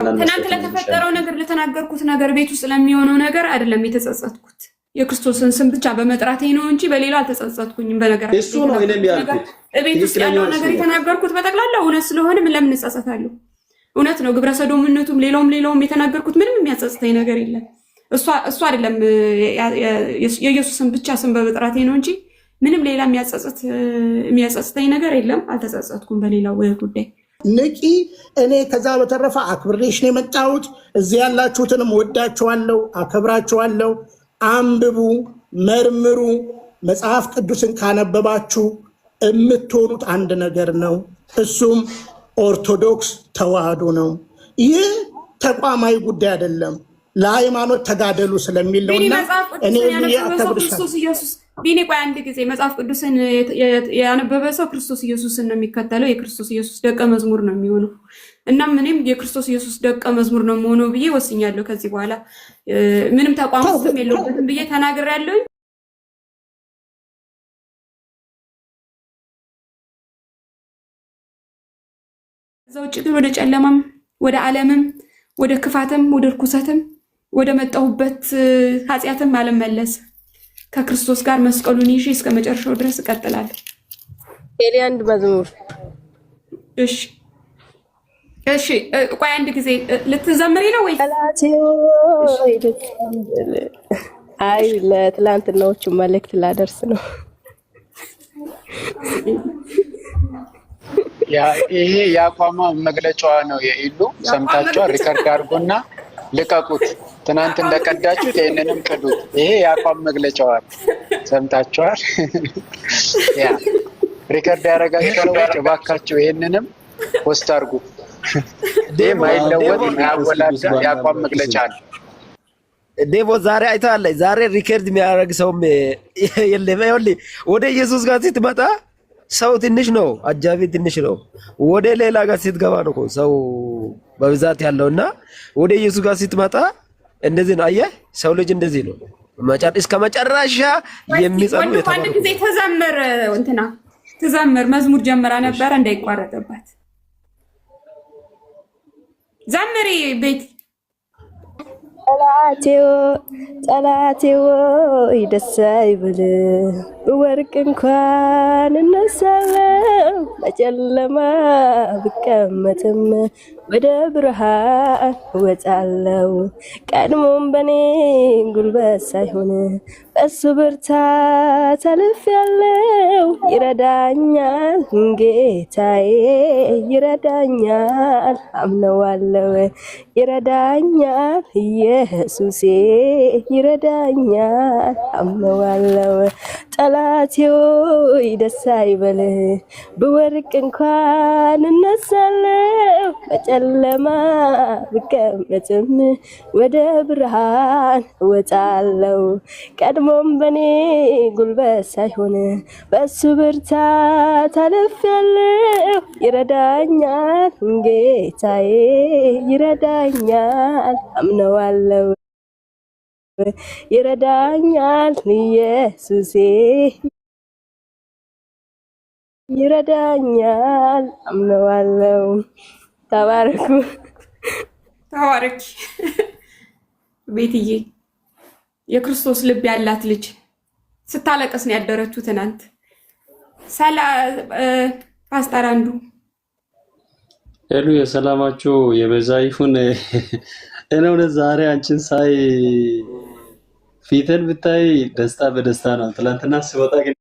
ትናንት ለተፈጠረው ነገር ለተናገርኩት ነገር ቤት ውስጥ ለሚሆነው ነገር አይደለም የተጸጸትኩት የክርስቶስን ስም ብቻ በመጥራቴ ነው እንጂ በሌላ አልተጸጸትኩኝም። በነገራችን እሱ ነው እኔም ያልኩት ቤት ውስጥ ያለው ነገር የተናገርኩት በጠቅላላ እውነት ስለሆነ ምን ለምን እጸጸታለሁ? እውነት ነው። ግብረ ሰዶምነቱም ሌላውም የተናገርኩት ምንም የሚያጸጽተኝ ነገር የለም። እሱ አይደለም የኢየሱስን ብቻ ስም በመጥራቴ ነው እንጂ ምንም ሌላ የሚያጸጽተኝ ነገር የለም። አልተጸጸትኩም በሌላው ጉዳይ። ንቂ እኔ ከዛ በተረፈ አክብሬሽ ነው የመጣሁት። እዚህ ያላችሁትንም ወዳችኋለሁ፣ አከብራችኋለሁ። አንብቡ፣ መርምሩ። መጽሐፍ ቅዱስን ካነበባችሁ የምትሆኑት አንድ ነገር ነው። እሱም ኦርቶዶክስ ተዋህዶ ነው። ይህ ተቋማዊ ጉዳይ አይደለም። ለሃይማኖት ተጋደሉ ስለሚል ነውና እኔ ክርስቶስ ኢየሱስ ቢኒ ቆይ አንድ ጊዜ መጽሐፍ ቅዱስን ያነበበ ሰው ክርስቶስ ኢየሱስን ነው የሚከተለው፣ የክርስቶስ ኢየሱስ ደቀ መዝሙር ነው የሚሆነው። እናም እኔም የክርስቶስ ኢየሱስ ደቀ መዝሙር ነው የምሆነው ብዬ ወስኛለሁ። ከዚህ በኋላ ምንም ተቋም ውስጥም የለውበትም ብዬ ተናግሬያለሁ። ከዛ ውጭ ግን ወደ ጨለማም ወደ ዓለምም ወደ ክፋትም ወደ ርኩሰትም ወደ መጣሁበት ኃጢአትም አልመለስ ከክርስቶስ ጋር መስቀሉን ይዤ እስከ መጨረሻው ድረስ እቀጥላለሁ። ኤሊ አንድ መዝሙር እሺ ቆይ አንድ ጊዜ ልትዘምሪ ነው ወይ? አይ ለትላንትናዎቹ መልእክት ላደርስ ነው። ይሄ የአቋሟ መግለጫዋ ነው። የኢሉ ሰምታችኋል። ሪከርድ አድርጎና ልቀቁት። ትናንት እንደቀዳችሁት ይሄንንም ቅዱት። ይሄ የአቋም መግለጫዋ ሰምታችኋል። ያ ሪከርድ ያደረጋችሁ ሰዎች እባካችሁ ይሄንንም ፖስት አድርጉት። ይሄ ማይለወጥ ማያወላዳ የአቋም መግለጫ ነው። ዴቮ ዛሬ አይተሃል። ዛሬ ሪከርድ የሚያደርግ ሰውም የለም። ወደ ኢየሱስ ጋር ስትመጣ ሰው ትንሽ ነው፣ አጃቢ ትንሽ ነው። ወደ ሌላ ጋር ስትገባ ነው ሰው በብዛት ያለውና ወደ ኢየሱስ ጋር ስትመጣ እንደዚህ ነው። አየህ ሰው ልጅ እንደዚህ ነው። እስከ መጨረሻ የሚጸኑ አንድ ጊዜ ተዘምር መዝሙር ጀምራ ነበረ እንዳይቋረጥባት ዘምሪ ቤት ጠላቴዎ ደስ አይበል ወርቅ እንኳን እነሳለሁ በጨለማ ብቀመጥም ወደ ብርሃን እወጣለሁ። ቀድሞም በኔ ጉልበት ሳይሆን በሱ ብርታት አልፌያለሁ። ይረዳኛል ጌታዬ ይረዳኛል፣ አምነዋለሁ። ይረዳኛል ኢየሱሴ ይረዳኛል፣ አምነዋለሁ። ጠላቴ ሆይ ደስ አይበል ብወድቅ እንኳን እነሳለሁ። በጨለማ ብቀመጥም ወደ ብርሃን እወጣለሁ። ቀድሞም በኔ ጉልበት ሳይሆን በሱ ብርታት አልፌያለሁ። ይረዳኛል ጌታዬ ይረዳኛል፣ አምነዋለሁ። ይረዳኛል ኢየሱሴ ይረዳኛል፣ አምነዋለሁ። ተባረኩ። ተባረኪ ቤትዬ። የክርስቶስ ልብ ያላት ልጅ ስታለቀስ ነው ያደረችው ትናንት። ፓስተር አንዱ ሄሉ የሰላማችሁ የበዛ ይሁን። እኔው ዛሬ አንቺን ሳይ ፊትን ብታይ ደስታ በደስታ ነው። ትላንትና ሲወጣ ግን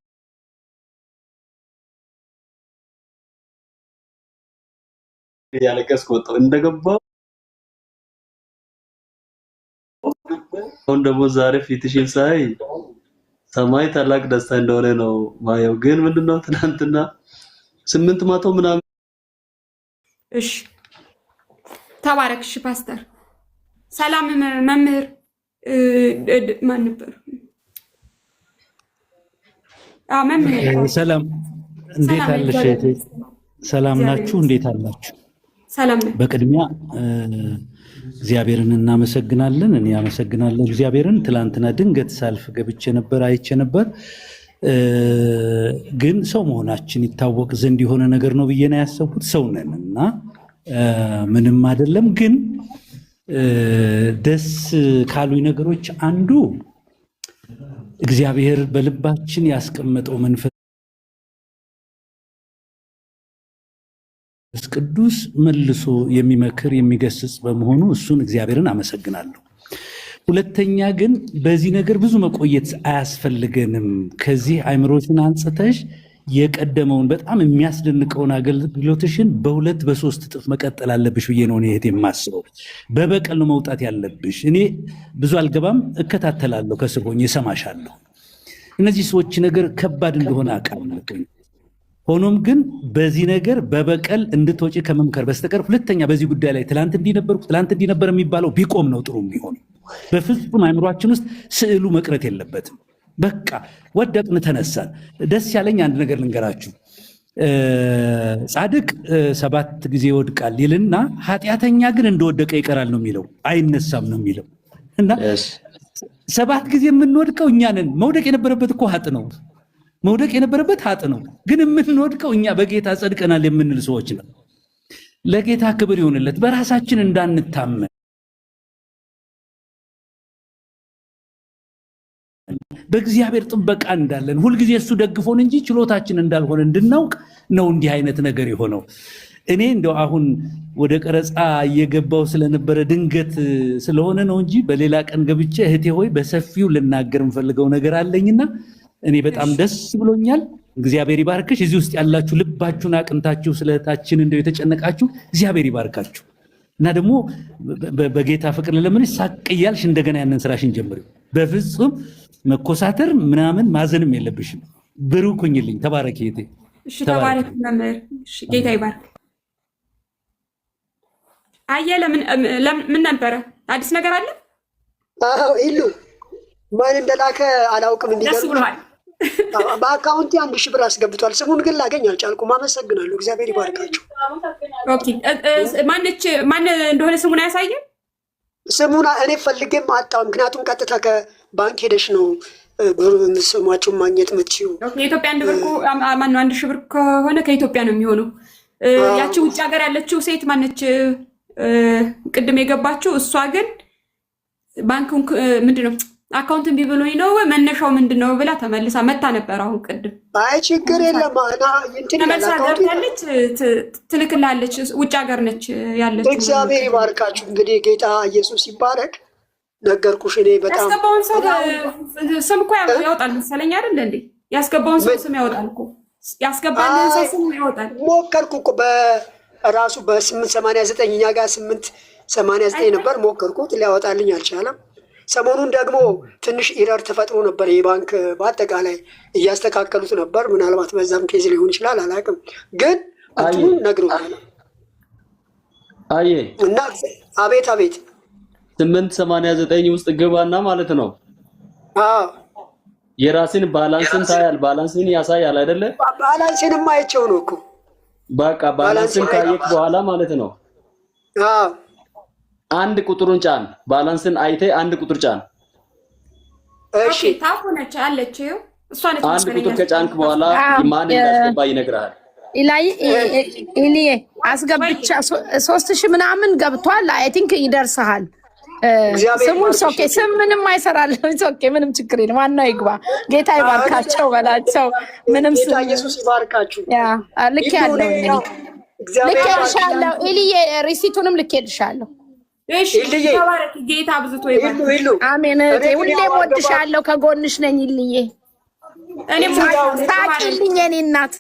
ያለቀስኩ ወጣሁ እንደገባው። አሁን ደግሞ ዛሬ ፊትሽን ሳይ ሰማይ ታላቅ ደስታ እንደሆነ ነው ማየው። ግን ምንድነው ትናንትና 800 ምናምን። እሺ ተባረክሽ ፓስተር። ሰላም መምህር ማን ነበር? መምህር ሰላም፣ እንዴት አለሽ? ሰላም ናችሁ? እንዴት አላችሁ? ሰላም ነኝ። በቅድሚያ እግዚአብሔርን እናመሰግናለን። እኔ አመሰግናለሁ እግዚአብሔርን። ትላንትና ድንገት ሳልፍ ገብቼ ነበር፣ አይቼ ነበር። ግን ሰው መሆናችን ይታወቅ ዘንድ የሆነ ነገር ነው ብዬ ነው ያሰብኩት። ሰው ነን እና ምንም አይደለም። ግን ደስ ካሉኝ ነገሮች አንዱ እግዚአብሔር በልባችን ያስቀመጠው መንፈስ ቅዱስ መልሶ የሚመክር የሚገስጽ በመሆኑ እሱን እግዚአብሔርን አመሰግናለሁ። ሁለተኛ ግን በዚህ ነገር ብዙ መቆየት አያስፈልገንም። ከዚህ አእምሮሽን አንጽተሽ የቀደመውን በጣም የሚያስደንቀውን አገልግሎትሽን በ2 በ3 እጥፍ መቀጠል አለብሽ ብዬ ነው እህት የማስበው። በበቀል ነው መውጣት ያለብሽ። እኔ ብዙ አልገባም፣ እከታተላለሁ፣ ከስር ሆኜ እሰማሻለሁ። እነዚህ ሰዎች ነገር ከባድ እንደሆነ አውቃለሁ። ሆኖም ግን በዚህ ነገር በበቀል እንድትወጪ ከመምከር በስተቀር ሁለተኛ በዚህ ጉዳይ ላይ ትላንት እንዲነበር የሚባለው ቢቆም ነው ጥሩ የሚሆነው። በፍጹም አእምሯችን ውስጥ ስዕሉ መቅረት የለበትም። በቃ ወደቅን ተነሳን። ደስ ያለኝ አንድ ነገር ልንገራችሁ። ጻድቅ 7 ጊዜ ይወድቃል ይልና ኃጢአተኛ ግን እንደወደቀ ይቀራል ነው የሚለው፣ አይነሳም ነው የሚለው። እና 7 ጊዜ የምንወድቀው እኛ ነን። መውደቅ የነበረበት እኮ ሀጥ ነው። መውደቅ የነበረበት ሀጥ ነው። ግን የምንወድቀው እኛ በጌታ ጸድቀናል የምንል ሰዎች ነው። ለጌታ ክብር ይሁንለት። በራሳችን እንዳንታመን በእግዚአብሔር ጥበቃ እንዳለን ሁልጊዜ እሱ ደግፎን እንጂ ችሎታችን እንዳልሆነ እንድናውቅ ነው እንዲህ አይነት ነገር የሆነው። እኔ እንደው አሁን ወደ ቀረጻ እየገባው ስለነበረ ድንገት ስለሆነ ነው እንጂ በሌላ ቀን ገብቼ እህቴ ሆይ በሰፊው ልናገር የምፈልገው ነገር አለኝና እኔ በጣም ደስ ብሎኛል። እግዚአብሔር ይባርክሽ። እዚህ ውስጥ ያላችሁ ልባችሁን አቅንታችሁ ስለታችን እንደው የተጨነቃችሁ እግዚአብሔር ይባርካችሁ እና ደግሞ በጌታ ፍቅር ለምንሽ ሳቅ እያልሽ እንደገና ያንን ስራሽን ጀምሪው። በፍጹም መኮሳተር ምናምን ማዘንም የለብሽም። ብሩክ ሁኚልኝ። ተባረክ እህቴ። እሺ ተባረክ መምህር። እሺ ጌታ ይባርክ። አየለ ምን ነበረ? አዲስ ነገር አለ? አዎ ኢሉ ማን እንደላከ አላውቅም። እንዲገርም በአካውንቴ 1000 ብር አስገብቷል። ስሙን ግን ላገኝ አልቻልኩም። አመሰግናለሁ። እግዚአብሔር ይባርካችሁ። ኦኬ ማን እንደሆነ ስሙን አያሳየም? ስሙን እኔ ፈልጌም አጣው። ምክንያቱም ቀጥታ ከባንክ ሄደሽ ነው ስሟቸውን ማግኘት የምትችይው። የኢትዮጵያ 1 ብር ማነው 1000 ብር ከሆነ ከኢትዮጵያ ነው የሚሆነው። ያቺ ውጭ ሀገር ያለችው ሴት ማነች? ቅድም የገባችው እሷ ግን ባንኩን ምንድነው አካውንት እምቢ ብሎኝ ነው መነሻው ምንድነው ብላ ተመልሳ መታ ነበር። አሁን ቅድም አይ ችግር የለም ተመልሳ ገብታለች፣ ትልክላለች። ውጭ ሀገር ነች ያለችው። እግዚአብሔር ይባርካችሁ። እንግዲህ ጌታ ኢየሱስ ይባረክ። ነገርኩሽ። እኔ በጣም ያስገባውን ሰው ስም እኮ ያወጣል መሰለኝ አይደል እንዴ? ያስገባውን ሰው ስም ያወጣል እኮ። ያስገባልን ሰው ስም ያወጣል። ሞከርኩ እኮ በራሱ በ889 እኛ ጋር 889 ነበር። ሞከርኩት፣ ሊያወጣልኝ አልቻለም። ሰሞኑን ደግሞ ትንሽ ኢረር ተፈጥሮ ነበር። የባንክ በአጠቃላይ እያስተካከሉት ነበር። ምናልባት በዛም ኬዝ ሊሆን ይችላል፣ አላውቅም። ግን እንትኑን ነግሮኛል። አየ እና አቤት 889 ውስጥ ግባና ማለት ነው። የራስን ባላንስን ታያል። ባላንስን ያሳያል አይደለ? ባላንስንም አይቼው ነው እኮ። በቃ ባላንስን ካየክ በኋላ ማለት ነው አንድ ቁጥሩን ጫን። ባላንስን አይቴ አንድ ቁጥር ጫን። እሺ ታውቁነች አለችው እሷ ነች። አንድ ቁጥር ከጫንክ በኋላ ማን እንዳስገባ ይነግራል። ኢላይ ኢሊዬ አስገብቻ 3000 ምናምን ገብቷል። አይ ቲንክ ይደርሳል። ስሙን ሶኬ ስም ምንም አይሰራልም። ሶኬ ምንም ችግር የለም። ዋናው ይግባ። ጌታ ይባርካቸው በላቸው። ምንም ጌታ ኢየሱስ ይባርካችሁ። ያ ልክ ያለው ልኬልሻለሁ። ኢሊዬ ሪሲቱንም ልኬልሻለሁ። እሺ ተባረክ። ጌታ ብዙ ይባርክ። አሜን። ሁሌም ወድሻለሁ፣ ከጎንሽ ነኝ ኢሊዬ። እኔም ታቂልኝ የኔ እናት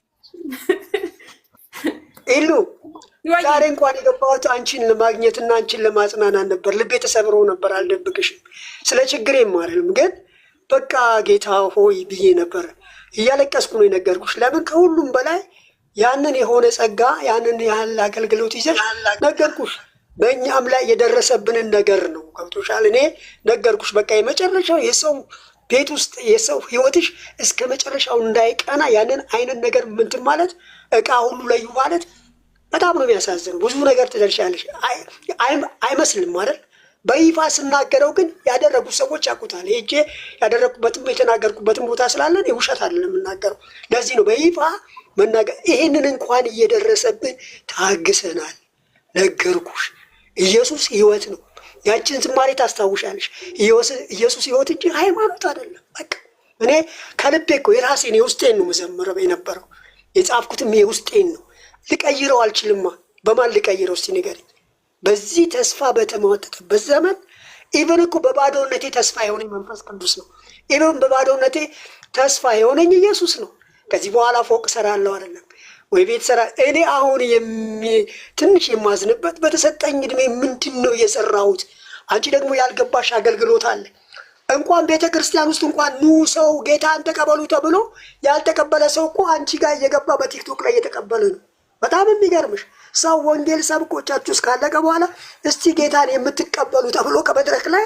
ኢሉ። ዛሬ እንኳን የገባሁት አንቺን ለማግኘትና አንቺን ለማጽናናት ነበር። ልቤ ተሰብሮ ነበር፣ አልደብቅሽም። ስለ ችግሬም አይደለም፣ ግን በቃ ጌታ ሆይ ብዬ ነበር። እያለቀስኩ ነው የነገርኩሽ። ለምን ከሁሉም በላይ ያንን የሆነ ጸጋ ያንን ያህል አገልግሎት ይዘሽ ነገርኩሽ። በእኛም ላይ የደረሰብንን ነገር ነው። ገብቶሻል? እኔ ነገርኩሽ። በቃ የመጨረሻው የሰው ቤት ውስጥ የሰው ህይወትሽ እስከ መጨረሻው እንዳይቀና ያንን አይነት ነገር ምንትን ማለት እቃ ሁሉ ለዩ ማለት በጣም ነው የሚያሳዝነው። ብዙ ነገር ትደርሻለሽ አይመስልም አይደል? በይፋ ስናገረው ግን ያደረጉት ሰዎች ያውቁታል። ሄጄ ያደረጉበትም የተናገርኩበትም ቦታ ስላለን የውሸት አይደለም የምናገረው። ለዚህ ነው በይፋ መናገር። ይሄንን እንኳን እየደረሰብን ታግሰናል። ነገርኩሽ። ኢየሱስ ህይወት ነው። ያችን ዝማሬ ታስታውሻለሽ። ኢየሱስ ህይወት እንጂ ሃይማኖት አይደለም። በቃ እኔ ከልቤ እኮ የራሴን የውስጤን ነው መዘመረው የነበረው። የጻፍኩትም የውስጤን ነው። ልቀይረው አልችልማ። በማን ልቀይረው እስቲ ንገሪኝ። በዚህ ተስፋ በተሟጠጠበት ዘመን ኢቨን እኮ በባዶነቴ ተስፋ የሆነኝ መንፈስ ቅዱስ ነው። ኢቨን በባዶነቴ ተስፋ የሆነኝ ኢየሱስ ነው። ከዚህ በኋላ ፎቅ ሰራለሁ አይደለም ወይ ቤት ሰራ። እኔ አሁን ትንሽ የማዝንበት በተሰጠኝ እድሜ ምንድን ነው የሰራሁት? አንቺ ደግሞ ያልገባሽ አገልግሎት አለ። እንኳን ቤተ ክርስቲያን ውስጥ እንኳን ኑ ሰው ጌታን ተቀበሉ ተብሎ ያልተቀበለ ሰው እኮ አንቺ ጋር እየገባ በቲክቶክ ላይ እየተቀበለ ነው። በጣም የሚገርምሽ ሰው ወንጌል ሰብኮቻችሁ እስካለቀ በኋላ እስቲ ጌታን የምትቀበሉ ተብሎ ከመድረክ ላይ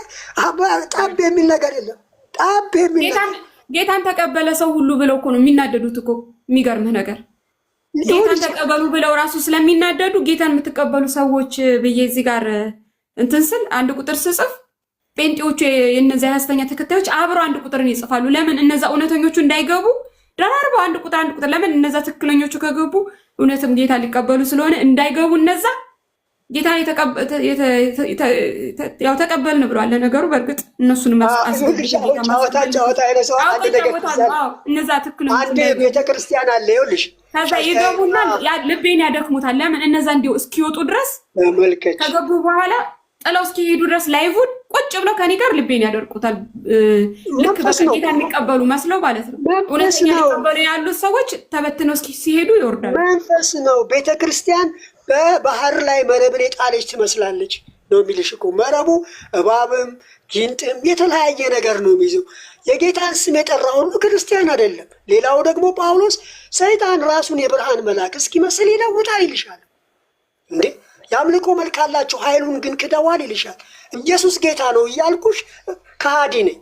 ጣብ የሚል ነገር የለም። ጣብ የሚል ጌታን ተቀበለ ሰው ሁሉ ብለው እኮ ነው የሚናደዱት እኮ። የሚገርምህ ነገር ጌታን ተቀበሉ ብለው ራሱ ስለሚናደዱ ጌታን የምትቀበሉ ሰዎች ብዬ እዚህ ጋር እንትን ስል አንድ ቁጥር ስጽፍ ጴንጤዎቹ የነዚያ ሐሰተኛ ተከታዮች አብረው አንድ ቁጥርን ይጽፋሉ። ለምን እነዛ እውነተኞቹ እንዳይገቡ ደራርበው አንድ ቁጥር ለምን እነዛ ትክክለኞቹ ከገቡ እውነትም ጌታ ሊቀበሉ ስለሆነ እንዳይገቡ እነዛ ጌታ ያው ተቀበልን ብለዋል። ለነገሩ በእርግጥ እነሱን እነዛ ትክክለኞቹ አንድ ቤተክርስቲያን አለ ይኸውልሽ። ከዛ ይገቡና ልቤን ያደክሙታል። ለምን እነዛ እንዲሁ እስኪወጡ ድረስ ከገቡ በኋላ ጥለው እስኪሄዱ ድረስ ላይቭን ቁጭ ብለው ከኔ ጋር ልቤን ያደርቁታል። ልክ በጌታ የሚቀበሉ መስለው ማለት ነው። እውነተኛ ሊቀበሉ ያሉት ሰዎች ተበትነው ሲሄዱ ይወርዳሉ። መንፈስ ነው። ቤተክርስቲያን በባህር ላይ መረብን የጣለች ትመስላለች ነው የሚልሽ እኮ። መረቡ እባብም ጊንጥም የተለያየ ነገር ነው የሚይዘው። የጌታን ስም የጠራ ሁሉ ክርስቲያን አይደለም። ሌላው ደግሞ ጳውሎስ ሰይጣን ራሱን የብርሃን መልአክ እስኪመስል ይለውጣል ይልሻል እንዴ። የአምልኮ መልክ አላቸው ኃይሉን ግን ክደዋል ይልሻል። ኢየሱስ ጌታ ነው እያልኩሽ ከሃዲ ነኝ።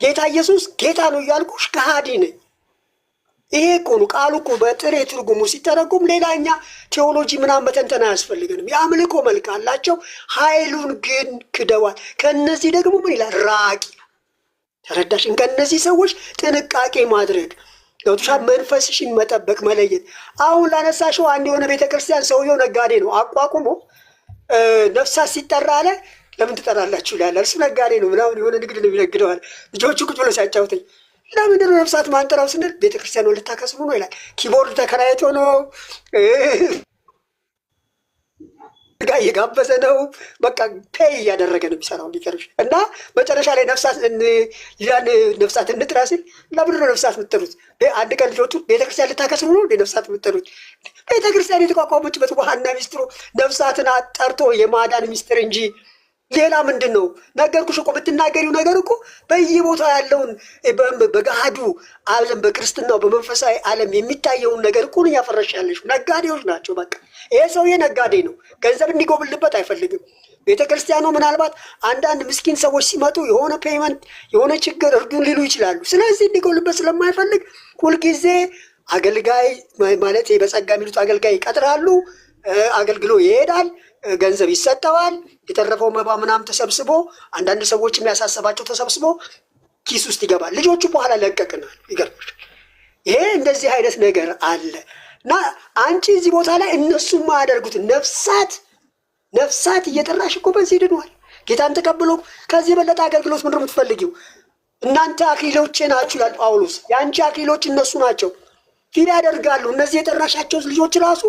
ጌታ ኢየሱስ ጌታ ነው እያልኩሽ ከሃዲ ነኝ። ይሄ እኮ ነው ቃሉ እኮ በጥሬ ትርጉሙ ሲተረጉም ሌላኛ ቴዎሎጂ ምናምን መተንተን አያስፈልገንም። የአምልኮ መልክ አላቸው ኃይሉን ግን ክደዋል። ከነዚህ ደግሞ ምን ይላል? ራቂ። ተረዳሽን? ከነዚህ ሰዎች ጥንቃቄ ማድረግ ገብቶሻል? መንፈስሽን መጠበቅ መለየት። አሁን ላነሳሽው አንድ የሆነ ቤተክርስቲያን ሰውየው ነጋዴ ነው። አቋቁሞ ነፍሳት ሲጠራ አለ ለምን ትጠራላችሁ ይላል። እርሱ ነጋዴ ነው ምናምን የሆነ ንግድ ነው የሚነግደዋል። ልጆቹ ቁጭ ብሎ ሲያጫውተኝ ለምንድን ነው ነፍሳት ማንጠራው ስንል ቤተክርስቲያን ልታከስሙ ነው ይላል። ኪቦርድ ተከራይቶ ነው ጋር እየጋበዘ ነው። በቃ ፔይ እያደረገ ነው የሚሰራው ሊቀርሽ እና መጨረሻ ላይ ነፍሳት እንጥራ ሲል ለምንድን ነው ነፍሳት የምትጠሩት? አንድ ቀን ልጆቹ ቤተክርስቲያን ልታከስሙ ነው ነፍሳት የምትጠሩት? ቤተክርስቲያን የተቋቋመችበት ዋና ሚስጥሩ ነፍሳትን አጠርቶ የማዳን ሚስጥር እንጂ ሌላ ምንድን ነው? ነገርኩሽ እኮ የምትናገሪው ነገር እኮ በየቦታው ያለውን በገሃዱ ዓለም በክርስትናው በመንፈሳዊ ዓለም የሚታየውን ነገር እኮ ነው ያፈረሻለሽ። ነጋዴዎች ናቸው። በቃ ይሄ ሰውዬ ነጋዴ ነው። ገንዘብ እንዲጎብልበት አይፈልግም። ቤተክርስቲያኑ ምናልባት አንዳንድ ምስኪን ሰዎች ሲመጡ የሆነ ፔይመንት የሆነ ችግር እርዱን ሊሉ ይችላሉ። ስለዚህ እንዲጎብልበት ስለማይፈልግ ሁልጊዜ አገልጋይ ማለት በጸጋ የሚሉት አገልጋይ ይቀጥራሉ። አገልግሎ ይሄዳል። ገንዘብ ይሰጠዋል። የተረፈው መባ ምናምን ተሰብስቦ አንዳንድ ሰዎች የሚያሳሰባቸው ተሰብስቦ ኪስ ውስጥ ይገባል። ልጆቹ በኋላ ለቀቅናል። ይገርምሽ ይሄ እንደዚህ አይነት ነገር አለ እና አንቺ እዚህ ቦታ ላይ እነሱ ማያደርጉት ነፍሳት እየጠራሽ እኮ በዚህ ድኗል። ጌታን ተቀብሎ ከዚህ የበለጠ አገልግሎት ምንድን ነው የምትፈልጊው? እናንተ አክሊሎቼ ናችሁ ያል ጳውሎስ። የአንቺ አክሊሎች እነሱ ናቸው። ፊል ያደርጋሉ። እነዚህ የጠራሻቸው ልጆች ራሱ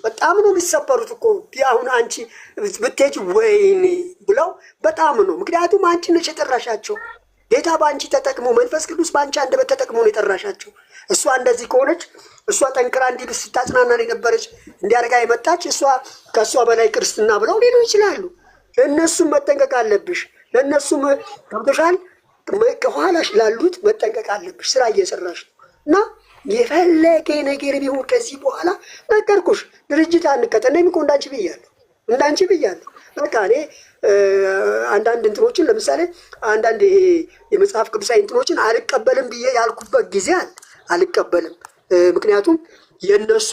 በጣም ነው የሚሰበሩት እኮ። አሁን አንቺ ብትሄጂ ወይኔ ብለው በጣም ነው። ምክንያቱም አንቺ ነሽ የጠራሻቸው። ጌታ በአንቺ ተጠቅሞ መንፈስ ቅዱስ በአንቺ አንደበት ተጠቅሞ ነው የጠራሻቸው። እሷ እንደዚህ ከሆነች እሷ ጠንክራ እንዲህ ስታጽናናን የነበረች እንዲያደርጋ የመጣች እሷ ከእሷ በላይ ክርስትና ብለው ሊሉ ይችላሉ። ለእነሱም መጠንቀቅ አለብሽ። ለእነሱም ገብቶሻል። ከኋላሽ ላሉት መጠንቀቅ አለብሽ። ስራ እየሰራሽ ነው እና የፈለገ ነገር ቢሆን ከዚህ በኋላ ነገርኩሽ። ድርጅት አንከተል እኮ እንዳንቺ ብያለሁ። በቃ እኔ አንዳንድ እንትኖችን ለምሳሌ አንዳንድ የመጽሐፍ ቅዱሳዊ እንትኖችን አልቀበልም ብዬ ያልኩበት ጊዜ አልቀበልም። ምክንያቱም የእነሱ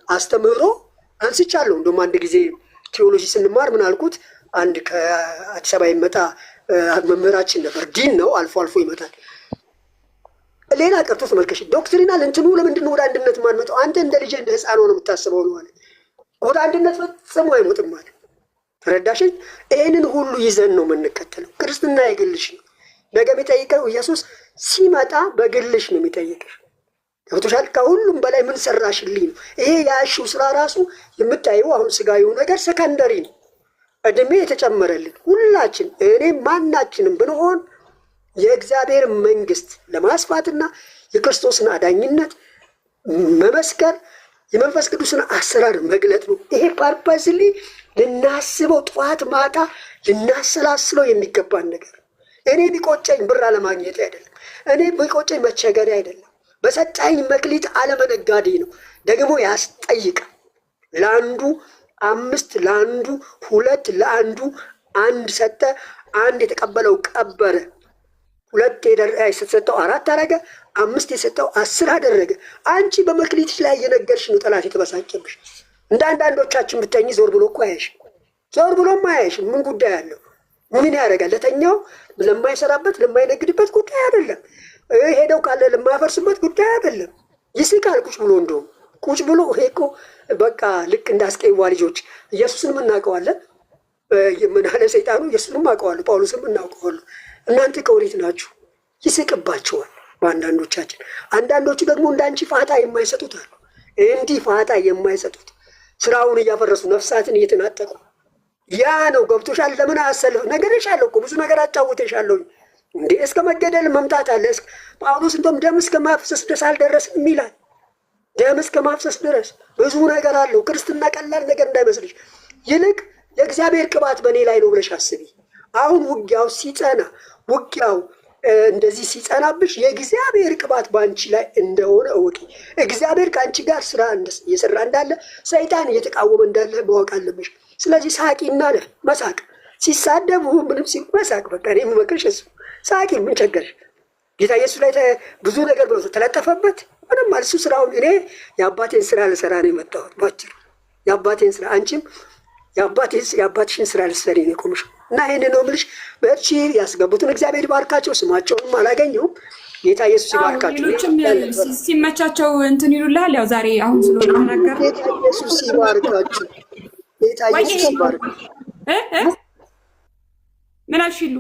አስተምህሮ አንስቻለሁ። እንደውም አንድ ጊዜ ቴዎሎጂ ስንማር ምን አልኩት፣ አንድ ከአዲስ አበባ ይመጣ መምህራችን ነበር። ዲን ነው፣ አልፎ አልፎ ይመጣል። ሌላ ቀርቶ ተመልከሽ ዶክትሪናል እንትኑ ለምንድን ነው ወደ አንድነት ማንመጣው? አንተ እንደ ልጅ እንደ ህፃን ነው የምታስበው ነው ማለት ወደ አንድነት ፈጽሞ አይሞትም ማለት ተረዳሽኝ? ይህንን ሁሉ ይዘን ነው የምንከተለው። ክርስትና የግልሽ ነው። ነገ የሚጠይቀው ኢየሱስ ሲመጣ በግልሽ ነው የሚጠይቀው። ገብቶሻል? ከሁሉም በላይ ምን ሰራሽልኝ ነው። ይሄ ያልሽው ስራ ራሱ የምታየው አሁን ስጋዊው ነገር ሰከንደሪ ነው። እድሜ የተጨመረልን ሁላችን እኔም ማናችንም ብንሆን የእግዚአብሔር መንግስት ለማስፋትና የክርስቶስን አዳኝነት መመስከር የመንፈስ ቅዱስን አሰራር መግለጥ ነው። ይሄ ፐርፐስሊ ልናስበው ጠዋት ማታ ልናሰላስለው የሚገባን ነገር። እኔ ቢቆጨኝ ብር አለማግኘት አይደለም። እኔ ቢቆጨኝ መቸገሪ አይደለም። በሰጣኝ መክሊት አለመነጋዴ ነው። ደግሞ ያስጠይቃል። ለአንዱ 5 ለአንዱ 2 ለአንዱ 1 ሰጠ። 1 የተቀበለው ቀበረ። 2 የሰጠው 4 አደረገ። 5 የሰጠው 10 አደረገ። አንቺ በመክሊትሽ ላይ እየነገርሽ ነው ጠላት የተበሳጨብሽ። እንደ አንዳንዶቻችን ብተኝ ዞር ብሎ እኮ አያይሽም። ዞር ብሎም አያይሽም። ምን ጉዳይ አለው? ምን ያደርጋል? ለተኛው ለማይሰራበት ለማይነግድበት ጉዳይ አይደለም። ሄደው ካለ ለማያፈርስበት ጉዳይ አይደለም። ይስቃል ቁጭ ብሎ። እንደውም ቁጭ ብሎ ይሄ እኮ በቃ ልክ እንዳስቀይዋ ልጆች ኢየሱስንም እናውቀዋለን። ምን አለ ሰይጣኑ? ኢየሱስንም አውቀዋለሁ፣ ጳውሎስንም እናውቀዋለሁ። እናንተ ከወዴት ናችሁ? ይስቅባቸዋል በአንዳንዶቻችን። አንዳንዶቹ ደግሞ እንዳንቺ ፋታ የማይሰጡት አሉ። እንዲህ ፋታ የማይሰጡት ስራውን እያፈረሱ ነፍሳትን እየተናጠቁ ያ ነው። ገብቶሻል? ለምን አሰልፍ ነገርሻለሁ እኮ ብዙ ነገር አጫውተሻለሁ። እንዴ እስከ መገደል መምጣት አለ። ጳውሎስ እንደውም ደም እስከ ማፍሰስ ድረስ አልደረስም ይላል። ደም እስከ ማፍሰስ ድረስ ብዙ ነገር አለው። ክርስትና ቀላል ነገር እንዳይመስልሽ። ይልቅ የእግዚአብሔር ቅባት በእኔ ላይ ነው ብለሽ አስቢ። አሁን ውጊያው ሲጸና ውጊያው እንደዚህ ሲጸናብሽ የእግዚአብሔር ቅባት በአንቺ ላይ እንደሆነ እወቂ። እግዚአብሔር ከአንቺ ጋር ስራ እየሰራ እንዳለ፣ ሰይጣን እየተቃወመ እንዳለ ማወቅ አለብሽ። ስለዚህ ሳቂና መሳቅ ሲሳደቡ ምንም መሳቅ። በቃ እኔ የምመክርሽ እሱ ሳቂ። ምን ቸገርሽ? ጌታ ኢየሱስ ላይ ብዙ ነገር ብሎ ተለጠፈበት። ምንም ማለት እሱ ስራውን እኔ የአባቴን ስራ ልሰራ ነው የመጣሁት ባጭሩ። የአባቴን ስራ አንቺም የአባትሽን ስራ ልትሰሪ ነው የቆምሽው። እና ይህን ነው የምልሽ። በእርቺ ያስገቡትን እግዚአብሔር ይባርካቸው። ስማቸውንም አላገኘሁም። ጌታ ኢየሱስ ይባርካቸው። ሌሎችም ሲመቻቸው እንትን ይሉላል። ያው ዛሬ አሁን ስለሆነ ነገር ጌታ ኢየሱስ ይባርካቸው። ጌታ ኢየሱስ ይባርክ። ምን አልሽ? ይሉ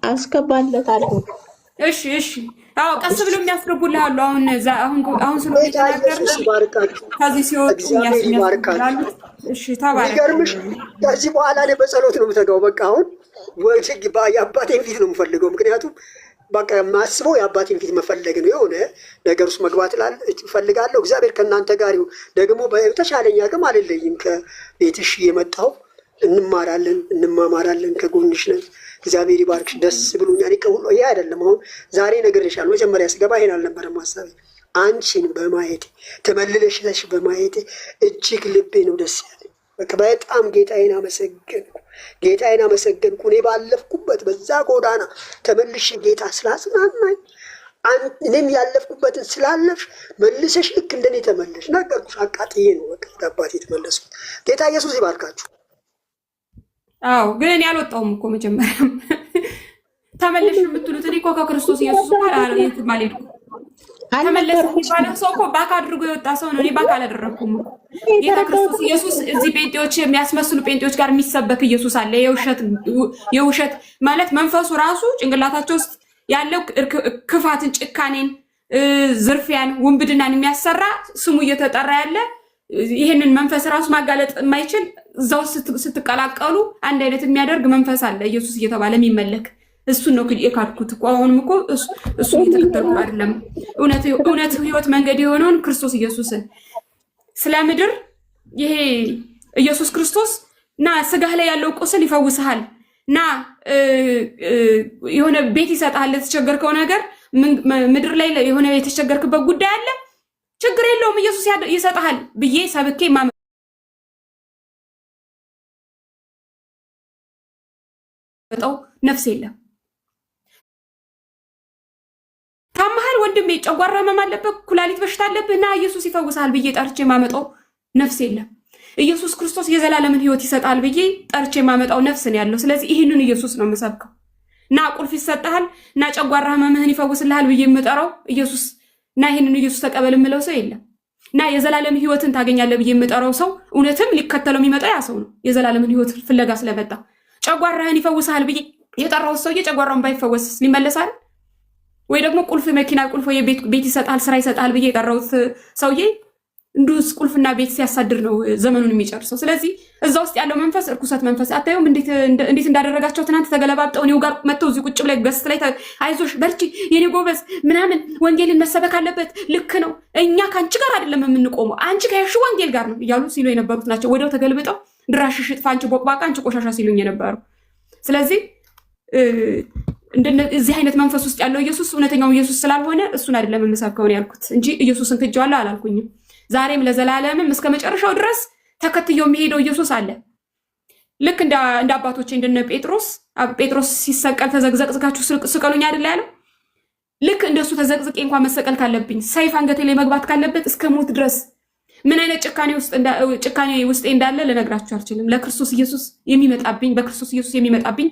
አስገባለታለሁ። እሺ እሺ። አዎ ቀስ ብሎ የሚያስገቡልህ አሉ። አሁን ስለሆነ የተናገርሽ ከዚህ ሲወጡ ያስገቡልሃል። እሺ ተባረክ። ይገርምሽ። ከዚህ በኋላ እኔ በጸሎት ነው የምተጋው። በቃ አሁን የአባቴን ፊት ነው የምፈልገው። ምክንያቱም በቃ የማስበው የአባቴን ፊት መፈለግ ነው። የሆነ ነገር ውስጥ መግባት እፈልጋለሁ። እግዚአብሔር ከእናንተ ጋር ይሁን። ደግሞ በተሻለኝ አቅም አልለይም። ከቤትሽ የመጣው እንማራለን፣ እንማማራለን። ከጎንሽ ነን። እግዚአብሔር ይባርክሽ። ደስ ብሎኛል። ከሁሉ ይሄ አይደለም። አሁን ዛሬ ነግሬሻለሁ። መጀመሪያ ስገባ ይሄን አልነበረም ሀሳቤ። አንቺን በማየቴ ተመልለሽ በማየቴ እጅግ ልቤ ነው ደስ ያለኝ። በቃ በጣም ጌታዬን አመሰገንኩ። ጌታዬን አመሰገንኩ። እኔ ባለፍኩበት በዛ ጎዳና ተመልሽ ጌታ ስላጽናናኝ፣ እኔም ያለፍኩበትን ስላለፍሽ መልሰሽ ልክ እንደኔ ተመለሽ። ነገርኩሽ። አቃጥዬ ነው በቃ ወደ አባቴ የተመለስኩት። ጌታ ኢየሱስ ይባርካችሁ። አዎ ግን እኔ አልወጣሁም እኮ መጀመሪያም ተመለሽ የምትሉት እኔ እኮ ከክርስቶስ ኢየሱስ ጋር የትም አልሄድኩም። ተመለስ የሚባለው ሰው እኮ ባክ አድርጎ የወጣ ሰው ነው። እኔ ባክ አላደረኩም እኮ። ጌታ ክርስቶስ ኢየሱስ እዚህ ጴንጤዎች የሚያስመስሉ ጴንጤዎች ጋር የሚሰበክ ኢየሱስ አለ። የውሸት ማለት መንፈሱ ራሱ ጭንቅላታቸው ውስጥ ያለው ክፋትን፣ ጭካኔን፣ ዝርፊያን፣ ውንብድናን የሚያሰራ ስሙ እየተጠራ ያለ ይህንን መንፈስ ራሱ ማጋለጥ የማይችል እዛው ስትቀላቀሉ አንድ አይነት የሚያደርግ መንፈስ አለ። ኢየሱስ እየተባለ የሚመለክ እሱን ነው የካድኩት እኮ። አሁንም እኮ እሱን እየተከተልኩ አይደለም። እውነት ህይወት መንገድ የሆነውን ክርስቶስ ኢየሱስን ስለ ምድር ይሄ ኢየሱስ ክርስቶስ እና ስጋህ ላይ ያለው ቁስል ይፈውስሃል እና የሆነ ቤት ይሰጥሃል። ለተቸገርከው ነገር ምድር ላይ የሆነ የተቸገርክበት ጉዳይ አለ፣ ችግር የለውም ኢየሱስ ይሰጥሃል ብዬ ሰብኬ ማመጣው ነፍስ የለም። ታመሃል ወንድሜ፣ ጨጓራ ህመም አለበት፣ ኩላሊት በሽታ አለብህ እና ኢየሱስ ይፈውስሃል ብዬ ጠርቼ ማመጣው ነፍስ የለም። ኢየሱስ ክርስቶስ የዘላለምን ህይወት ይሰጣል ብዬ ጠርቼ ማመጣው ነፍስ ነው ያለው። ስለዚህ ይህንን ኢየሱስ ነው የምሰብከው። እና ቁልፍ ይሰጥሃል እና ጨጓራ ህመምህን ይፈውስልሃል ብዬ የምጠራው ኢየሱስ እና ይህንን ኢየሱስ ተቀበል የምለው ሰው የለም። እና የዘላለም ህይወትን ታገኛለህ ብዬ የምጠራው ሰው እውነትም ሊከተለው የሚመጣ ያ ሰው ነው። የዘላለምን ህይወት ፍለጋ ስለመጣ ጨጓራህን ይፈውሳል ብዬ የጠራው ሰውዬ ጨጓራውን ባይፈወስስ ሊመለሳል ወይ? ደግሞ ቁልፍ መኪና ቁልፍ ወይ ቤት ይሰጣል ስራ ይሰጣል ብዬ የጠራውት ሰውዬ እንዱስ ቁልፍና ቤት ሲያሳድር ነው ዘመኑን የሚጨርሰው። ስለዚህ እዛ ውስጥ ያለው መንፈስ እርኩሰት መንፈስ አታዩም? እንዴት እንዳደረጋቸው ትናንት ተገለባብጠው እኔው ጋር መጥተው እዚህ ቁጭ ብላይ ገስት ላይ አይዞሽ በርቺ የኔ ጎበዝ ምናምን ወንጌልን መሰበክ አለበት ልክ ነው እኛ ከአንቺ ጋር አይደለም የምንቆመው አንቺ ከያሽ ወንጌል ጋር ነው እያሉ ሲሉ የነበሩት ናቸው። ወዲያው ተገልብጠው ድራሽሽ ጥፋ አንቺ ቦቅባቃ አንቺ ቆሻሻ ሲሉኝ የነበሩ። ስለዚህ እዚህ አይነት መንፈስ ውስጥ ያለው ኢየሱስ እውነተኛው ኢየሱስ ስላልሆነ እሱን አይደለም የምሰብከው ያልኩት እንጂ ኢየሱስን ክጄዋለሁ አላልኩኝም። ዛሬም ለዘላለምም እስከ መጨረሻው ድረስ ተከትየው የሚሄደው ኢየሱስ አለ። ልክ እንደ አባቶቼ እንደነ ጴጥሮስ ሲሰቀል ተዘግዘቅዝቃችሁ ስቀሉኝ አይደል ያለው? ልክ እንደሱ ተዘቅዝቄ እንኳን መሰቀል ካለብኝ ሰይፍ አንገቴ ላይ መግባት ካለበት እስከ ሞት ድረስ ምን አይነት ጭካኔ ውስጤ እንዳለ ልነግራችሁ አልችልም። ለክርስቶስ ኢየሱስ የሚመጣብኝ በክርስቶስ ኢየሱስ የሚመጣብኝ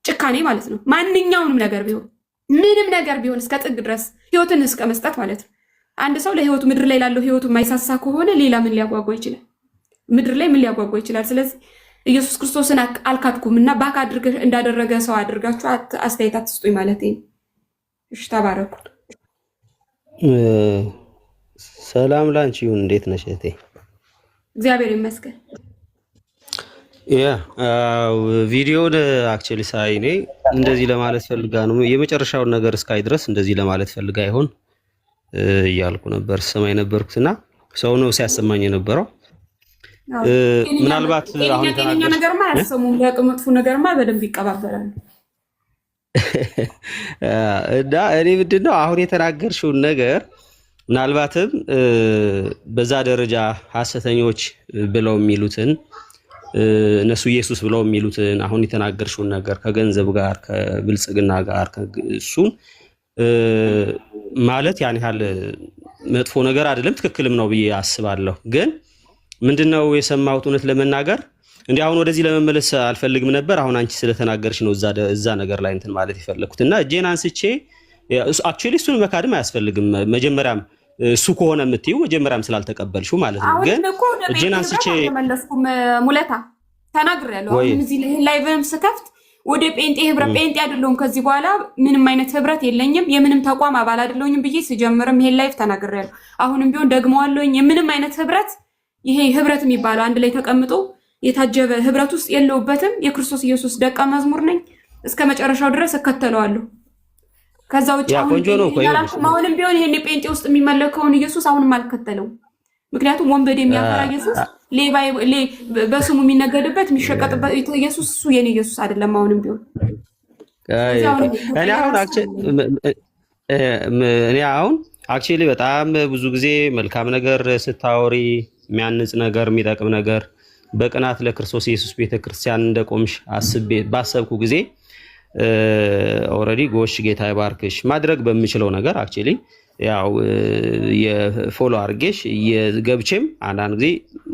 ጭካኔ ማለት ነው። ማንኛውንም ነገር ቢሆን ምንም ነገር ቢሆን እስከ ጥግ ድረስ ህይወትን እስከ መስጠት ማለት ነው። አንድ ሰው ለህይወቱ ምድር ላይ ላለው ህይወቱ የማይሳሳ ከሆነ ሌላ ምን ሊያጓጓ ይችላል? ምድር ላይ ምን ሊያጓጓ ይችላል? ስለዚህ ኢየሱስ ክርስቶስን አልካድኩምና ባክ አድርገህ እንዳደረገ ሰው አድርጋችሁ አስተያየት አትስጡኝ ማለት ነው። እሺ ተባረኩ። ሰላም ላንቺ ይሁን። እንዴት ነሽ እህቴ? እግዚአብሔር ይመስገን። ቪዲዮውን አክቹሊ ሳይ እኔ እንደዚህ ለማለት ፈልጋ ነው የመጨረሻውን ነገር እስካይ ድረስ እንደዚህ ለማለት ፈልጋ ይሆን እያልኩ ነበር ሰማይ ነበርኩትና ሰው ነው ሲያሰማኝ የነበረው። ምናልባት አሁን የኛ ነገርማ ያሰሙም ለቅመጥፉ ነገርማ በደንብ ይቀባበላል። እና እኔ ምንድነው አሁን የተናገርሽውን ነገር ምናልባትም በዛ ደረጃ ሐሰተኞች ብለው የሚሉትን እነሱ ኢየሱስ ብለው የሚሉትን አሁን የተናገርሽውን ነገር ከገንዘብ ጋር ከብልጽግና ጋር እሱን ማለት ያን ያህል መጥፎ ነገር አይደለም፣ ትክክልም ነው ብዬ አስባለሁ። ግን ምንድነው የሰማሁት እውነት ለመናገር እንዴ አሁን ወደዚህ ለመመለስ አልፈልግም ነበር። አሁን አንቺ ስለተናገርሽ ነው እዛ ነገር ላይ እንትን ማለት የፈለኩትና እጄን አንስቼ አክቹሊ እሱን መካድም አያስፈልግም። መጀመሪያም እሱ ከሆነ የምትይው መጀመሪያም ስላልተቀበልሽው ማለት ነው። ግን እጄን አንስቼ ተመለስኩም ሙለታ ተናግሬያለሁ። አሁን እዚህ ላይቭም ስከፍት ወደ ጴንጤ አይደለሁም ከዚህ በኋላ ምንም አይነት ህብረት የለኝም የምንም ተቋም አባል አይደለሁም ብዬ ስጀምርም ይሄን ላይቭ ተናግሬያለሁ። አሁንም ቢሆን ደግመዋለሁኝ የምንም አይነት ህብረት ይሄ ህብረት የሚባለው አንድ ላይ ተቀምጦ የታጀበ ህብረት ውስጥ የለውበትም። የክርስቶስ ኢየሱስ ደቀ መዝሙር ነኝ፣ እስከ መጨረሻው ድረስ እከተለዋለሁ። ከዛ ውጭ አሁንም ቢሆን ይሄን ጴንጤ ውስጥ የሚመለከውን ኢየሱስ አሁንም አልከተለውም። ምክንያቱም ወንበዴ የሚያፈራ ኢየሱስ ሌባ በስሙ የሚነገድበት የሚሸቀጥበት ኢየሱስ እሱ የኔ ኢየሱስ አይደለም። አሁንም ቢሆን እኔ አሁን አክቹሊ በጣም ብዙ ጊዜ መልካም ነገር ስታወሪ የሚያንጽ ነገር የሚጠቅም ነገር በቅናት ለክርስቶስ ኢየሱስ ቤተክርስቲያን እንደቆምሽ ባሰብኩ ጊዜ ኦልሬዲ ጎሽ ጌታ ይባርክሽ ማድረግ በሚችለው ነገር አክቹሊ ያው የፎሎ አርጌሽ የገብቼም አንዳንድ ጊዜ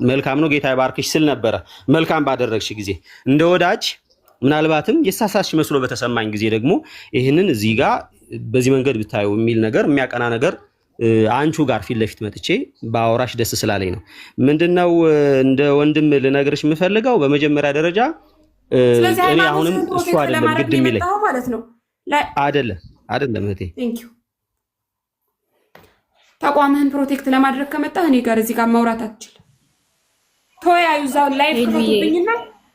መልካም ነው ጌታ ይባርክሽ ስል ነበረ። መልካም ባደረግሽ ጊዜ እንደ ወዳጅ ምናልባትም የሳሳሽ መስሎ በተሰማኝ ጊዜ ደግሞ ይህንን እዚህ ጋር በዚህ መንገድ ብታዩ የሚል ነገር የሚያቀና ነገር አንቹ ጋር ፊት ለፊት መጥቼ ባወራሽ ደስ ስላለኝ ነው። ምንድነው እንደ ወንድም ልነግርሽ የምፈልገው በመጀመሪያ ደረጃ እኔ አሁንም እሱ አይደለም ግድ የሚለኝ ማለት ነው አይደለም እህቴ ተቋምህን ፕሮቴክት ለማድረግ ከመጣህ እኔ ጋር እዚህ ጋር ማውራት አትችልም። ተወያዩ፣ እዛው ላይ ተፈቱብኝና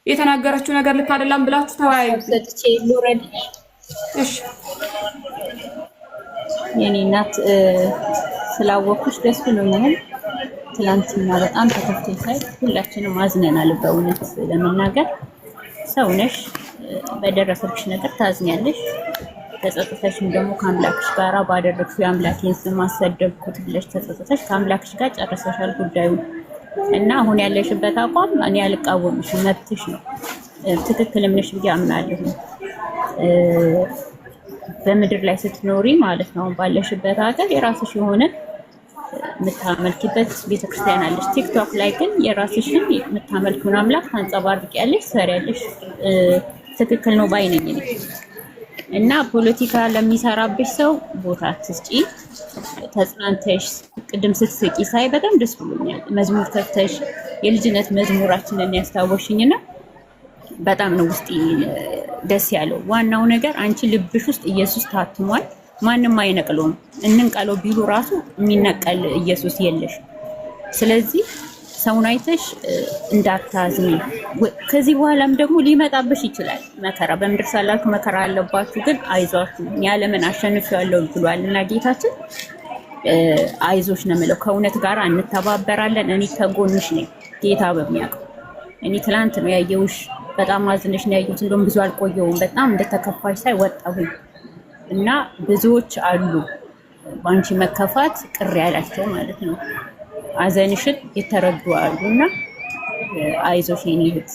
የተናገረችው ነገር ልክ አይደለም ብላችሁ ተወያዩ። እሺ የኔ እናት ስላወኩሽ ደስ ብሎኛል። ትላንትና በጣም ተከፍቶኝ ሳይ ሁላችንም አዝነናል። በእውነት ለመናገር ሰው ነሽ፣ በደረሰብሽ ነገር ታዝኛለሽ። ተጸጽተሽም ደግሞ ከአምላክሽ ጋር ባደረግሽው የአምላኬን ስም አሰደብኩት ብለሽ ተጸጽተሽ ከአምላክሽ ጋር ጨርሰሻል ጉዳዩን እና አሁን ያለሽበት አቋም እኔ አልቃወምሽም፣ መብትሽ ነው። ትክክልም ነሽ ብዬ አምናለሁ። በምድር ላይ ስትኖሪ ማለት ነው ባለሽበት ሀገር የራስሽ የሆነ የምታመልኪበት ቤተክርስቲያን አለሽ። ቲክቶክ ላይ ግን የራስሽን የምታመልኪውን አምላክ ታንጸባርቂያለሽ፣ ትሰሪያለሽ። ትክክል ነው ባይ ነኝ እኔ። እና ፖለቲካ ለሚሰራብሽ ሰው ቦታ አትስጪ። ተጽናንተሽ ቅድም ስትስቂ ሳይ በጣም ደስ ብሎኛል። መዝሙር ከፍተሽ የልጅነት መዝሙራችንን ያስታወሽኝና በጣም ነው ውስጥ ደስ ያለው። ዋናው ነገር አንቺ ልብሽ ውስጥ ኢየሱስ ታትሟል። ማንም አይነቅለውም። እንንቀለው ቢሉ ራሱ የሚነቀል ኢየሱስ የለሽ። ስለዚህ ሰውን አይተሽ እንዳታዝኒ። ከዚህ በኋላም ደግሞ ሊመጣብሽ ይችላል መከራ። በምድር ሳላችሁ መከራ አለባችሁ፣ ግን አይዟችሁ ያለምን አሸንፊያለሁ ብሏልና ጌታችን። አይዞሽ ነው የምለው። ከእውነት ጋር እንተባበራለን። እኔ ከጎንሽ ነኝ፣ ጌታ በሚያውቀው። እኔ ትላንት ነው ያየሁሽ፣ በጣም አዝነሽ ነው ያየሁት። እንደውም ብዙ አልቆየሁም። በጣም እንደተከፋሽ ሳይ ወጣሁኝ እና ብዙዎች አሉ በአንቺ መከፋት ቅር ያላቸው ማለት ነው። አዘንሽን የተረዱ አሉና አይዞሽ የኔ እህት፣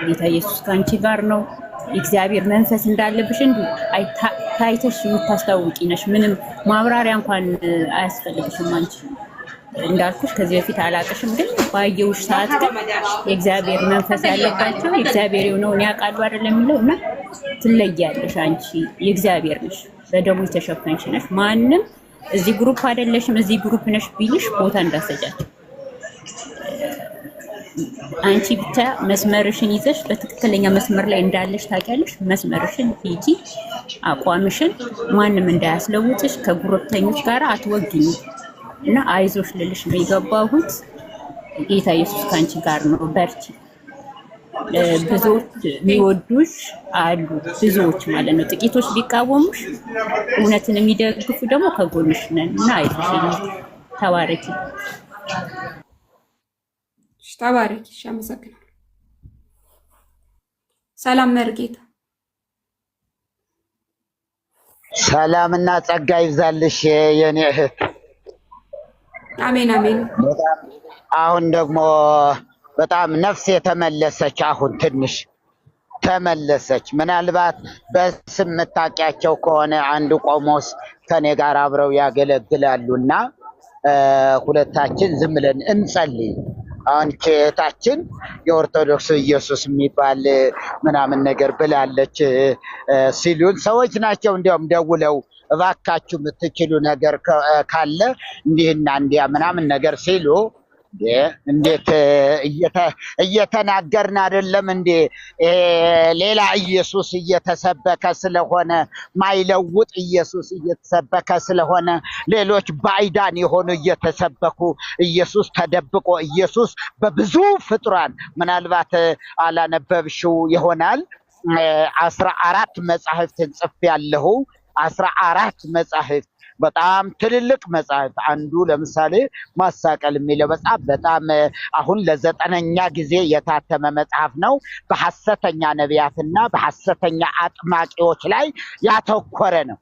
ጌታ ኢየሱስ ከአንቺ ጋር ነው። የእግዚአብሔር መንፈስ እንዳለብሽ እንዲሁ ታይተሽ የምታስታውቂ ነሽ። ምንም ማብራሪያ እንኳን አያስፈልግሽም። አንቺ እንዳልኩሽ ከዚህ በፊት አላቅሽም፣ ግን ባየውሽ ሰዓት ግን የእግዚአብሔር መንፈስ ያለባቸው የእግዚአብሔር የሆነውን ያውቃሉ አይደለም የሚለው እና ትለያለሽ። አንቺ የእግዚአብሔር ነሽ፣ በደሙ የተሸፈንሽ ነሽ። ማንም እዚህ ግሩፕ አይደለሽም እዚህ ግሩፕ ነሽ ቢልሽ ቦታ እንዳሰጫቸው። አንቺ ብቻ መስመርሽን ይዘሽ በትክክለኛ መስመር ላይ እንዳለሽ ታውቂያለሽ። መስመርሽን ሂጂ፣ አቋምሽን ማንም እንዳያስለውጥሽ፣ ከጉረብተኞች ጋር አትወግኝ እና አይዞሽ ልልሽ ነው የገባሁት። ጌታ ኢየሱስ ከአንቺ ጋር ነው፣ በርቺ። ብዙዎች የሚወዱሽ አሉ፣ ብዙዎች ማለት ነው። ጥቂቶች ቢቃወሙሽ እውነትን የሚደግፉ ደግሞ ከጎንሽ ነን እና አይዞሽ፣ ተባረኪ። ተባረኪ። እሺ፣ አመሰግናለሁ። ሰላም መርጌታ። ሰላምና ጸጋ ይብዛልሽ የኔ እህት። አሜን አሜን። አሁን ደግሞ በጣም ነፍስ የተመለሰች፣ አሁን ትንሽ ተመለሰች። ምናልባት በስም የምታውቂያቸው ከሆነ አንድ ቆሞስ ከኔ ጋር አብረው ያገለግላሉና ሁለታችን ዝም ብለን እንጸልይ። አሁን እህታችን የኦርቶዶክስ ኢየሱስ የሚባል ምናምን ነገር ብላለች ሲሉን ሰዎች ናቸው። እንዲያውም ደውለው እባካችሁ የምትችሉ ነገር ካለ እንዲህና እንዲያ ምናምን ነገር ሲሉ እንዴት እየተናገርን አይደለም እንዴ? ሌላ ኢየሱስ እየተሰበከ ስለሆነ ማይለውጥ ኢየሱስ እየተሰበከ ስለሆነ ሌሎች ባይዳን የሆኑ እየተሰበኩ ኢየሱስ ተደብቆ ኢየሱስ በብዙ ፍጡራን ምናልባት አላነበብሽው ይሆናል 14 መጻሕፍትን ጽፌያለሁ። 14 መጻሕፍት በጣም ትልልቅ መጽሐፍ። አንዱ ለምሳሌ ማሳቀል የሚለው መጽሐፍ በጣም አሁን ለ9ኛ ጊዜ የታተመ መጽሐፍ ነው። በሐሰተኛ ነቢያትና በሐሰተኛ አጥማቂዎች ላይ ያተኮረ ነው።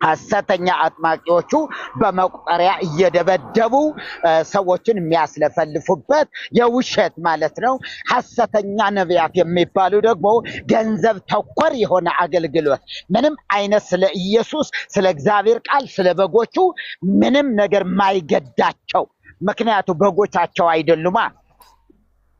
ሐሰተኛ አጥማቂዎቹ በመቁጠሪያ እየደበደቡ ሰዎችን የሚያስለፈልፉበት የውሸት ማለት ነው። ሐሰተኛ ነቢያት የሚባሉ ደግሞ ገንዘብ ተኮር የሆነ አገልግሎት፣ ምንም አይነት ስለ ኢየሱስ ስለ እግዚአብሔር ቃል ስለ በጎቹ ምንም ነገር ማይገዳቸው። ምክንያቱ በጎቻቸው አይደሉማ፣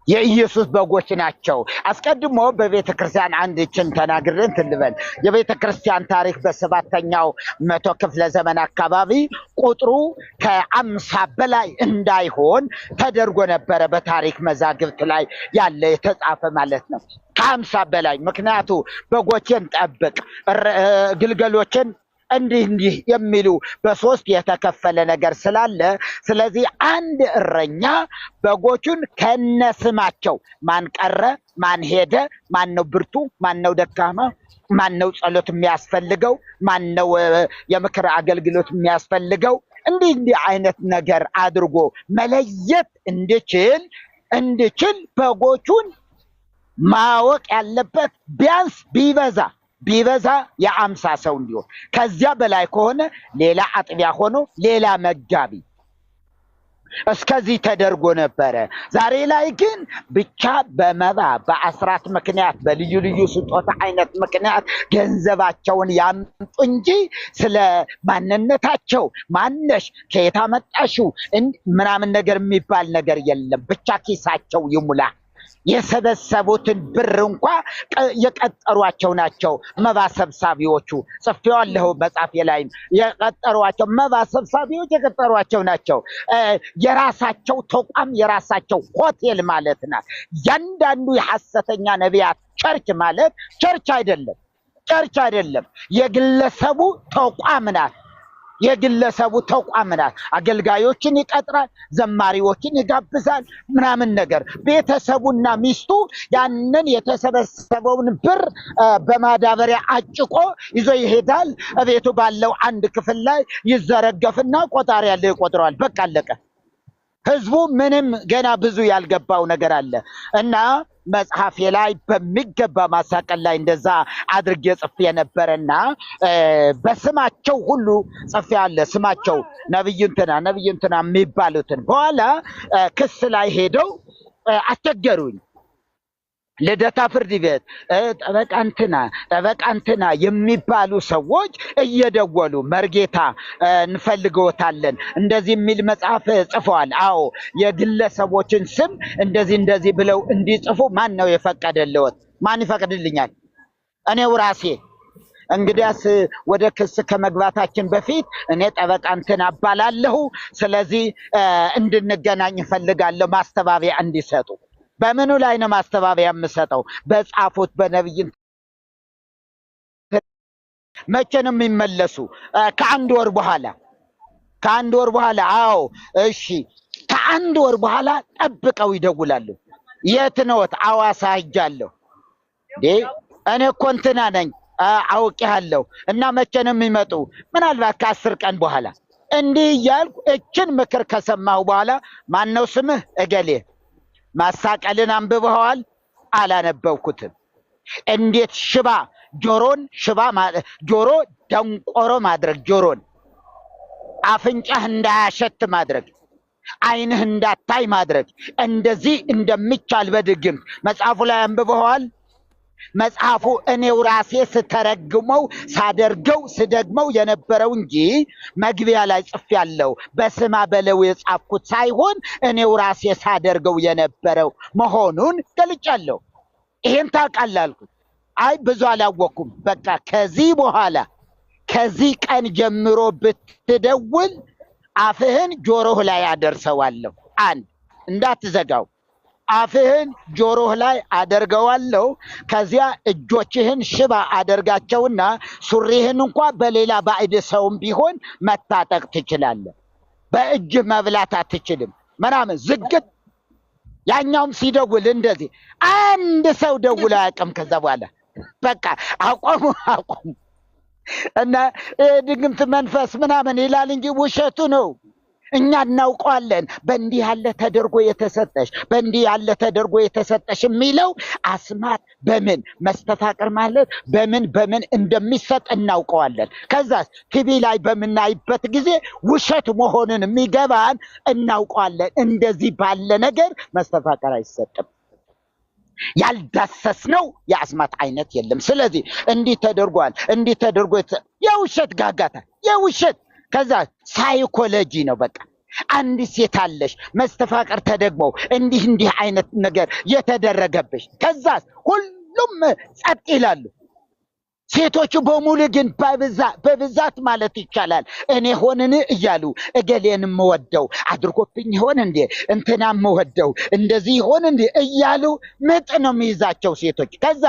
የኢየሱስ በጎች ናቸው። አስቀድሞ በቤተ ክርስቲያን አንድችን ተናግረን ትልበል። የቤተ ክርስቲያን ታሪክ በ7ኛው መቶ ክፍለ ዘመን አካባቢ ቁጥሩ ከ50 በላይ እንዳይሆን ተደርጎ ነበረ። በታሪክ መዛግብት ላይ ያለ የተጻፈ ማለት ነው። ከ50 በላይ ምክንያቱ በጎችን ጠብቅ፣ ግልገሎችን እንዲህ የሚሉ በሶስት የተከፈለ ነገር ስላለ፣ ስለዚህ አንድ እረኛ በጎቹን ከነስማቸው ማን ቀረ፣ ማን ሄደ፣ ማን ነው ብርቱ፣ ማን ነው ደካማ፣ ማን ነው ጸሎት የሚያስፈልገው፣ ማን ነው የምክር አገልግሎት የሚያስፈልገው፣ እንዲህ አይነት ነገር አድርጎ መለየት እንዲችል በጎቹን ማወቅ ያለበት ቢያንስ ቢበዛ የ50 ሰው እንዲሆን፣ ከዚያ በላይ ከሆነ ሌላ አጥቢያ ሆኖ ሌላ መጋቢ፣ እስከዚህ ተደርጎ ነበረ። ዛሬ ላይ ግን ብቻ በመባ በአስራት ምክንያት በልዩ ልዩ ስጦታ አይነት ምክንያት ገንዘባቸውን ያምጡ እንጂ ስለ ማንነታቸው ማነሽ ከየት አመጣሽው ምናምን ነገር የሚባል ነገር የለም። ብቻ ኪሳቸው ይሙላ። የሰበሰቡትን ብር እንኳ የቀጠሯቸው ናቸው መባ ሰብሳቢዎቹ። ጽፌዋለሁ መጽሐፌ ላይ የቀጠሯቸው መባ ሰብሳቢዎች የቀጠሯቸው ናቸው። የራሳቸው ተቋም የራሳቸው ሆቴል ማለት ናት። ያንዳንዱ የሐሰተኛ ነቢያት ቸርች ማለት ቸርች አይደለም፣ የግለሰቡ ተቋም ናት። የግለሰቡ ተቋም ናት። አገልጋዮችን ይቀጥራል፣ ዘማሪዎችን ይጋብዛል ምናምን ነገር። ቤተሰቡና ሚስቱ ያንን የተሰበሰበውን ብር በማዳበሪያ አጭቆ ይዞ ይሄዳል። ቤቱ ባለው አንድ ክፍል ላይ ይዘረገፍና ቆጣሪ ያለ ይቆጥረዋል። በቃ አለቀ። ህዝቡ ምንም ገና ብዙ ያልገባው ነገር አለ እና መጽሐፌ ላይ በሚገባ ማሳቀል ላይ እንደዛ አድርጌ ጽፌ ነበርና በስማቸው ሁሉ ጽፌ አለ። ስማቸው ነብይ እንትና የሚባሉትን በኋላ ክስ ላይ ሄደው አስቸገሩኝ። ልደታ ፍርድ ቤት ጠበቃ እንትና የሚባሉ ሰዎች እየደወሉ መርጌታ እንፈልገውታለን እንደዚህ የሚል መጽሐፍ ጽፈዋል። አዎ የግለሰቦችን ስም እንደዚህ ብለው እንዲጽፉ ማን ነው የፈቀደልዎት? ማን ይፈቅድልኛል? እኔው ራሴ። እንግዲያስ ወደ ክስ ከመግባታችን በፊት እኔ ጠበቃ እንትና አባላለሁ፣ ስለዚህ እንድንገናኝ እፈልጋለሁ ማስተባበያ እንዲሰጡ። በምኑ ላይ ነው ማስተባበያ የምሰጠው? በጻፉት በነብይ። መቼ ነው የሚመለሱ? ከአንድ ወር በኋላ። አዎ እሺ፣ ከአንድ ወር በኋላ ጠብቀው ይደውላሉ። የት ነዎት? አዋሳ ሄጃለሁ። እኔ እኮ እንትና ነኝ አውቄሃለሁ። እና መቼ ነው የሚመጡ? ምናልባት ከ10 ቀን በኋላ። እንዲህ እያልኩ እችን ምክር ከሰማሁ በኋላ ማነው ስምህ? እገሌ። ማሳቀልን አንብበዋል? አላነበብኩትም። እንዴት ጆሮ ደንቆሮ ማድረግ፣ ጆሮን አፍንጫህ እንዳያሸት ማድረግ፣ ዓይንህ እንዳታይ ማድረግ እንደዚህ እንደሚቻል በድግምት መጽሐፉ ላይ አንብበዋል? መጽሐፉ እኔው ራሴ ስደግመው የነበረው እንጂ መግቢያ ላይ ጽፌያለሁ። በስማ በለው የጻፍኩት ሳይሆን እኔው ራሴ ሳደርገው የነበረው መሆኑን ገልጫለሁ። ይሄን ታውቃለህ አልኩት። አይ ብዙ አላወኩም። በቃ ከዚህ ቀን ጀምሮ ብትደውል አፍህን ጆሮህ ላይ አደርሰዋለሁ። አንድ እንዳትዘጋው። አፍህን ጆሮህ ላይ አደርገዋለሁ። ከዚያ እጆችህን ሽባ አደርጋቸውና ሱሪህን እንኳ በሌላ ባዕድ ሰውም ቢሆን መታጠቅ ትችላለህ። በእጅ መብላት አትችልም ምናምን ዝግት። ያኛውም ሲደውል እንደዚህ አንድ ሰው ደውሎ አያውቅም። ከዛ በኋላ በቃ አቆሙ። እና ድግምት መንፈስ ምናምን ይላል እንጂ ውሸቱ ነው። እኛ እናውቀዋለን። በእንዲህ ያለ ተደርጎ የተሰጠሽ የሚለው አስማት በምን መስተፋቅር ማለት በምን እንደሚሰጥ እናውቀዋለን። ከዛስ ቲቪ ላይ በምናይበት ጊዜ ውሸት መሆኑን የሚገባን እናውቀዋለን። እንደዚህ ባለ ነገር መስተፋቅር አይሰጥም። ያልዳሰስነው የአስማት አይነት የለም። ስለዚህ እንዲህ ተደርጎ የውሸት ጋጋታ የውሸት ከዛ ሳይኮሎጂ ነው። በቃ አንድ ሴት አለሽ መስተፋቅር ተደግሞ እንዲህ አይነት ነገር የተደረገብሽ። ከዛ ሁሉም ጸጥ ይላሉ። ሴቶቹ በሙሉ ግን በብዛት ማለት ይቻላል እኔ ሆንን እያሉ እገሌን የምወደው አድርጎብኝ ይሆን እንዴ እንትና የምወደው እንደዚህ ይሆን እንዴ እያሉ ምጥ ነው የሚይዛቸው ሴቶች። ከዛ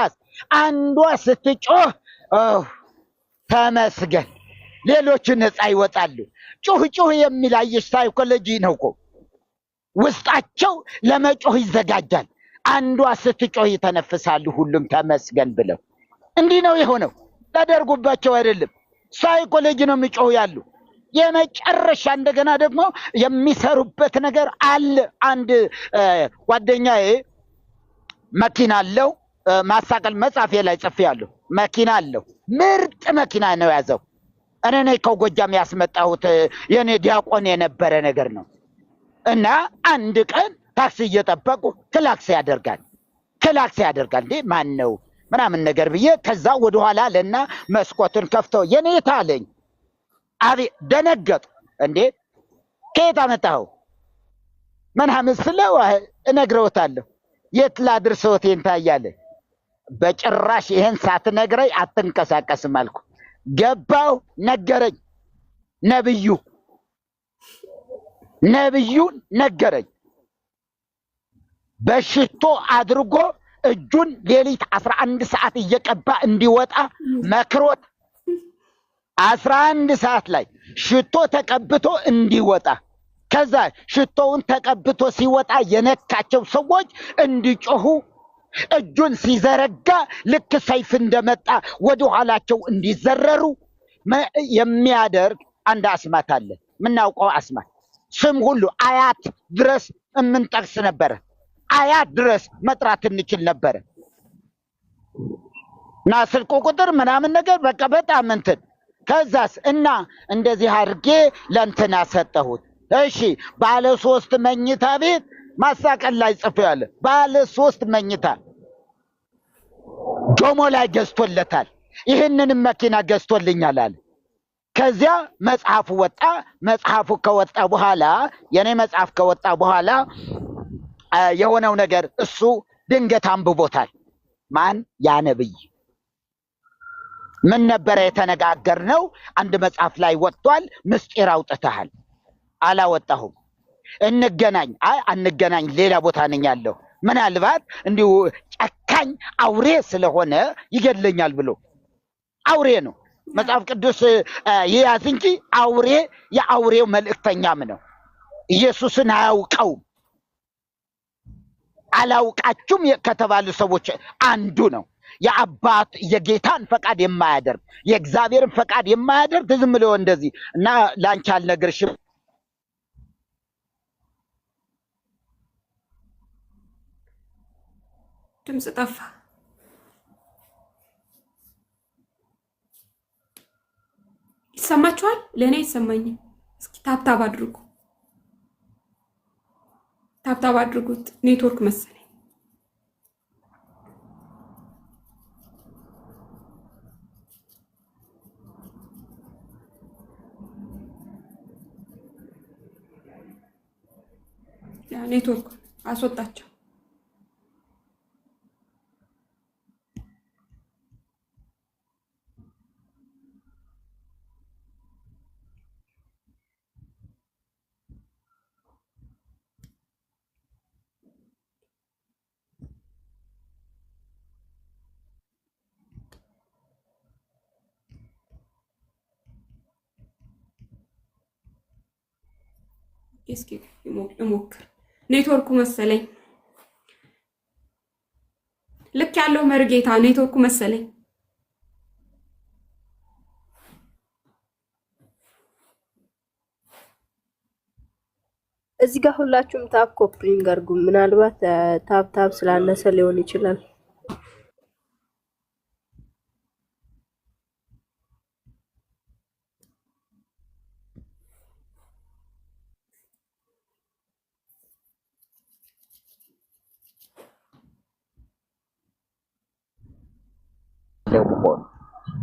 አንዷ ስትጮህ ተመስገን ሌሎቹ ነፃ ይወጣሉ። ጩህ የሚል አየሽ ሳይኮሎጂ ነው እኮ ውስጣቸው ለመጮህ ይዘጋጃል። አንዷ ስትጮህ ይተነፍሳሉ ሁሉም ተመስገን ብለው። እንዲህ ነው የሆነው። ተደርጉባቸው አይደለም፣ ሳይኮሎጂ ነው የሚጮህ ያሉ። የመጨረሻ እንደገና ደግሞ የሚሰሩበት ነገር አለ። አንድ ጓደኛዬ መኪና አለው። ማሳቀል መጻፌ ላይ ጽፌያለሁ። መኪና አለው፣ ምርጥ መኪና ነው ያዘው። እኔ ነኝ ከጎጃም ያስመጣሁት። የኔ ዲያቆን የነበረ ነገር ነው። እና አንድ ቀን ታክሲ እየጠበቁ ክላክስ ያደርጋል። እንዴ ማን ነው ምናምን ነገር ብዬ ከዛ ወደኋላ ለና መስኮትን ከፍተው የኔታ አለኝ። አቤት ደነገጡ። እንዴ ከየት አመጣኸው ምናምን ስለው እነግረውታለሁ። የት ላድርሰዎት ታያለ። በጭራሽ ይሄን ሳትነግረኝ አትንቀሳቀስም አልኩ። ገባው ነገረኝ። ነብዩን ነገረኝ። በሽቶ አድርጎ እጁን ሌሊት 11 ሰዓት እየቀባ እንዲወጣ መክሮት 11 ሰዓት ላይ ሽቶ ተቀብቶ እንዲወጣ ከዛ ሽቶውን ተቀብቶ ሲወጣ የነካቸው ሰዎች እንዲጮሁ እጁን ሲዘረጋ ልክ ሰይፍ እንደመጣ ወደ ኋላቸው እንዲዘረሩ የሚያደርግ አንድ አስማት አለ። ምናውቀው አስማት ስም ሁሉ አያት ድረስ የምንጠቅስ ነበረ። አያት ድረስ መጥራት እንችል ነበረ። እና ስልኩ ቁጥር ምናምን ነገር በቃ በጣም እንትን ከዛስ እና እንደዚህ አድርጌ ለእንትና ሰጠሁት። እሺ ባለ 3 መኝታ ቤት ማሳቀል ላይ ጽፌያለ። ባለ 3 መኝታ ጆሞ ላይ ገዝቶለታል። ይህንንም መኪና ገዝቶልኛል አለ። ከዚያ መጽሐፉ ወጣ። መጽሐፉ ከወጣ በኋላ የኔ መጽሐፍ ከወጣ በኋላ የሆነው ነገር እሱ ድንገት አንብቦታል። ማን ያ ነብይ ምን ነበር የተነጋገርነው? አንድ መጽሐፍ ላይ ወጥቷል። ምስጢር አውጥተሃል። አላወጣሁም። እንገናኝ። አይ አንገናኝ፣ ሌላ ቦታ ነኝ ያለው። ምናልባት እንዲሁ ጨካኝ አውሬ ስለሆነ ይገድለኛል ብሎ አውሬ ነው። መጽሐፍ ቅዱስ ይያዝ እንጂ አውሬ የአውሬው መልእክተኛም ነው። ኢየሱስን አያውቀውም። አላውቃችሁም ከተባሉ ሰዎች አንዱ ነው። የአባት የጌታን ፈቃድ የማያደርግ የእግዚአብሔርን ፈቃድ የማያደርግ ዝም ብሎ እንደዚህ እና ላንቺ አልነግርሽም። ድምጽ ጠፋ። ይሰማችኋል? ለእኔ አይሰማኝም። እስኪ ታብታብ አድርጉ፣ ታብታብ አድርጉት። ኔትወርክ መሰለኝ። ኔትወርክ አስወጣቸው። እስኪ ሞክር። ኔትወርኩ መሰለኝ። ልክ ያለው መርጌታ ኔትወርኩ መሰለኝ። እዚህ ጋር ሁላችሁም ታፕ ኮፕሊንግ አድርጉ። ምናልባት ታፕ ስላነሰ ሊሆን ይችላል።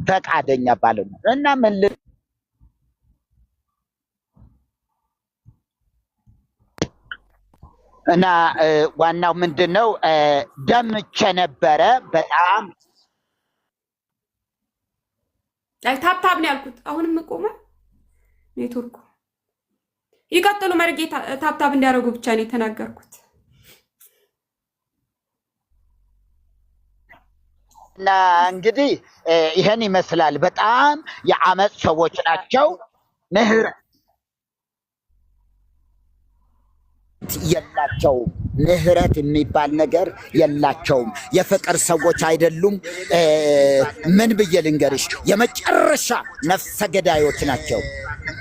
ፈቃደኛ ባልሆነ እና ምን እና ዋናው ምንድነው ደምቼ ነበረ በጣም ታብታብ ነው ያልኩት። አሁንም ቆመ ኔትወርኩ። ይቀጥሉ መርጌታ። ታብታብ እንዲያደርጉ ብቻ ነው የተናገርኩት። እና እንግዲህ ይሄን ይመስላል። በጣም የአመጽ ሰዎች ናቸው። ምህረት የላቸውም። ምህረት የሚባል ነገር የላቸውም። የፍቅር ሰዎች አይደሉም። ምን ብዬ ልንገርሽ? የመጨረሻ ነፍሰ ገዳዮች ናቸው።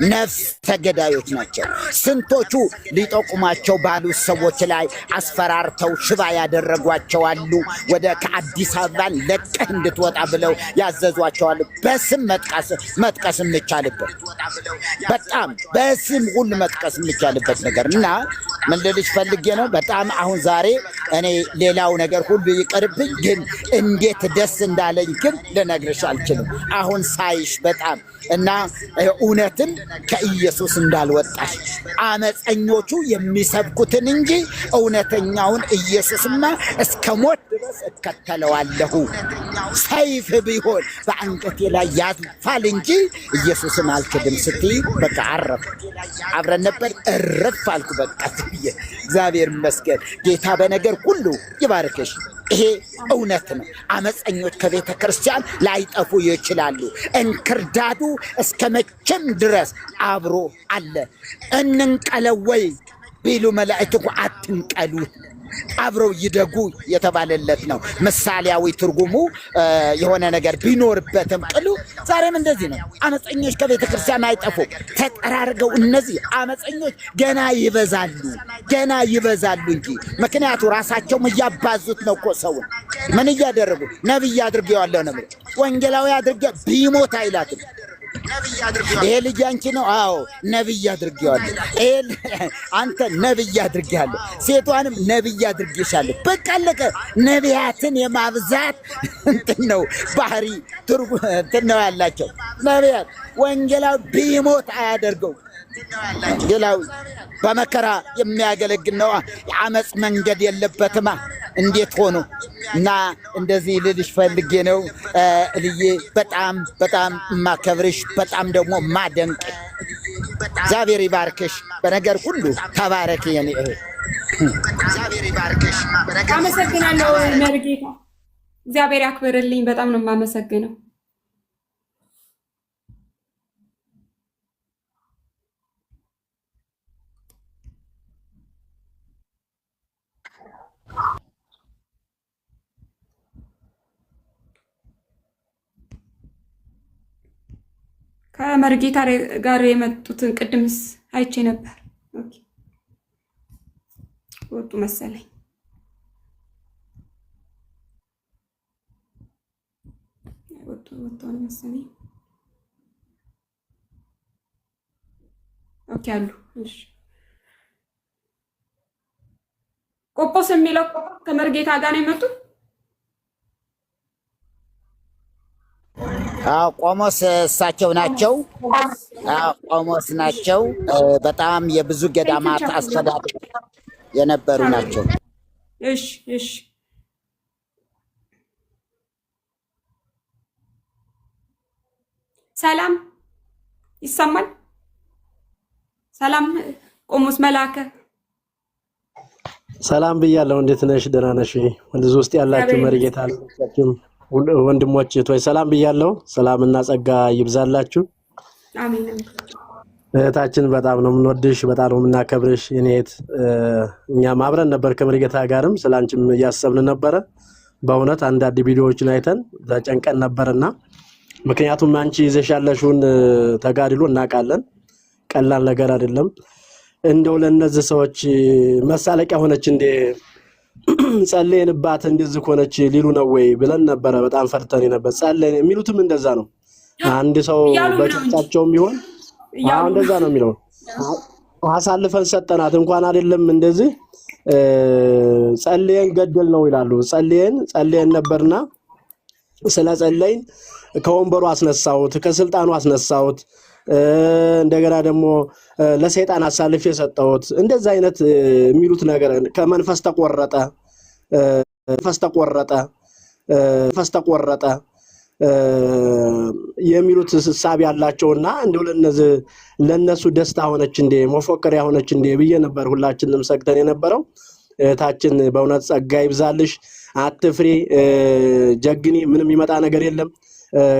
ነፍሰ ገዳዮች ናቸው። ስንቶቹ ሊጠቁማቸው ባሉ ሰዎች ላይ አስፈራርተው ሽባ ያደረጓቸው አሉ። ወደ ከአዲስ አበባን ለቀህ እንድትወጣ ብለው ያዘዟቸዋል። በስም መጥቀስ የሚቻልበት በጣም በስም ሁሉ መጥቀስ የሚቻልበት ነገር እና ምን ልልሽ ፈልጌ ነው። በጣም አሁን ዛሬ እኔ ሌላው ነገር ሁሉ ይቀርብኝ፣ ግን እንዴት ደስ እንዳለኝ ግን ልነግርሽ አልችልም። አሁን ሳይሽ በጣም እና እውነትን ከኢየሱስ እንዳልወጣሽ አመፀኞቹ የሚሰብኩትን እንጂ እውነተኛውን ኢየሱስማ እስከ ሞት ድረስ እከተለዋለሁ። ሰይፍ ቢሆን በአንገቴ ላይ ያልፋል እንጂ ኢየሱስን አልክድም ስትይ በቃ አረፍ አብረን ነበር እረፍ አልኩ። በቃ እግዚአብሔር ይመስገን። ጌታ በነገር ሁሉ ይባርክሽ። ይሄ እውነት ነው። አመፀኞች ከቤተ ክርስቲያን ላይጠፉ ይችላሉ። እንክርዳዱ እስከ መቼም ድረስ አብሮ አለ። እንንቀለው ወይ ቢሉ መላእክት እኮ አትንቀሉት፣ አብረው ይደጉ የተባለለት ነው። ምሳሌያዊ ትርጉሙ የሆነ ነገር ቢኖርበትም ቅሉ ዛሬም እንደዚህ ነው። አመፀኞች ከቤተ ክርስቲያን አይጠፉ። ተጠራርገው እነዚህ አመፀኞች ገና ይበዛሉ እንጂ ምክንያቱ ራሳቸውም እያባዙት ነው እኮ ሰውን። ምን እያደረጉ ነብይ አድርጌዋለሁ ነው፣ ወንጌላዊ አድርጌ ቢሞት አይላትም። ይሄ ልጅ አንቺ ነው። አዎ ነብይ አድርጌዋለሁ። አንተ ነብይ አድርጌያለሁ፣ ሴቷንም ነብይ አድርጌሻለሁ። በቃ አለቀ። ነቢያትን የማብዛት እንትን ነው ባህሪ እንትን ነው ያላቸው ነቢያት። ወንጌላዊ ቢሞት አያደርገው። ወንጌላዊ በመከራ የሚያገለግል ነው። የአመፅ መንገድ የለበትማ። እንዴት ሆኖ እና እንደዚህ ልልሽ ፈልጌ ነው እልዬ። በጣም በጣም ማከብርሽ፣ በጣም ደግሞ ማደንቅ። እግዚአብሔር ይባርክሽ። በነገር ሁሉ ተባረክ የኔ እህት። እግዚአብሔር ይባርክሽ። አመሰግናለሁ መርጌታ። እግዚአብሔር ያክብርልኝ። በጣም ነው የማመሰግነው። ከመርጌታ ጋር የመጡትን ቅድምስ አይቼ ነበር። ኦኬ ወጡ መሰለኝ። ወጡ መሰለኝ። ኦኬ አሉ። እሺ ቆጶስ የሚለው ከመርጌታ ጋር ነው የመጡት። ቆሞስ እሳቸው ናቸው። ቆሞስ ናቸው። በጣም የብዙ ገዳማት አስተዳዳሪ የነበሩ ናቸው። እሺ እሺ። ሰላም ይሰማል? ሰላም ቆሞስ መላከ ሰላም ብያለሁ። እንዴት ነሽ? ደህና ነሽ? ወንዝ ውስጥ ያላችሁ መርጌታ አላችሁም ወንድሞች እህቶች ሰላም ብያለሁ። ሰላምና ጸጋ ይብዛላችሁ። አሜን። እህታችን በጣም ነው የምንወድሽ፣ በጣም ነው የምናከብርሽ የኔ እህት። እኛም አብረን ነበር ከመርጌታ ጋርም ስላንቺም እያሰብን ነበረ። በእውነት አንዳንድ ቪዲዮዎችን አይተን ተጨንቀን ነበርና ምክንያቱም አንቺ ይዘሽ ያለሽውን ተጋድሎ እናውቃለን። ቀላል ነገር አይደለም። እንደው ለነዚህ ሰዎች መሳለቂያ ሆነች እንደ ጸለየንባት እንደዚህ ሆነች ሊሉ ነው ወይ ብለን ነበረ። በጣም ፈርተን ነበር። ጸለየን የሚሉትም እንደዛ ነው። አንድ ሰው በቸርቻቸውም ቢሆን አሁን እንደዛ ነው የሚለው። አሳልፈን ሰጠናት እንኳን አይደለም እንደዚህ ጸለየን ገደል ነው ይላሉ። ጸለየን ነበርና ስለ ጸለይን ከወንበሩ አስነሳውት፣ ከስልጣኑ አስነሳውት፣ እንደገና ደግሞ ለሰይጣን አሳልፌ ሰጠውት። እንደዛ አይነት የሚሉት ነገር ከመንፈስ ተቆረጠ የሚሉት ሐሳብ ያላቸውና እንደው ለነሱ ደስታ ሆነች እንደ መፎከሪያ ሆነች እንደ ብዬ ነበር ሁላችንም ሰግተን የነበረው። እህታችን በእውነት ጸጋ ይብዛልሽ፣ አትፍሪ፣ ጀግኒ። ምንም ይመጣ ነገር የለም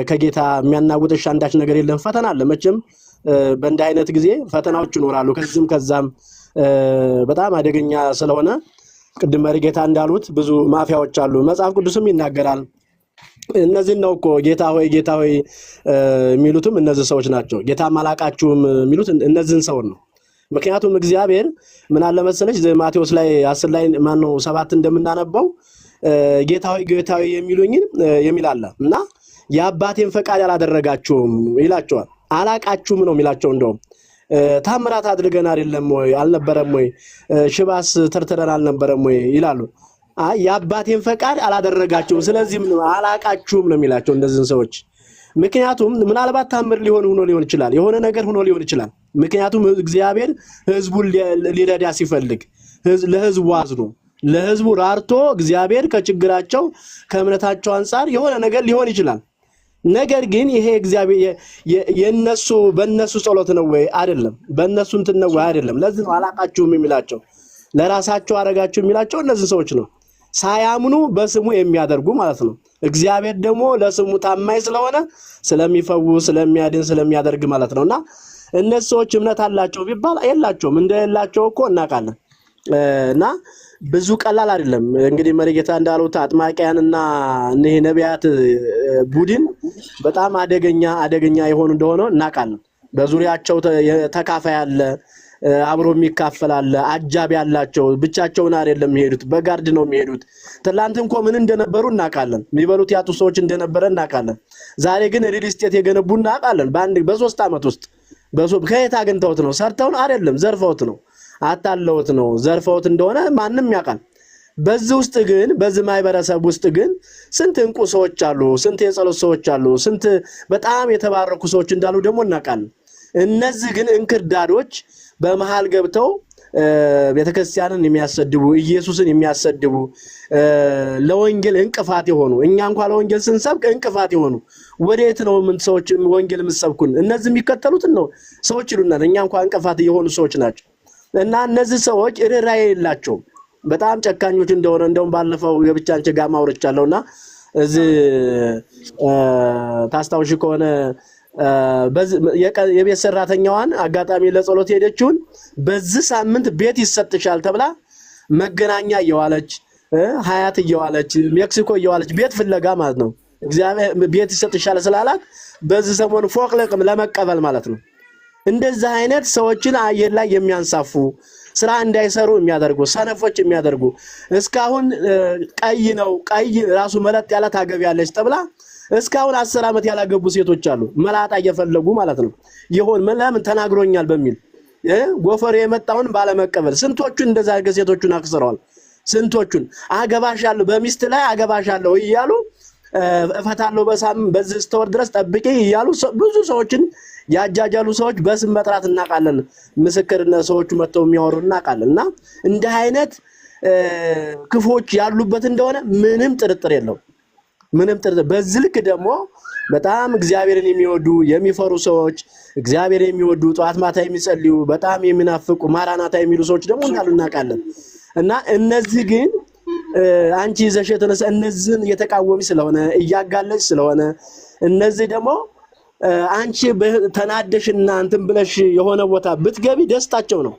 ከጌታ የሚያናውጥሽ አንዳች ነገር የለም። ፈተና አለ መቼም በእንዲህ አይነት ጊዜ ፈተናዎች ይኖራሉ። ከዚህም ከዛም በጣም አደገኛ ስለሆነ ቅድም መርጌታ እንዳሉት ብዙ ማፊያዎች አሉ። መጽሐፍ ቅዱስም ይናገራል። እነዚህ ነው እኮ ጌታ ሆይ የሚሉትም እነዚህ ሰዎች ናቸው። ጌታ ማላቃችሁም የሚሉት እነዚህን ሰው ነው። ምክንያቱም እግዚአብሔር ምን አለ መሰለሽ ማቴዎስ ላይ 10 ላይ ማነው 7 እንደምናነበው ጌታ ሆይ የሚሉኝ የሚል አለ እና የአባቴን ፈቃድ አላደረጋችሁም ይላቸዋል። አላቃችሁም ነው የሚላቸው። እንደውም ታምራት አድርገን አይደለም ወይ አልነበረም ወይ ሽባስ ተርተረን አልነበረም ወይ ይላሉ። የአባቴን ፈቃድ አላደረጋችሁም ስለዚህ አላቃችሁም ነው የሚላቸው እንደዚህ ሰዎች። ምክንያቱም ምናልባት ታምር ሊሆን ይችላል የሆነ ነገር ሆኖ ሊሆን ይችላል። ምክንያቱም እግዚአብሔር ህዝቡን ሊረዳ ሲፈልግ ለህዝቡ አዝኖ ለህዝቡ ራርቶ እግዚአብሔር ከችግራቸው ከእምነታቸው አንፃር የሆነ ነገር ሊሆን ይችላል። ነገር ግን ይሄ እግዚአብሔር የነሱ በነሱ ጸሎት ነው ወይ አይደለም? በነሱ እንትን ነው ወይ አይደለም? ለዚህ ነው አላቃችሁም የሚላቸው ለራሳቸው አረጋችሁ የሚላቸው እነዚህ ሰዎች ነው። ሳያምኑ በስሙ የሚያደርጉ ማለት ነው። እግዚአብሔር ደግሞ ለስሙ ታማኝ ስለሆነ ስለሚፈውስ ስለሚያድን ስለሚያደርግ ማለት ነውና እነዚህ ሰዎች እምነት አላቸው ቢባል የላቸውም እንደሌላቸው እኮ እናውቃለን። እና ብዙ ቀላል አይደለም እንግዲህ መሪጌታ እንዳሉት አጥማቂያንና እነዚህ ነቢያት ቡድን በጣም አደገኛ የሆኑ እንደሆነ እናውቃለን። በዙሪያቸው ተካፋይ አለ አብሮ የሚካፈላል አጃቢ ያላቸው ብቻቸውን አይደለም የሚሄዱት በጋርድ ነው የሚሄዱት። ትላንት እንኳን ምን እንደነበሩ እናውቃለን። የሚበሉት ያጡ ሰዎች እንደነበረ እናውቃለን። ዛሬ ግን ሪል ስቴት የገነቡ እናውቃለን። በ3 አመት ውስጥ ከየት አግኝተውት ነው? ሰርተውን አይደለም ዘርፈውት ነው አታለውት ነው ዘርፈውት እንደሆነ ማንንም ያውቃል። በዚህ ውስጥ ግን በዚህ ማይበረሰብ ውስጥ ግን ስንት እንቁ ሰዎች አሉ፣ ስንት የጸሎት ሰዎች አሉ፣ ስንት በጣም የተባረኩ ሰዎች እንዳሉ ደግሞ እናውቃለን። እነዚህ ግን እንክርዳዶች በመሃል ገብተው ቤተክርስቲያንን የሚያሰድቡ ኢየሱስን የሚያሰድቡ ለወንጌል እንቅፋት የሆኑ እኛ እንኳን ለወንጌል ስንሰብክ እንቅፋት የሆኑ ወዴት ነው ምን ሰዎች ወንጌል መስበኩን እነዚህ የሚከተሉት ነው ሰዎች ይሉናል። እኛ እንኳን እንቅፋት የሆኑ ሰዎች ናቸው። እና እነዚህ ሰዎች ርህራሄ የላቸውም በጣም ጨካኞች እንደሆነ እንደውም ባለፈው የብቻንቸ ጋር ማውርቻለሁና እዚህ ታስታውሽ ከሆነ የቤት ሰራተኛዋን አጋጣሚ ለጸሎት ሄደችውን በዚህ ሳምንት ቤት ይሰጥሻል ተብላ መገናኛ እየዋለች ሀያት እየዋለች ሜክሲኮ እየዋለች ቤት ፍለጋ ማለት ነው። እግዚአብሔር ቤት ይሰጥሻል ስላላት በዚህ ሰሞን ፎቅ ለመቀበል ማለት ነው። እንደዛ አይነት ሰዎችን አየር ላይ የሚያንሳፉ ስራ እንዳይሰሩ የሚያደርጉ ሰነፎች የሚያደርጉ እስካሁን ቀይ ራሱ መለጥ ያለ ታገቢያለች ተብላ እስካሁን 10 አመት ያላገቡ ሴቶች አሉ መላጣ እየፈለጉ ማለት ነው። ይሆን ለምን ተናግሮኛል በሚል ጎፈር የመጣውን ባለመቀበል ስንቶቹን እንደዛ ሴቶቹን አክስረዋል። ስንቶቹን አገባሻለሁ በሚስት ላይ አገባሻለሁ እያሉ እፈታለሁ በዚህ ስተወር ድረስ ጠብቂ እያሉ ብዙ ሰዎችን ያጃጃሉ ሰዎች በስም መጥራት እናውቃለን። ምስክርነት ሰዎቹ መተው የሚያወሩ እናውቃለንና እንደ አይነት ክፎች ያሉበት እንደሆነ ምንም ጥርጥር የለው። በዚህ ልክ ደግሞ በጣም እግዚአብሔርን የሚወዱ የሚፈሩ ሰዎች እግዚአብሔርን የሚወዱ ጧት ማታ የሚጸልዩ በጣም የሚናፍቁ ማራናታ የሚሉ ሰዎች ደግሞ እንዳሉ እናውቃለን። እና እነዚህ ግን አንቺ ይዘሽ የተነሳ እነዚህን እየተቃወሚ ስለሆነ እያጋለች ስለሆነ እነዚህ ደግሞ አንቺ ተናደሽና እንትን ብለሽ የሆነ ቦታ ብትገቢ ደስታቸው ነው።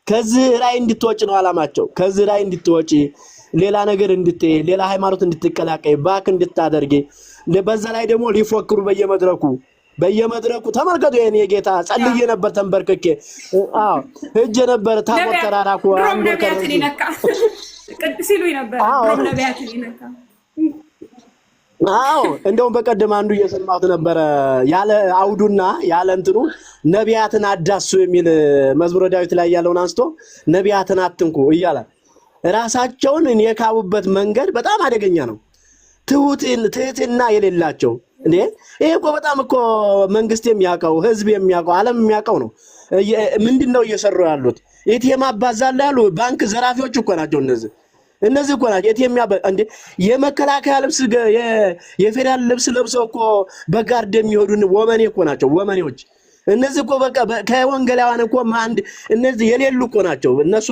ከዚህ ራይ እንድትወጪ ነው አላማቸው። ከዚህ ራይ እንድትወጪ ሌላ ነገር እንድትይ ሌላ ሃይማኖት እንድትቀላቀይ ባክ እንድታደርጊ በዛ ላይ ደግሞ ሊፎክሩ በየመድረኩ ተመልከቱ። የኔ ጌታ ጸልዬ ነበር ተንበርክኬ ሄጄ ነበር ታቦት ተራራኩ አንዱ ነቢያትን ይነካ ቅዱስ ይሉኝ ነበር ነቢያትን ይነካ እንደውም በቀደም አንዱ እየሰማሁት ነበር ያለ አውዱና ያለ እንትኑ ነቢያትን አዳሱ የሚል መዝሙረ ዳዊት ላይ ያለውን አንስቶ ነቢያትን አትንኩ እያለ ራሳቸውን የካቡበት መንገድ በጣም አደገኛ ነው። ትህትና የሌላቸው እንዴ ይሄ እኮ በጣም እኮ መንግስት የሚያውቀው ህዝብ የሚያውቀው ዓለም የሚያውቀው ነው። ምንድነው እየሰሩ ያሉት? ኤቲኤም አባዛላ ያሉ ባንክ ዘራፊዎች እኮ ናቸው እነዚህ እኮ ናቸው። ኤቲኤም እንዴ የመከላከያ ልብስ የፌደራል ልብስ ለብሰው እኮ በጋርድ የሚሄዱን ወመኔ እኮ ናቸው ወመኔዎች። እነዚህ እኮ በቃ ከወንጌላውያን እኮ አንድ እነዚህ የሌሉ እኮ ናቸው። እነሱ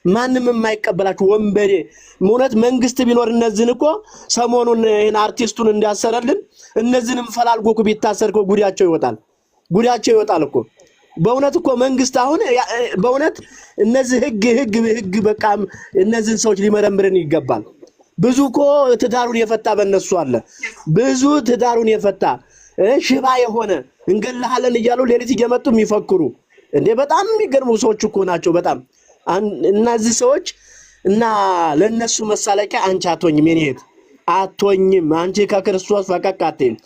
ማንንም የማይቀበላቸው ወንበዴ እውነት መንግስት ቢኖር እነዚህን እኮ ሰሞኑን ይሄን አርቲስቱን እንዲያሰረልን እነዚህንም ፈላልጎ እኮ ቢታሰር እኮ ጉዳቸው ይወጣል እኮ በእውነት እኮ መንግስት አሁን በእውነት እነዚህ ህግ በቃ እነዚህን ሰዎች ሊመረምርን ይገባል። ብዙ እኮ ትዳሩን የፈታ በእነሱ አለ ብዙ ትዳሩን የፈታ ሽባ የሆነ እንገላለን እያሉ ሌሊት እየመጡ የሚፈክሩ እንዴ በጣም የሚገርሙ ሰዎች እኮ ናቸው። በጣም እነዚህ ሰዎች እና ለነሱ መሳለቂያ አንቺ አትሆኝም የኔት አትሆኝም። አንቺ ከክርስቶስ ፈቀቅ አትይም።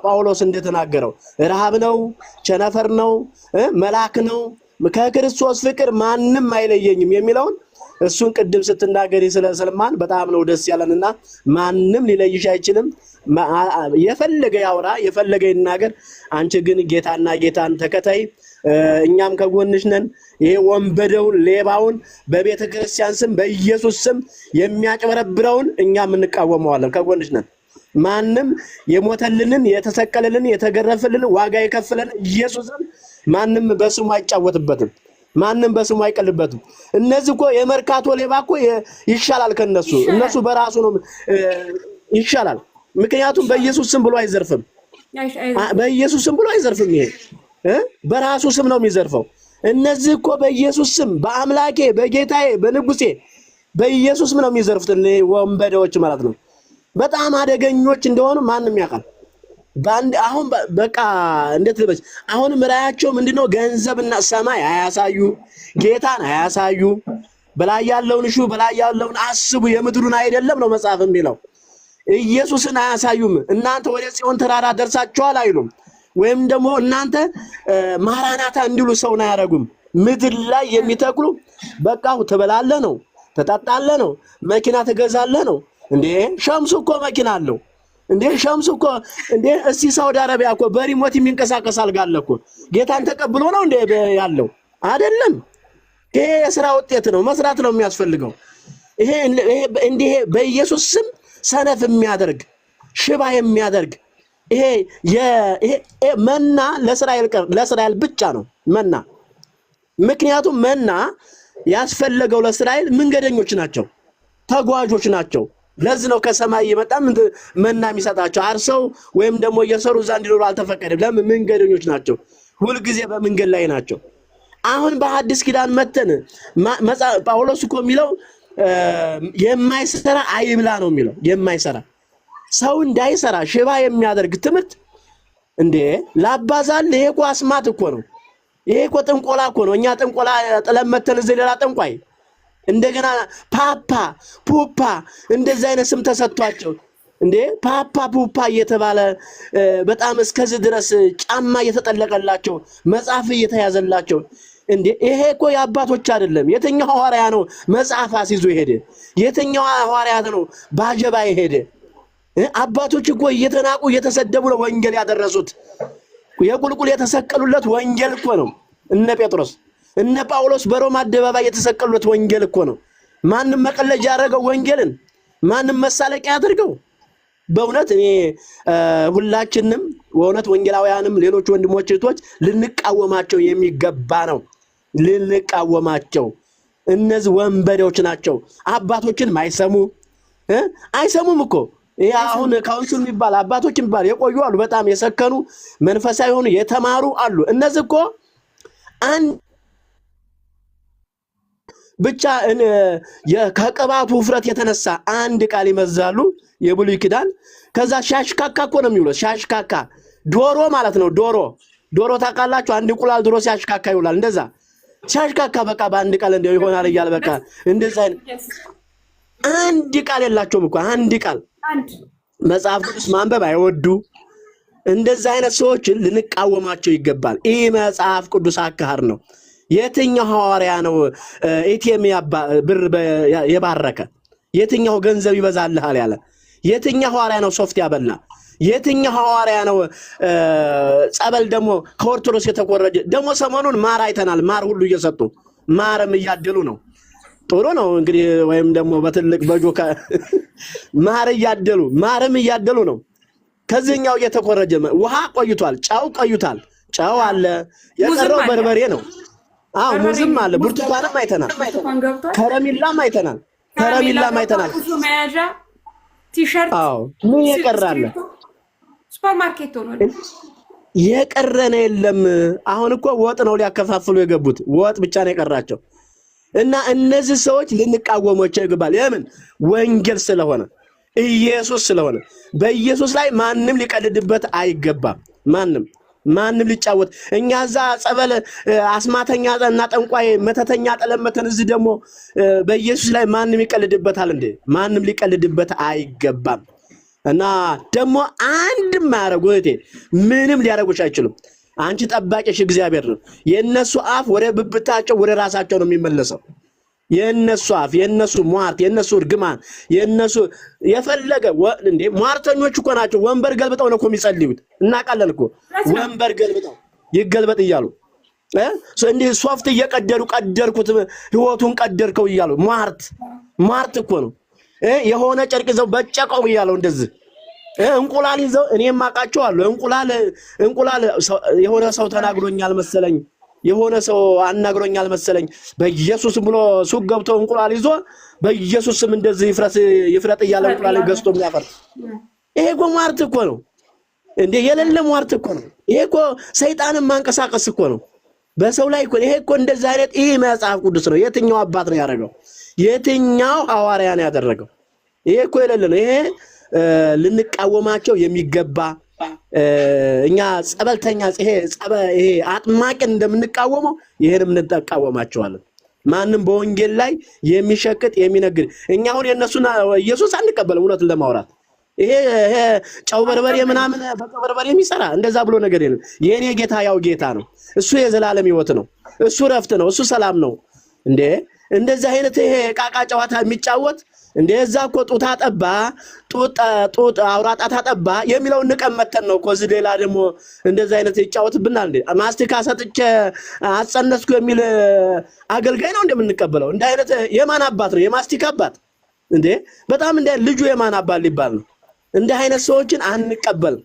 ጳውሎስ እንደተናገረው ረሃብ ነው ቸነፈር ነው መልአክ ነው ከክርስቶስ ፍቅር ማንንም አይለየኝም የሚለውን እሱን ቅድም ስትናገሪ ስለ ሰልማን በጣም ነው ደስ ያለንና ማንም ሊለይሽ አይችልም። የፈለገ ያውራ የፈለገ ይናገር። አንቺ ግን ጌታና ጌታን ተከታይ። እኛም ከጎንሽ ነን። ይሄ ወንበደውን ሌባውን በቤተ ክርስቲያን ስም በኢየሱስ ስም የሚያጭበረብረውን እኛም እንቃወመዋለን። ከጎንሽ ነን። ማንም የሞተልንን የተሰቀለልን የተገረፈልን ዋጋ የከፈለን ኢየሱስን ማንም በስሙ አይጫወትበትም። ማንም በስሙ አይቀልበትም። እነዚህ እኮ የመርካቶ ሌባ እኮ ይሻላል ከነሱ። እነሱ በራሱ ነው ይሻላል። ምክንያቱም በኢየሱስ ስም ብሎ አይዘርፍም። በኢየሱስ ስም ብሎ አይዘርፍም። ይሄ በራሱ ስም ነው የሚዘርፈው። እነዚህ እኮ በኢየሱስ ስም በአምላኬ በጌታዬ በንጉሴ በኢየሱስ ስም ነው የሚዘርፉት ወንበዴዎች ማለት ነው። በጣም አደገኞች እንደሆኑ ማንም ያውቃል። አሁን በቃ እንዴት ልበች? አሁን ምራያቸው ምንድነው? ገንዘብና ሰማይ አያሳዩ፣ ጌታን አያሳዩ። በላይ ያለውን እሹ በላይ ያለውን አስቡ የምድሩን አይደለም ነው መጽሐፍ የሚለው። ኢየሱስን አያሳዩም። እናንተ ወደ ጽዮን ተራራ ደርሳችኋል አይሉም። ወይም ደግሞ እናንተ ማራናታ እንዲሉ ሰውን አያረጉም። ምድር ላይ የሚተክሉ በቃው ትበላለህ ነው፣ ተጣጣለህ ነው፣ መኪና ትገዛለህ ነው። እንዴ ሸምሱ እኮ መኪና አለው። እንዴ ሸምሱ እኮ እንዴ እስቲ ሳውዲ አረቢያ እኮ በሪሞት የሚንቀሳቀስ አልጋ አለ እኮ። ጌታን ተቀብሎ ነው እንዴ ያለው አይደለም። ይሄ የሥራ ውጤት ነው፣ መስራት ነው የሚያስፈልገው። ይሄ እንዴ በኢየሱስ ስም ሰነፍ የሚያደርግ ሽባ የሚያደርግ ይሄ መና ለእስራኤል ብቻ ነው መና። ምክንያቱም መና ያስፈለገው ለእስራኤል መንገደኞች ናቸው፣ ተጓዦች ናቸው። ለዚህ ነው ከሰማይ የመጣ መና የሚሰጣቸው። አርሰው ወይም ደግሞ እየሰሩ እዛ እንዲኖሩ አልተፈቀደም። ለምን? መንገደኞች ናቸው፣ ሁልጊዜ በመንገድ ላይ ናቸው። አሁን በሐዲስ ኪዳን መተን ጳውሎስ እኮ የሚለው የማይሰራ አይብላ ነው የሚለው። የማይሰራ ሰው እንዳይሰራ ሽባ የሚያደርግ ትምህርት እንዴ ላባዛል። ይሄ እኮ አስማት እኮ ነው። ይሄ እኮ ጥንቆላ እኮ ነው። እኛ ጥንቆላ ጥለን መተን እዚህ ሌላ ጠንቋይ እንደገና ፓፓ ፑፓ እንደዛ አይነት ስም ተሰጥቷቸው እንዴ ፓፓ ፑፓ እየተባለ በጣም እስከዚህ ድረስ ጫማ እየተጠለቀላቸው መጽሐፍ እየተያዘላቸው እንዴ ይሄ እኮ የአባቶች አይደለም። የትኛው ሐዋርያ ነው መጽሐፍ አስይዞ ሄደ? የትኛው ሐዋርያ ነው ባጀባ ሄደ? አባቶች እኮ እየተናቁ እየተሰደቡ ነው ወንጌል ያደረሱት። የቁልቁል የተሰቀሉለት ወንጌል እኮ ነው። እነ ጴጥሮስ እነ ጳውሎስ በሮማ አደባባይ የተሰቀሉለት ወንጌል እኮ ነው። ማንም መቀለጃ ያደረገው ወንጌልን ማንም መሳለቂያ ያደርገው። በእውነት እኔ ሁላችንም በእውነት ወንጌላውያንም ሌሎች ወንድሞች እህቶች ልንቃወማቸው የሚገባ ነው። ልንቃወማቸው። እነዚህ ወንበዴዎች ናቸው። አባቶችን አይሰሙም እኮ። ይሄ አሁን ካውንስል የሚባል አባቶች የሚባል የቆዩ አሉ፣ በጣም የሰከኑ መንፈሳዊ ሆኑ የተማሩ አሉ። እነዚህ እኮ አንድ ብቻ ከቅባቱ ውፍረት የተነሳ አንድ ቃል ይመዛሉ የብሉይ ኪዳን። ከዛ ሻሽካካ እኮ ነው የሚውለው። ሻሽካካ ዶሮ ማለት ነው። ዶሮ ታውቃላችሁ? አንድ እንቁላል ዶሮ ሲያሽካካ ይውላል። እንደዛ ሻሽካካ በቃ በአንድ ቃል እንደው ይሆናል እያለ በቃ እንደዛ አንድ ቃል የላቸውም እኮ አንድ ቃል። መጽሐፍ ቅዱስ ማንበብ አይወዱ። እንደዛ አይነት ሰዎችን ልንቃወማቸው ይገባል። ይህ መጽሐፍ ቅዱስ አካሄድ ነው። የትኛው ሐዋርያ ነው ኤቲኤም ብር የባረከ? የትኛው ገንዘብ ይበዛልሃል ያለ? የትኛው ሐዋርያ ነው ሶፍት ያበላ? የትኛው ሐዋርያ ነው ጸበል ደግሞ ከኦርቶዶክስ የተቆረጀ? ደግሞ ሰሞኑን ማር አይተናል። ማር ሁሉ እየሰጡ ማርም እያደሉ ነው። ጥሩ ነው እንግዲህ። ወይም ደግሞ በትልቅ በጆካ ማርም እያደሉ ነው። ከዚህኛው እየተቆረጀ ውሃ ቆይቷል፣ ጫው ቆይቷል። ጫው አለ፣ የቀረው በርበሬ ነው። ሙዝም አለ፣ ብርቱካንም አይተናል፣ ከረሚላም አይተናል። ቲሸርት ምን የቀራለ? ሱፐርማርኬት ሆኖ የቀረነ የለም። አሁን እኮ ወጥ ነው ሊያከፋፍሉ የገቡት፣ ወጥ ብቻ ነው የቀራቸው። እና እነዚህ ሰዎች ልንቃወማቸው ይገባል። ለምን? ወንጌል ስለሆነ፣ ኢየሱስ ስለሆነ። በኢየሱስ ላይ ማንም ሊቀልድበት አይገባም። ማንም ሊጫወት። እኛ እዛ ጸበል አስማተኛ እና ጠንቋይ መተተኛ ጠለመተን፣ እዚህ ደግሞ በኢየሱስ ላይ ማንም ይቀልድበታል እንዴ? ማንም ሊቀልድበት አይገባም። እና ደግሞ አንድም ማያረጉ እህቴ ምንም ሊያረጉሽ አይችሉም። አንቺ ጠባቂሽ እግዚአብሔር ነው። የነሱ አፍ ወደ ብብታቸው ወደ ራሳቸው ነው የሚመለሰው። የነሱ አፍ የነሱ ሟርት የነሱ እርግማን የነሱ የፈለገ እንዴ ሟርተኞች እኮ ናቸው። ወንበር ገልብጠው ነው እኮ የሚጸልዩት። እናውቃለን እኮ ወንበር ገልብጠው ይገልበጥ እያሉ እንዴ ሶፍት እየቀደዱ ቀደርኩት ህይወቱን ቀደርከው እያሉ ሟርት እኮ ነው። የሆነ ጨርቅ ይዘው በጨቀው እያለው እንደዚህ እንቁላል ይዘው እኔም ማቃቸዋለሁ። እንቁላል የሆነ ሰው ተናግሮኛል መሰለኝ የሆነ ሰው አናግሮኛል መሰለኝ በኢየሱስ ብሎ ሱቅ ገብቶ እንቁላል ይዞ በኢየሱስ ስም እንደዚህ ይፍረጥ እያለ እንቁላል ገዝቶ የሚያፈርጥ ይሄ እኮ ሟርት እኮ ነው እንዴ! የሌለ ሟርት እኮ ነው ይሄ እኮ ሰይጣንን ማንቀሳቀስ እኮ ነው በሰው ላይ እኮ። ይሄ እኮ እንደዛ አይነት ይሄ መጽሐፍ ቅዱስ ነው። የትኛው አባት ነው ያደረገው? የትኛው ሐዋርያ ነው ያደረገው? ይሄ እኮ የሌለ ነው። ይሄ ልንቃወማቸው የሚገባ እኛ ጸበልተኛ ይሄ አጥማቅን እንደምንቃወመው ይሄንም እንተቃወማቸዋለን። ማንም በወንጌል ላይ የሚሸቅጥ የሚነግድ እኛ አሁን የነሱና ኢየሱስ አንቀበልም። እውነቱን ለማውራት ይሄ ጨው በርበሬ ምናምን በርበሬ የሚሰራ እንደዛ ብሎ ነገር የለም። የኔ ጌታ ያው ጌታ ነው። እሱ የዘላለም ሕይወት ነው። እሱ ረፍት ነው። እሱ ሰላም ነው። እንዴ እንደዛ አይነት ይሄ ቃቃ ጨዋታ የሚጫወት እንደዛ እኮ ጡት አጠባ ጡት አውራጣት አጠባ የሚለው ንቀመተን ነው እኮ። እዚህ ሌላ ደግሞ እንደዛ አይነት ይጫወትብናል እንዴ? ማስቲካ ሰጥቼ አጸነስኩ የሚል አገልጋይ ነው እንደምንቀበለው? እንደ አይነት የማን አባት ነው? የማስቲካ አባት እንዴ? በጣም እንደ ልጁ የማን አባት ሊባል ነው? እንደ አይነት ሰዎችን አንቀበልም።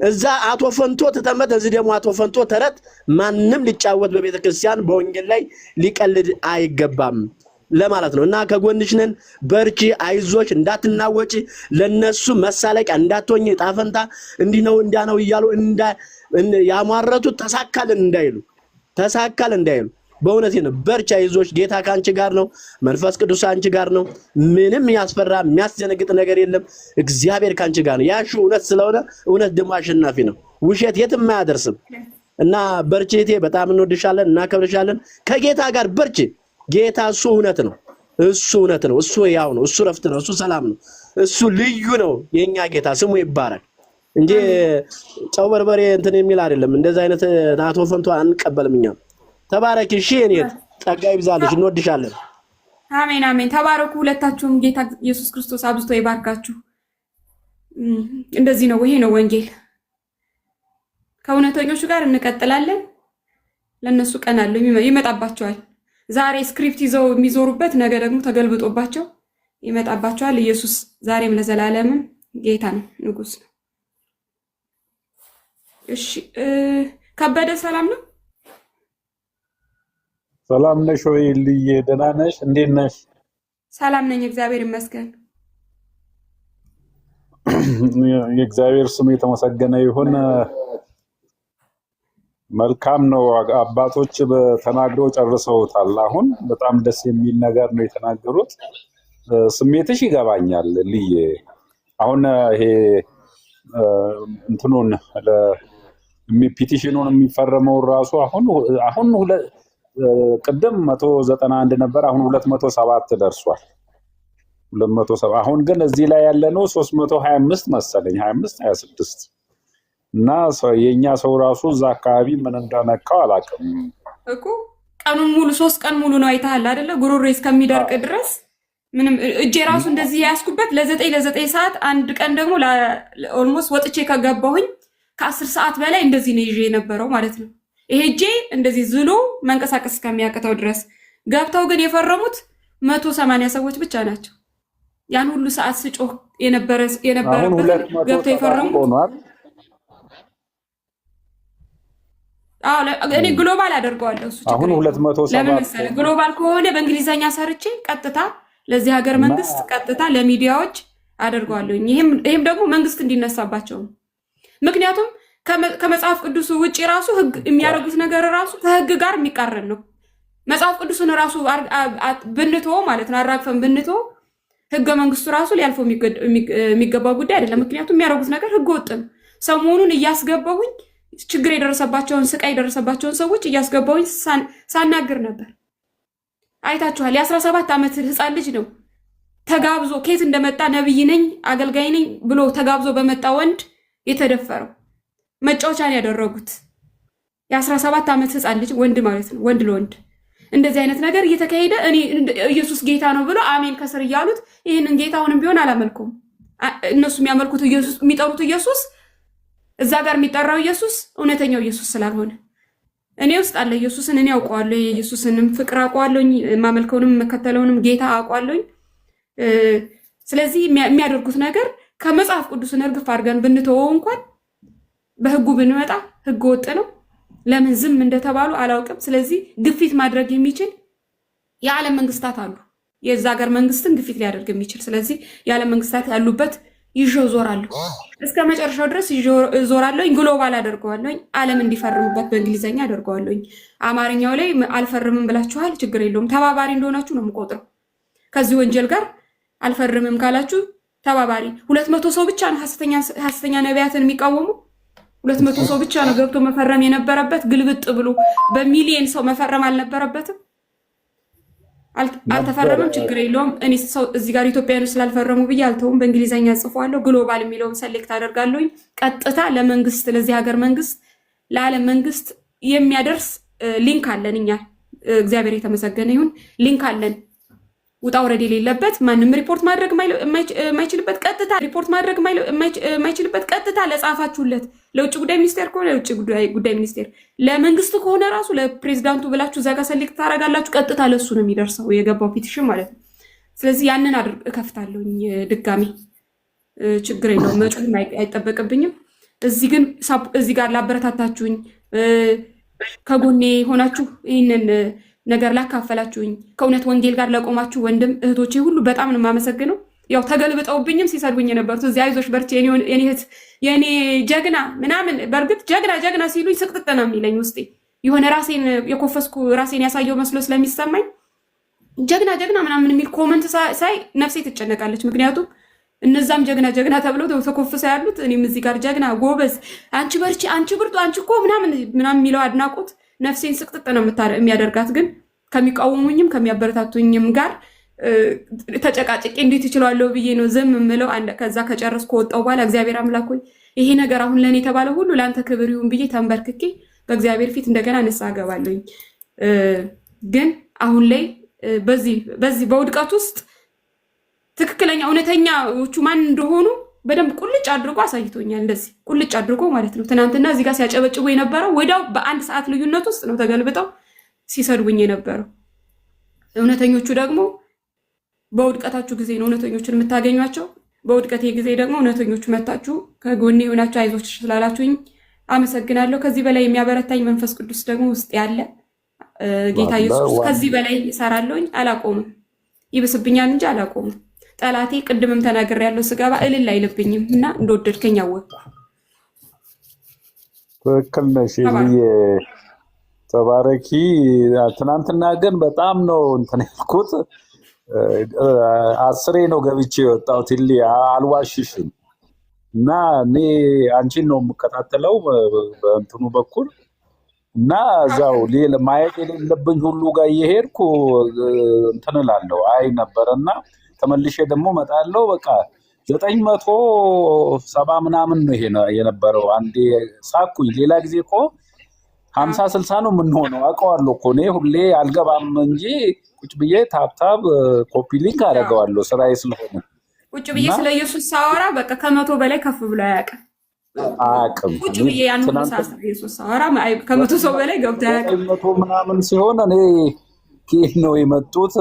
እዛ አቶ ፈንቶ ተተመተ፣ እዚህ ደግሞ አቶ ፈንቶ ተረት ማንም ሊጫወት በቤተክርስቲያን በወንጌል ላይ ሊቀልድ አይገባም ለማለት ነው። እና ከጎንሽ ነን፣ በርቺ፣ አይዞሽ፣ እንዳትናወጪ፣ ለነሱ መሳለቂያ እንዳትሆኚ፣ ጣፈንታ እንዲህ ነው እንዳ ነው እያሉ ያሟረቱት ተሳካልን እንዳይሉ በእውነት ነው። በርቺ፣ አይዞሽ፣ ጌታ ካንቺ ጋር ነው፣ መንፈስ ቅዱስ አንቺ ጋር ነው። ምንም ያስፈራ የሚያስደነግጥ ነገር የለም። እግዚአብሔር ካንቺ ጋር ነው። ያሹ እውነት ስለሆነ እውነት ደግሞ አሸናፊ ነው። ውሸት የትም አያደርስም። እና በርቺ እቴ፣ በጣም እንወድሻለን፣ እናከብርሻለን። ከጌታ ጋር በርቺ። ጌታ እሱ እውነት ነው። እሱ ያው ነው። እሱ ረፍት ነው። እሱ ሰላም ነው። እሱ ልዩ ነው። የኛ ጌታ ስሙ ይባረክ እንጂ ጨው በርበሬ እንትን የሚል አይደለም። እንደዛ አይነት ናቶ ፈንቶ አንቀበልም እኛ። ተባረክ። እሺ እኔ ጸጋ ይብዛልሽ። እንወድሻለን። አሜን አሜን። ተባረኩ ሁለታችሁም። ጌታ ኢየሱስ ክርስቶስ አብዝቶ ይባርካችሁ። እንደዚህ ነው። ይሄ ነው ወንጌል። ከእውነተኞቹ ጋር እንቀጥላለን። ለነሱ ቀን አለው፣ ይመጣባቸዋል። ዛሬ ስክሪፕት ይዘው የሚዞሩበት ነገ ደግሞ ተገልብጦባቸው ይመጣባቸዋል። ኢየሱስ ዛሬም ለዘላለምም ጌታ ነው፣ ንጉስ ነው። እሺ ከበደ ሰላም ነው? ሰላም ነሽ ወይ ልዬ? ደህና ነሽ? እንዴት ነሽ? ሰላም ነኝ፣ እግዚአብሔር ይመስገን። የእግዚአብሔር ስም የተመሰገነ ይሁን። መልካም ነው። አባቶች ተናግረው ጨርሰውታል። አሁን በጣም ደስ የሚል ነገር ነው የተናገሩት። ስሜትሽ ይገባኛል ልዬ። አሁን ይሄ እንትኑን ፒቲሽኑን የሚፈረመው ራሱ አሁን ቅድም 191 ነበር፣ አሁን 207 ደርሷል። 207 አሁን ግን እዚህ ላይ ያለነው 325 መሰለኝ 26 እና የኛ ሰው ራሱ እዛ አካባቢ ምን እንደነካው አላውቅም እኮ። ቀኑን ሙሉ 3 ቀን ሙሉ ነው አይተሃል አይደለ? ጉሮሬ እስከሚደርቅ ድረስ ምንም እጄ ራሱ እንደዚህ ያስኩበት ለ9 ሰዓት። አንድ ቀን ደግሞ ኦልሞስት ወጥቼ ከገባሁኝ ከ10 ሰዓት በላይ እንደዚህ ነው ይዤ የነበረው ማለት ነው። ይሄ እጄ እንደዚህ ዝሎ መንቀሳቀስ እስከሚያቅተው ድረስ። ገብተው ግን የፈረሙት 180 ሰዎች ብቻ ናቸው። ያን ሁሉ ሰዓት ስጮህ የነበረበት ገብተው የፈረሙት እኔ ግሎባል አደርገዋለሁ። እሱ አሁን 207 ለምን መሰለህ? ግሎባል ከሆነ በእንግሊዘኛ ሰርቼ ቀጥታ ለዚህ ሀገር መንግስት ቀጥታ ለሚዲያዎች አደርገዋለሁ። ይሄም ደግሞ መንግስት እንዲነሳባቸው ነው። ምክንያቱም ከመጽሐፍ ቅዱስ ውጪ ራሱ ህግ የሚያደርጉት ነገር ራሱ ከህግ ጋር የሚቃረን ነው። መጽሐፍ ቅዱስን ራሱ ብንቶ ማለት ነው አራግፈን ብንቶ ህገ መንግስቱ ራሱ ሊያልፈው የሚገባ ጉዳይ አይደለም። ምክንያቱም የሚያደርጉት ነገር ህገ ወጥ ነው። ሰሞኑን እያስገባሁኝ ችግር የደረሰባቸውን ስቃይ የደረሰባቸውን ሰዎች እያስገባሁኝ ሳናግር ነበር። አይታችኋል። የ17 ዓመት ህፃን ልጅ ነው ተጋብዞ ከየት እንደመጣ ነብይ ነኝ አገልጋይ ነኝ ብሎ ተጋብዞ በመጣ ወንድ የተደፈረው መጫወቻን ያደረጉት የ17 ዓመት ህፃን ልጅ ወንድ ማለት ነው። ወንድ ለወንድ እንደዚህ አይነት ነገር እየተካሄደ እኔ ኢየሱስ ጌታ ነው ብሎ አሜን ከስር እያሉት ይህንን ጌታውንም ቢሆን አላመልኩም። እነሱ የሚያመልኩት ኢየሱስ የሚጠሩት ኢየሱስ እዛ ጋር የሚጠራው ኢየሱስ እውነተኛው ኢየሱስ ስላልሆነ እኔ ውስጥ አለ ኢየሱስን እኔ አውቀዋለሁ። የኢየሱስንም ፍቅር አውቀዋለሁኝ። የማመልከውንም የምከተለውንም ጌታ አውቀዋለሁኝ። ስለዚህ የሚያደርጉት ነገር ከመጽሐፍ ቅዱስን እርግፍ አድርገን ብንተወው እንኳን በህጉ ብንመጣ ህግ ወጥ ነው። ለምን ዝም እንደተባሉ አላውቅም። ስለዚህ ግፊት ማድረግ የሚችል የዓለም መንግስታት አሉ። የዛ ሀገር መንግስትን ግፊት ሊያደርግ የሚችል ስለዚህ የዓለም መንግስታት ያሉበት ይዤው ዞራለሁ። እስከ መጨረሻው ድረስ ይዤው ዞራለሁኝ። ግሎባል አደርገዋለሁኝ። ዓለም እንዲፈርምበት በእንግሊዘኛ አደርገዋለሁኝ። አማርኛው ላይ አልፈርምም ብላችኋል፣ ችግር የለውም። ተባባሪ እንደሆናችሁ ነው የምቆጥረው። ከዚህ ወንጀል ጋር አልፈርምም ካላችሁ ተባባሪ 200 ሰው ብቻ ነው ሐሰተኛ ነቢያትን የሚቃወሙ 200 ሰው ብቻ ነው ገብቶ መፈረም የነበረበት። ግልብጥ ብሎ በሚሊየን ሰው መፈረም አልነበረበትም። አልተፈረመም፣ ችግር የለውም። እኔ ሰው እዚህ ጋር ኢትዮጵያውያን ስላልፈረሙ ብዬ አልተውም። በእንግሊዘኛ ጽፏለሁ። ግሎባል የሚለውን ሰሌክት አደርጋለሁኝ። ቀጥታ ለመንግስት ለዚህ ሀገር መንግስት ለዓለም መንግስት የሚያደርስ ሊንክ አለን። እኛ እግዚአብሔር የተመሰገነ ይሁን ሊንክ አለን። ውጣ ውረድ የሌለበት ማንም ሪፖርት ማድረግ የማይችልበት ቀጥታ ለጻፋችሁለት ለውጭ ጉዳይ ሚኒስቴር ከሆነ ለውጭ ጉዳይ ሚኒስቴር፣ ለመንግስት ከሆነ ራሱ ለፕሬዚዳንቱ ብላችሁ እዛ ጋር ሰሌክት ታደርጋላችሁ። ቀጥታ ለሱ ነው የሚደርሰው የገባው ፒቲሽን ማለት ነው። ስለዚህ ያንን እከፍታለሁኝ ድጋሚ፣ ችግር የለውም። መጮህ አይጠበቅብኝም። እዚህ ጋር ላበረታታችሁኝ፣ ከጎኔ ሆናችሁ ይህንን ነገር ላካፈላችሁኝ፣ ከእውነት ወንጌል ጋር ለቆማችሁ ወንድም እህቶቼ ሁሉ በጣም ነው የማመሰግነው። ያው ተገልብጠውብኝም ሲሰድቡኝ የነበሩት እዚህ አይዞሽ በርቺ የኔ እህት የኔ ጀግና ምናምን፣ በእርግጥ ጀግና ሲሉኝ ስቅጥጥ ነው የሚለኝ ውስጤ። የሆነ ራሴን የኮፈስኩ ራሴን ያሳየው መስሎ ስለሚሰማኝ ጀግና ምናምን የሚል ኮመንት ሳይ ነፍሴ ትጨነቃለች። ምክንያቱም እነዛም ጀግና ተብለው ተኮፍሰው ያሉት እኔም እዚህ ጋር ጀግና ጎበዝ፣ አንቺ በርቺ፣ አንቺ ብርቱ፣ አንቺ እኮ ምናምን የሚለው አድናቆት ነፍሴን ስቅጥጥ ነው የሚያደርጋት። ግን ከሚቃወሙኝም ከሚያበረታቱኝም ጋር ተጨቃጭቄ እንዴት ይችላለሁ ብዬ ነው ዝም የምለው። ከዛ ከጨረስኩ ከወጣሁ በኋላ እግዚአብሔር አምላክ ሆይ ይሄ ነገር አሁን ለእኔ የተባለ ሁሉ ለአንተ ክብር ይሁን ብዬ ተንበርክኬ በእግዚአብሔር ፊት እንደገና ንስሐ ገባለሁኝ። ግን አሁን ላይ በዚህ በውድቀት ውስጥ ትክክለኛ እውነተኛዎቹ ማን እንደሆኑ በደንብ ቁልጭ አድርጎ አሳይቶኛል። እንደዚህ ቁልጭ አድርጎ ማለት ነው። ትናንትና እዚህ ጋር ሲያጨበጭቡ የነበረው ወዲያው በአንድ ሰዓት ልዩነት ውስጥ ነው ተገልብጠው ሲሰድቡኝ የነበረው። እውነተኞቹ ደግሞ በውድቀታችሁ ጊዜ ነው እውነተኞቹን የምታገኟቸው። በውድቀቴ ጊዜ ደግሞ እውነተኞቹ መታችሁ ከጎኔ የሆናችሁ አይዞች ስላላችሁኝ አመሰግናለሁ። ከዚህ በላይ የሚያበረታኝ መንፈስ ቅዱስ ደግሞ ውስጥ ያለ ጌታ ኢየሱስ ከዚህ በላይ እሰራለሁኝ። አላቆምም፣ ይብስብኛል እንጂ አላቆምም። ጠላቴ ቅድምም ተናገር ያለው ስገባ እልል አይልብኝም እና እንደወደድከኝ አወቅኩ። ትክክል ነሽ። ተባረኪ። ትናንትና ግን በጣም ነው እንትን ያልኩት። 10 ነው ገብቼ የወጣሁት። አልዋሽሽም። እና እኔ አንቺን ነው የምከታተለው በእንትኑ በኩል እና እዛው ማየት የሌለብኝ ሁሉ ጋር እየሄድኩ እንትን እላለሁ አይ ነበረና ተመልሼ ደግሞ መጣለው። በቃ 970 ምናምን ነው ይሄ የነበረው። አንዴ ሳኩኝ። ሌላ ጊዜ እኮ 50-60 ነው የምንሆነው። አውቀዋለሁ እኮ እኔ ሁሌ አልገባም እንጂ ቁጭ ብዬ ታብታብ ኮፒ ሊንክ አደርገዋለሁ ስራዬ ስለሆነ። ቁጭ ብዬ ስለ ኢየሱስ ሳወራ በቃ ከ100 በላይ ከፍ ብሎ አያውቅም። ቁጭ ብዬ ያንን ሳስብ ኢየሱስ ሳወራ ከ100 ሰው በላይ ገብቶ አያውቅም። 100 ምናምን ሲሆን እኔ ከየት ነው የመጡት?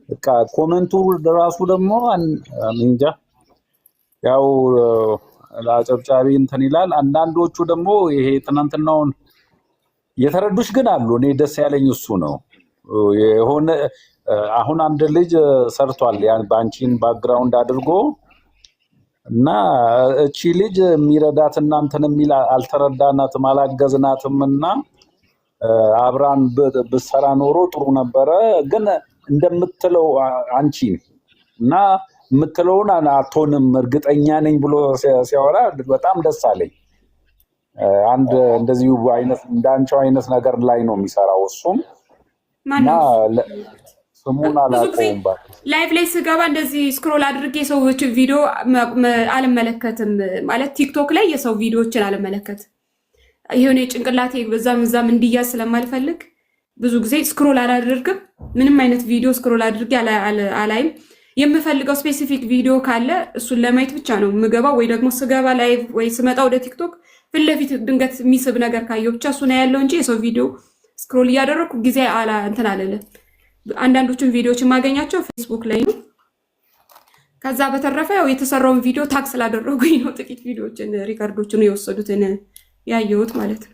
በቃ ኮሜንቱ ራሱ ደግሞ እንጃ ያው ለአጨብጫቢ እንትን ይላል። አንዳንዶቹ ደግሞ ይሄ ትናንትናውን የተረዱሽ ግን አሉ። እኔ ደስ ያለኝ እሱ ነው። የሆነ አሁን አንድ ልጅ ሰርቷል ባንቺን ባክግራውንድ አድርጎ እና እቺ ልጅ የሚረዳት እናንተን የሚል አልተረዳናትም አላገዝናትም እና አብራን ብሰራ ኖሮ ጥሩ ነበረ። ግን እንደምትለው አንቺ እና የምትለውን አትሆንም እርግጠኛ ነኝ ብሎ ሲያወራ በጣም ደስ አለኝ። አንድ እንደዚሁ አይነት እንዳንቺው አይነት ነገር ላይ ነው የሚሰራው እሱም እና ስሙን አላውቀውም። ላይቭ ላይ ስገባ እንደዚህ ስክሮል አድርጌ የሰዎች ቪዲዮ አልመለከትም። ማለት ቲክቶክ ላይ የሰው ቪዲዮዎችን አልመለከትም። የሆነ ጭንቅላቴ በዛም እንዲያዝ ስለማልፈልግ ብዙ ጊዜ ስክሮል አላደርግም። ምንም አይነት ቪዲዮ ስክሮል አድርጌ አላይም። የምፈልገው ስፔሲፊክ ቪዲዮ ካለ እሱን ለማየት ብቻ ነው የምገባው። ወይ ደግሞ ስገባ ላይቭ ወይ ስመጣ ወደ ቲክቶክ ፊት ለፊት ድንገት የሚስብ ነገር ካየው ብቻ እሱን ያለው እንጂ የሰው ቪዲዮ ስክሮል እያደረኩ ጊዜ እንትን አልልም። አንዳንዶቹን ቪዲዮዎች የማገኛቸው ፌስቡክ ላይ ነው። ከዛ በተረፈ ያው የተሰራውን ቪዲዮ ታግ ስላደረጉኝ ነው ጥቂት ቪዲዮዎችን ሪከርዶችን የወሰዱትን ያየሁት ማለት ነው።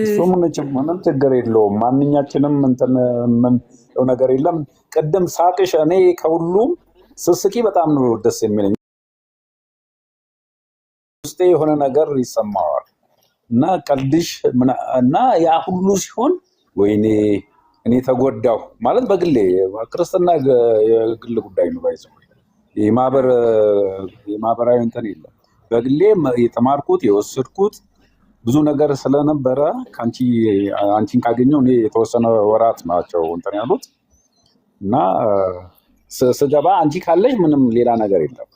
እሱም ምንም ችግር የለውም። ማንኛችንም እንትን ምን ነገር የለም። ቅድም ሳቅሽ እኔ ከሁሉም ስስቂ በጣም ነው ደስ የሚለኝ። ውስጤ የሆነ ነገር ይሰማዋል እና ቀልድሽ እና ያ ሁሉ ሲሆን ወይኔ እኔ ተጎዳሁ ማለት በግሌ ክርስትና የግል ጉዳይ ነው። ባይዘው የማህበራዊ እንትን የለም። በግሌ የተማርኩት የወሰድኩት ብዙ ነገር ስለነበረ አንቺን ካገኘው እኔ የተወሰነ ወራት ናቸው እንትን ያሉት እና ስገባ አንቺ ካለሽ ምንም ሌላ ነገር የለም።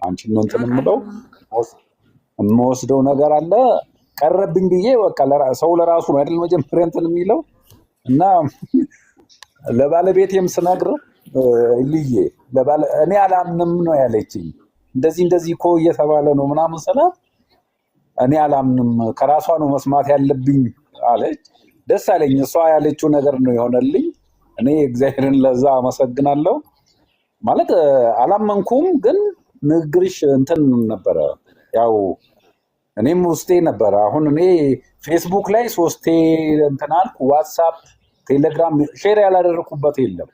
አንቺን ነው እንትን የምለው የምወስደው ነገር አለ ቀረብኝ ብዬ በቃ ሰው ለራሱ ነው አይደል መጀመሪያ እንትን የሚለው እና ለባለቤቴም ስነግር ልዬ እኔ አላምንም ነው ያለችኝ። እንደዚህ እኮ እየተባለ ነው ምናምን ስላት እኔ አላምንም ከራሷ ነው መስማት ያለብኝ አለች። ደስ አለኝ። እሷ ያለችው ነገር ነው የሆነልኝ። እኔ እግዚአብሔርን ለዛ አመሰግናለሁ። ማለት አላመንኩም፣ ግን ንግግርሽ እንትን ነበረ። ያው እኔም ውስጤ ነበረ። አሁን እኔ ፌስቡክ ላይ 3 እንትን አልኩ። ዋትስአፕ፣ ቴሌግራም ሼር ያላደረኩበት የለም።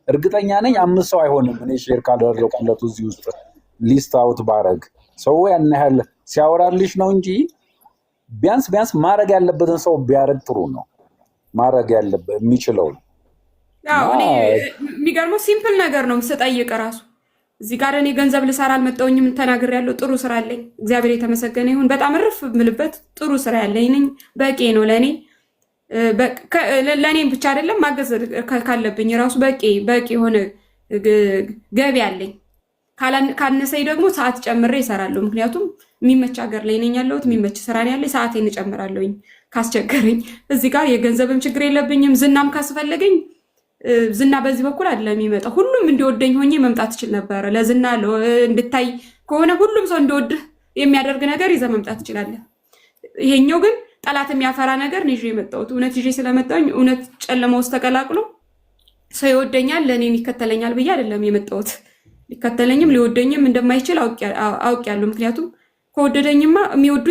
እርግጠኛ ነኝ 5 ሰው አይሆንም እኔ ሼር ካላደረኩለት እዚህ ውስጥ ሊስት አውት ባረግ ሰው ያን ያህል ሲያወራልሽ ነው እንጂ ቢያንስ ማድረግ ያለበትን ሰው ቢያደርግ ጥሩ ነው። ማድረግ ያለበት የሚችለው ያው እኔ የሚገርመው ሲምፕል ነገር ነው ስጠይቅ ራሱ እዚህ ጋር እኔ ገንዘብ ልሰራ አልመጣሁኝም ተናግሬያለሁ። ጥሩ ስራ አለኝ፣ እግዚአብሔር የተመሰገነ ይሁን። በጣም እርፍ ምልበት ጥሩ ስራ ያለኝ ነኝ። በቂ ነው ለኔ። ለኔም ብቻ አይደለም ማገዝ ካለብኝ ራሱ በቂ የሆነ ገቢ አለኝ። ካነሰኝ ደግሞ ሰዓት ጨምሬ እሰራለሁ። ምክንያቱም የሚመች ሀገር ላይ ነኝ ያለሁት፣ የሚመች ስራ ነው ያለኝ። ሰዓቴን እጨምራለሁኝ ካስቸገረኝ። እዚህ ጋር የገንዘብም ችግር የለብኝም። ዝናም ካስፈለገኝ ዝና በዚህ በኩል አይደለም የሚመጣው። ሁሉም እንዲወደኝ ሆኜ መምጣት እችል ነበረ። ለዝና እንድታይ ከሆነ ሁሉም ሰው እንዲወድህ የሚያደርግ ነገር ይዘህ መምጣት ትችላለህ። ይሄኛው ግን ጠላት የሚያፈራ ነገር ነው ይዤ የመጣሁት። እውነት ይዤ ስለመጣሁኝ እውነት ጨለማ ውስጥ ተቀላቅሎ ሰው ይወደኛል ለእኔን ይከተለኛል ብዬ አይደለም የመጣሁት። ሊከተለኝም ሊወደኝም እንደማይችል አውቄያለሁ። ምክንያቱም ከወደደኝማ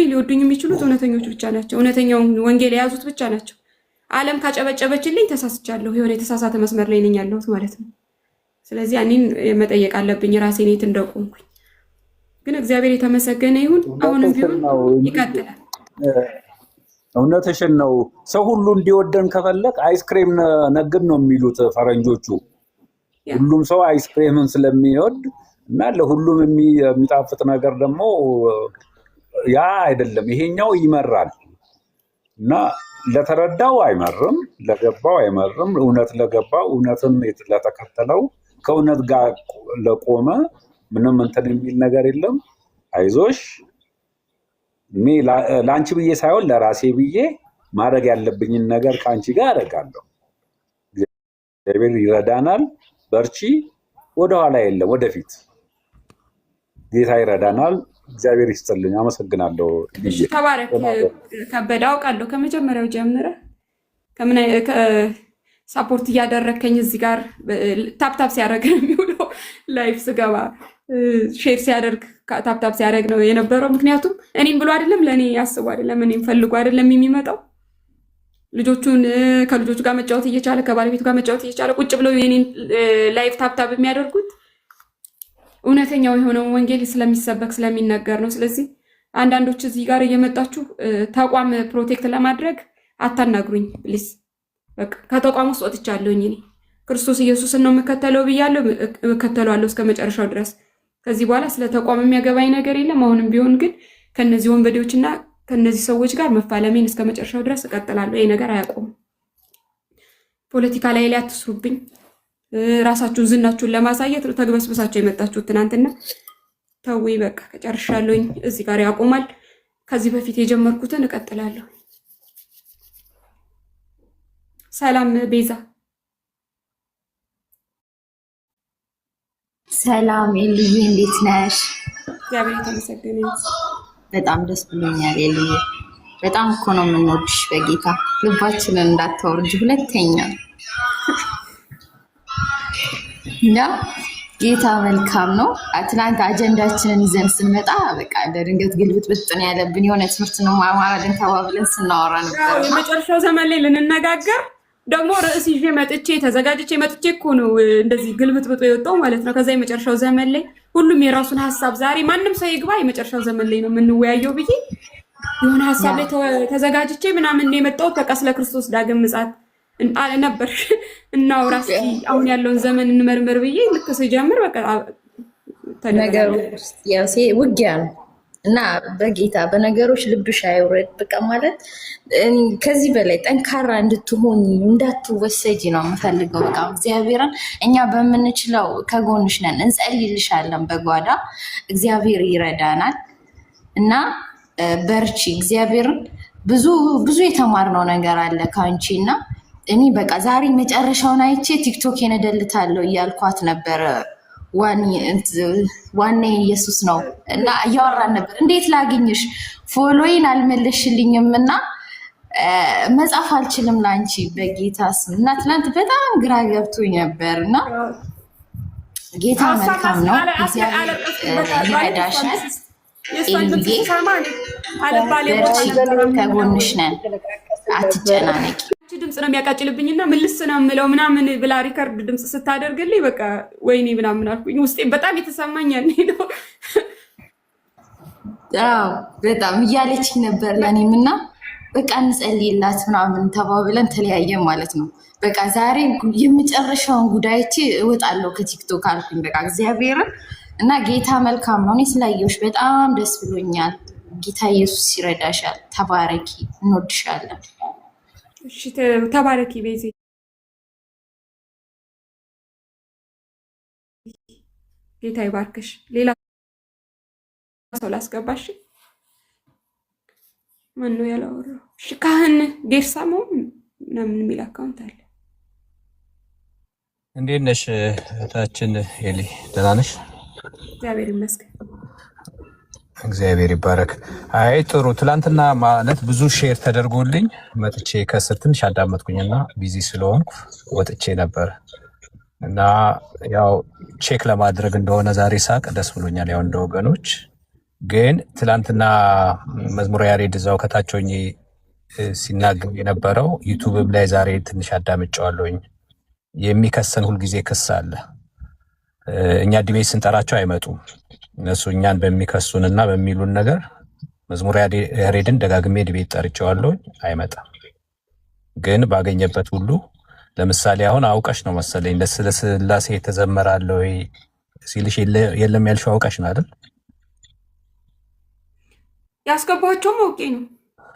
ሊወዱኝ የሚችሉት እውነተኞች ብቻ ናቸው። እውነተኛውን ወንጌል የያዙት ብቻ ናቸው። ዓለም ካጨበጨበችልኝ ተሳስቻለሁ፣ የሆነ የተሳሳተ መስመር ላይ ነኝ ያለሁት ማለት ነው። ስለዚህ እኔን መጠየቅ አለብኝ ራሴን የት እንደቆምኩኝ። ግን እግዚአብሔር የተመሰገነ ይሁን። አሁንም ቢሆን ይቀጥላል። እውነትሽን ነው። ሰው ሁሉ እንዲወደን ከፈለግ አይስክሬም ነግድ ነው የሚሉት ፈረንጆቹ። ሁሉም ሰው አይስክሬምን ስለሚወድ እና ለሁሉም የሚጣፍጥ ነገር ደግሞ ያ አይደለም። ይሄኛው ይመራል እና ለተረዳው አይመርም፣ ለገባው አይመርም። እውነት ለገባው እውነትን ለተከተለው ከእውነት ጋር ለቆመ ምንም እንትን የሚል ነገር የለም። አይዞሽ፣ እኔ ለአንቺ ብዬ ሳይሆን ለራሴ ብዬ ማድረግ ያለብኝን ነገር ከአንቺ ጋር አደርጋለሁ። እግዚአብሔር ይረዳናል። በርቺ፣ ወደኋላ የለም ወደፊት። ጌታ ይረዳናል። እግዚአብሔር ይስጥልኝ። አመሰግናለሁ። ተባረክ ከበደ። አውቃለሁ ከመጀመሪያው ጀምረህ ሳፖርት እያደረከኝ እዚህ ጋር ታፕታፕ ሲያደርግ ነው የሚውለው። ላይፍ ስገባ ሼር ሲያደርግ ታፕታፕ ሲያደርግ ነው የነበረው። ምክንያቱም እኔም ብሎ አይደለም ለእኔ ያስቡ አይደለም እኔም ፈልጎ አይደለም የሚመጣው። ከልጆቹ ጋር መጫወት እየቻለ ከባለቤቱ ጋር መጫወት እየቻለ ቁጭ ብለው የኔን ላይፍ ታፕታፕ የሚያደርጉት እውነተኛው የሆነውን ወንጌል ስለሚሰበክ ስለሚነገር ነው። ስለዚህ አንዳንዶች እዚህ ጋር እየመጣችሁ ተቋም ፕሮቴክት ለማድረግ አታናግሩኝ ፕሊስ። በቃ ከተቋም ውስጥ ወጥቻለሁኝ። እኔ ክርስቶስ ኢየሱስን ነው የምከተለው ብያለሁ፣ እከተለዋለሁ እስከ መጨረሻው ድረስ። ከዚህ በኋላ ስለ ተቋም የሚያገባኝ ነገር የለም። አሁንም ቢሆን ግን ከነዚህ ወንበዴዎችና ከነዚህ ሰዎች ጋር መፋለሜን እስከ መጨረሻው ድረስ እቀጥላለሁ። ይሄ ነገር አያቆምም። ፖለቲካ ላይ አትስሩብኝ። ራሳችሁን ዝናችሁን ለማሳየት ተግበስብሳችሁ የመጣችሁት ትናንትና። ተዊ በቃ ከጨርሻለሁኝ። እዚህ ጋር ያቆማል። ከዚህ በፊት የጀመርኩትን እቀጥላለሁ። ሰላም ቤዛ። ሰላም ኤልዬ፣ እንዴት ነሽ? እግዚአብሔር የተመሰገነ ይሁን። በጣም ደስ ብሎኛል ኤልዬ። በጣም እኮ ነው የምንወድሽ በጌታ። ልባችንን እንዳታወርጅ ሁለተኛ። እና ጌታ መልካም ነው። ትናንት አጀንዳችንን ይዘን ስንመጣ በቃ ድንገት ግልብጥብጥ ነው ያለብን። የሆነ ትምህርት ነው ማማራልን ተባብለን ስናወራ ነበር። የመጨረሻው ዘመን ላይ ልንነጋገር ደግሞ ርዕስ ይዤ መጥቼ ተዘጋጅቼ መጥቼ እኮ ነው እንደዚህ ግልብጥብጥ የወጣው ማለት ነው። ከዛ የመጨረሻው ዘመን ላይ ሁሉም የራሱን ሀሳብ ዛሬ ማንም ሰው ይግባ የመጨረሻው ዘመን ላይ ነው የምንወያየው ብዬ የሆነ ሀሳብ ላይ ተዘጋጅቼ ምናምን የመጣሁት በቃ ስለ ክርስቶስ ዳግም ምጽአት ነበር እናውራ እስኪ አሁን ያለውን ዘመን እንመርምር ብዬ ልክ ስጀምር በቃ ነገሩ ያው ውጊያ ነው እና በጌታ በነገሮች ልብሽ አይውረድ። በቃ ማለት ከዚህ በላይ ጠንካራ እንድትሆኝ እንዳትወሰጂ ነው የምፈልገው። በቃ እግዚአብሔርን እኛ በምንችለው ከጎንሽ ነን፣ እንጸልይልሻለን በጓዳ እግዚአብሔር ይረዳናል እና በርቺ። እግዚአብሔርን ብዙ የተማርነው ነገር አለ ከአንቺ እና እኔ በቃ ዛሬ መጨረሻውን አይቼ ቲክቶኬን እደልታለሁ እያልኳት ነበረ። ዋኔ ኢየሱስ ነው እና እያወራን ነበር። እንዴት ላግኝሽ ፎሎይን አልመለሽልኝም እና መጻፍ አልችልም ላንቺ በጌታ ስም እና ትናንት በጣም ግራ ገብቶኝ ነበር እና ጌታ መልካም ነው። ይረዳሻል። ከጎንሽ ነን፣ አትጨናነቂ። ድምፅ ነው የሚያቃጭልብኝና ምልስ ነው የምለው ምናምን ብላ ሪከርድ ድምፅ ስታደርግልኝ በቃ ወይኔ ምናምን አልኩኝ። ውስጤ በጣም የተሰማኝ ያኔ ነው። በጣም እያለችኝ ነበር ለእኔም እና በቃ እንጸልይላት ምናምን ተባብለን ተለያየን ማለት ነው። በቃ ዛሬ የመጨረሻውን ጉዳይቼ እወጣለሁ ከቲክቶክ አልኩኝ በቃ እግዚአብሔርን እና ጌታ መልካም ነው። እኔ ስላየሁሽ በጣም ደስ ብሎኛል። ጌታ ኢየሱስ ይረዳሻል። ተባረኪ፣ እንወድሻለን። እሺ ተባረኪ ቤዚ። ጌታ ይባርክሽ። ሌላ ሰው ላስገባሽ። ማን ነው ያላወራው? እሺ ካህን ጌርሳሞ ምናምን የሚል አካውንት አለ። እንዴት ነሽ እህታችን ኤሊ? ደህና ነሽ? እግዚአብሔር ይመስገን። እግዚአብሔር ይባረክ። አይ ጥሩ። ትላንትና ማለት ብዙ ሼር ተደርጎልኝ መጥቼ ከስር ትንሽ አዳመጥኩኝና ቢዚ ስለሆንኩ ወጥቼ ነበር እና ያው ቼክ ለማድረግ እንደሆነ ዛሬ ሳቅ ደስ ብሎኛል። ያው እንደ ወገኖች ግን ትላንትና መዝሙረ ያሬድ እዛው ከታች ሆኜ ሲናገር የነበረው ዩቱብም ላይ ዛሬ ትንሽ አዳምጨዋለሁኝ። የሚከሰን ሁልጊዜ ክስ አለ። እኛ ዲቤት ስንጠራቸው አይመጡም። እነሱ እኛን በሚከሱንና በሚሉን ነገር መዝሙረ ያሬድን ደጋግሜ ዲቤት ጠርቼዋለሁ፣ አይመጣም። ግን ባገኘበት ሁሉ ለምሳሌ አሁን አውቀሽ ነው መሰለኝ ስለ ሥላሴ የተዘመራለ ወይ ሲልሽ የለም ያልሽው አውቀሽ ነው አይደል? ያስገባቸውም አውቄ ነው።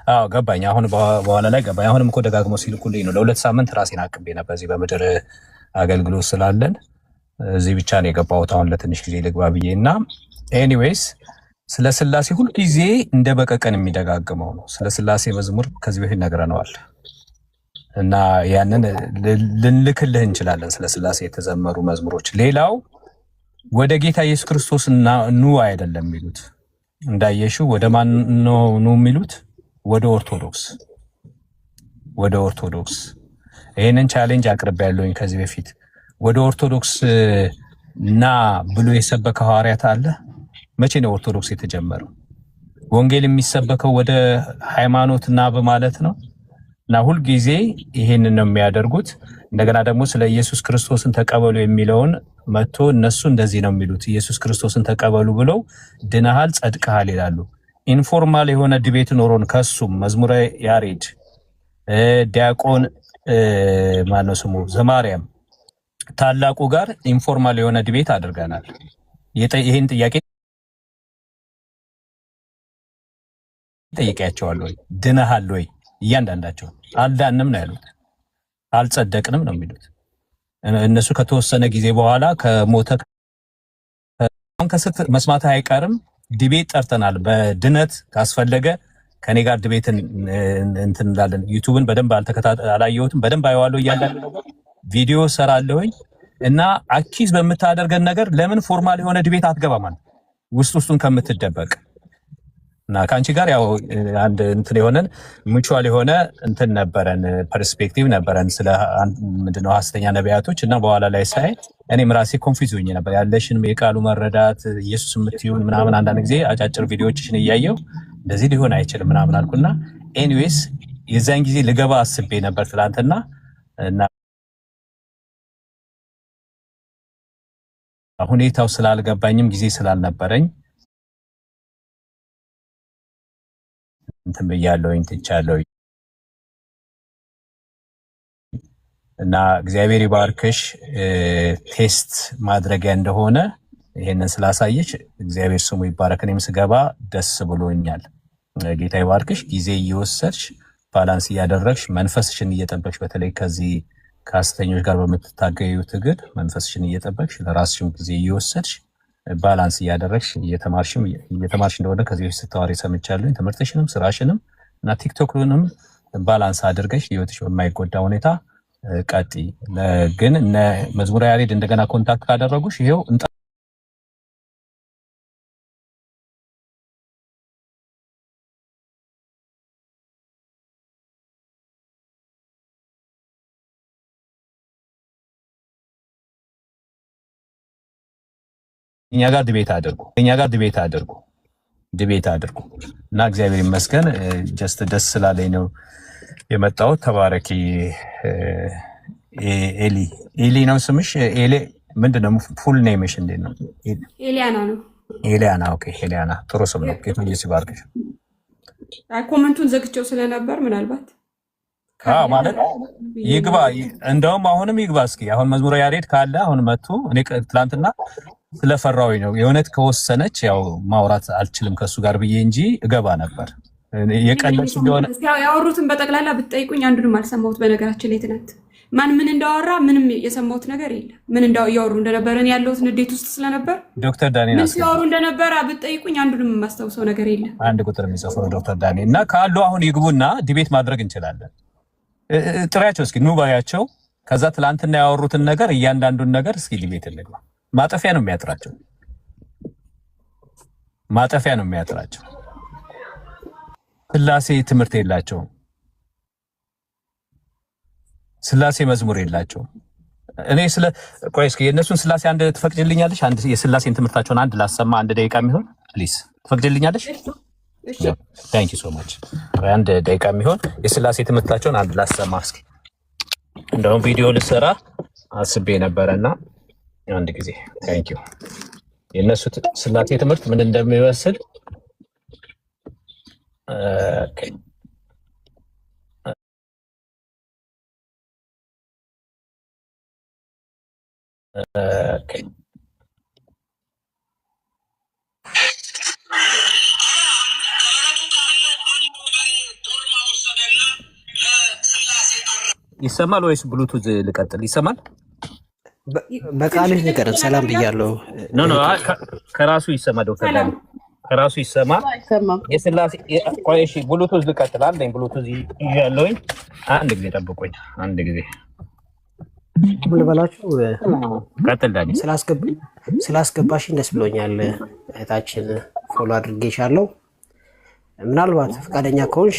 አዎ ገባኝ። አሁን በኋላ ላይ ገባኝ። አሁንም እኮ ደጋግሞ ሲልኩልኝ ነው። ለ2 ሳምንት ራሴን አቅቤ ነበር በዚህ በምድር አገልግሎት ስላለን እዚህ ብቻ ነው የገባሁት። አሁን ለትንሽ ጊዜ ልግባ ብዬ እና ኤኒዌይስ ስለ ሥላሴ ሁልጊዜ እንደ በቀቀን የሚደጋግመው ነው። ስለ ሥላሴ መዝሙር ከዚህ በፊት ነግረነዋል እና ያንን ልንልክልህ እንችላለን፣ ስለ ሥላሴ የተዘመሩ መዝሙሮች። ሌላው ወደ ጌታ ኢየሱስ ክርስቶስ ኑ አይደለም የሚሉት። እንዳየሽው ወደ ማን ነው ኑ የሚሉት? ወደ ኦርቶዶክስ። ወደ ኦርቶዶክስ ይህንን ቻሌንጅ አቅርቤያለሁኝ ከዚህ በፊት። ወደ ኦርቶዶክስ ና ብሎ የሰበከ ሐዋርያት አለ? መቼ ነው ኦርቶዶክስ የተጀመረው? ወንጌል የሚሰበከው ወደ ሃይማኖት ና በማለት ነው። እና ሁልጊዜ ይሄንን ነው የሚያደርጉት። እንደገና ደግሞ ስለ ኢየሱስ ክርስቶስን ተቀበሉ የሚለውን መጥቶ እነሱ እንደዚህ ነው የሚሉት፣ ኢየሱስ ክርስቶስን ተቀበሉ ብለው ድነሃል፣ ጸድቀሃል ይላሉ። ኢንፎርማል የሆነ ዲቤት ኖሮን ከሱም መዝሙረ ያሬድ ዲያቆን ማነው ስሙ ዘማርያም ታላቁ ጋር ኢንፎርማል የሆነ ዲቤት አድርገናል። ይሄን ጥያቄ ጠይቄያቸዋለሁ። ድነሃል ወይ? እያንዳንዳቸው አልዳንም ነው ያሉት፣ አልጸደቅንም ነው የሚሉት። እነሱ ከተወሰነ ጊዜ በኋላ ከሞተ መስማት አይቀርም ዲቤት ጠርተናል። በድነት ካስፈለገ ከኔ ጋር ድቤትን እንትን እንዳለን ዩቲዩብን በደንብ አላየሁትም። በደንብ አየዋለሁ እያንዳንዱ ነገር ቪዲዮ ሰራለሁኝ እና አኪዝ በምታደርገን ነገር ለምን ፎርማል የሆነ ድቤት አትገባም ማለት ውስጡን ከምትደበቅ እና ከአንቺ ጋር ያው አንድ እንትን የሆነን ሙቹዋል የሆነ እንትን ነበረን ፐርስፔክቲቭ ነበረን ስለ ምንድነው ሐሰተኛ ነቢያቶች እና በኋላ ላይ ሳይ እኔም ራሴ ኮንፊውዝ ሆኜ ነበር ያለሽን የቃሉ መረዳት ኢየሱስ የምትይውን ምናምን አንዳንድ ጊዜ አጫጭር ቪዲዮዎችሽን እያየሁ እንደዚህ ሊሆን አይችልም ምናምን አልኩና ኤኒዌይስ የዛን ጊዜ ልገባ አስቤ ነበር ትላንትና እና ሁኔታው ስላልገባኝም ጊዜ ስላልነበረኝ እንትን ብያለሁኝ ትቻለሁኝ እና እግዚአብሔር ይባርክሽ ቴስት ማድረጊያ እንደሆነ ይሄንን ስላሳየች እግዚአብሔር ስሙ ይባረክ። እኔም ስገባ ደስ ብሎኛል። ጌታ ይባርክሽ። ጊዜ እየወሰድሽ ባላንስ እያደረግሽ መንፈስሽን እየጠበቅሽ በተለይ ከዚህ ከሐሰተኞች ጋር በምትታገዩ ትግል መንፈስሽን እየጠበቅሽ ለራስሽም ጊዜ እየወሰድሽ ባላንስ እያደረግሽ እየተማርሽ እንደሆነ ከዚህ በፊት ስታወሪ ሰምቻለሁ። ትምህርትሽንም ስራሽንም እና ቲክቶክንም ባላንስ አድርገሽ ህይወትሽ በማይጎዳ ሁኔታ ቀጢ። ግን እነ መዝሙረ ያሬድ እንደገና ኮንታክት ካደረጉሽ ይሄው እኛ ጋር ድቤት አድርጉ እና እግዚአብሔር ይመስገን። ጀስት ደስ ስላለኝ ነው የመጣሁት። ተባረኪ። ኤሊ ነው ስምሽ? ምንድነው ፉል ኔምሽ? እንዴት ነው? ኤሊያና ነው። ኤሊያና። ኦኬ ኤሊያና ጥሩ ስም ነው። ጌታ ኢየሱስ ይባርክሽ። ኮመንቱን ዘግቼው ስለነበር ምናልባት ማለት ይግባ። እንደውም አሁንም ይግባ። እስኪ አሁን መዝሙረ ያሬድ ካለ አሁን መጥቶ እኔ ትላንትና ስለፈራሁኝ ነው የእውነት ከወሰነች ያው ማውራት አልችልም ከሱ ጋር ብዬ እንጂ እገባ ነበር። የቀለች እንደሆነ ያወሩትን በጠቅላላ ብትጠይቁኝ አንዱንም አልሰማሁት። በነገራችን ላይ ትናንት ማን ምን እንዳወራ ምንም የሰማሁት ነገር የለም። ምን እያወሩ እንደነበረ እኔ ያለሁት ንዴት ውስጥ ስለነበር ዶክተር ዳንኤል ምን ሲያወሩ እንደነበረ ብትጠይቁኝ አንዱንም የማስታውሰው ነገር የለም። አንድ ቁጥር የሚጽፈው ዶክተር ዳንኤል እና ካሉ አሁን ይግቡና ዲቤት ማድረግ እንችላለን። ጥሪያቸው እስኪ ኑ ባያቸው። ከዛ ትላንትና ያወሩትን ነገር እያንዳንዱን ነገር እስኪ ዲቤት እንግባ። ማጠፊያ ነው የሚያጥራቸው። ስላሴ ትምህርት የላቸውም። ስላሴ መዝሙር የላቸውም። እኔ ቆይ እስኪ የእነሱን ስላሴ አንድ ትፈቅድልኛለሽ? አንድ የስላሴን ትምህርታቸውን አንድ ላሰማ፣ አንድ ደቂቃ የሚሆን ፕሊዝ ትፈቅድልኛለሽ? ታንክ ዩ ሶ ማች። አንድ ደቂቃ የሚሆን የስላሴ ትምህርታቸውን አንድ ላሰማ እስኪ። እንደውም ቪዲዮ ልሰራ አስቤ ነበረና አንድ ጊዜ ታንክ ዩ። የእነሱ ስላሴ ትምህርት ምን እንደሚመስል ይሰማል ወይስ ብሉቱዝ ልቀጥል? ይሰማል? በቃልህ ንገረን። ሰላም ብያለሁ። ኖ ከራሱ ይሰማ ዶክተር ዳኒ ከራሱ ይሰማ። የስላሴ ቆይ እሺ፣ ብሉቱዝ ልቀጥል አለኝ። ብሉቱዝ ይያለውኝ። አንድ ጊዜ ጠብቆኝ፣ አንድ ጊዜ ልበላችሁ። ቀጥል ዳኒ። ስላስገባሽኝ ደስ ብሎኛል እህታችን። ፎሎ አድርጌሻለሁ። ምናልባት ፈቃደኛ ከሆንሽ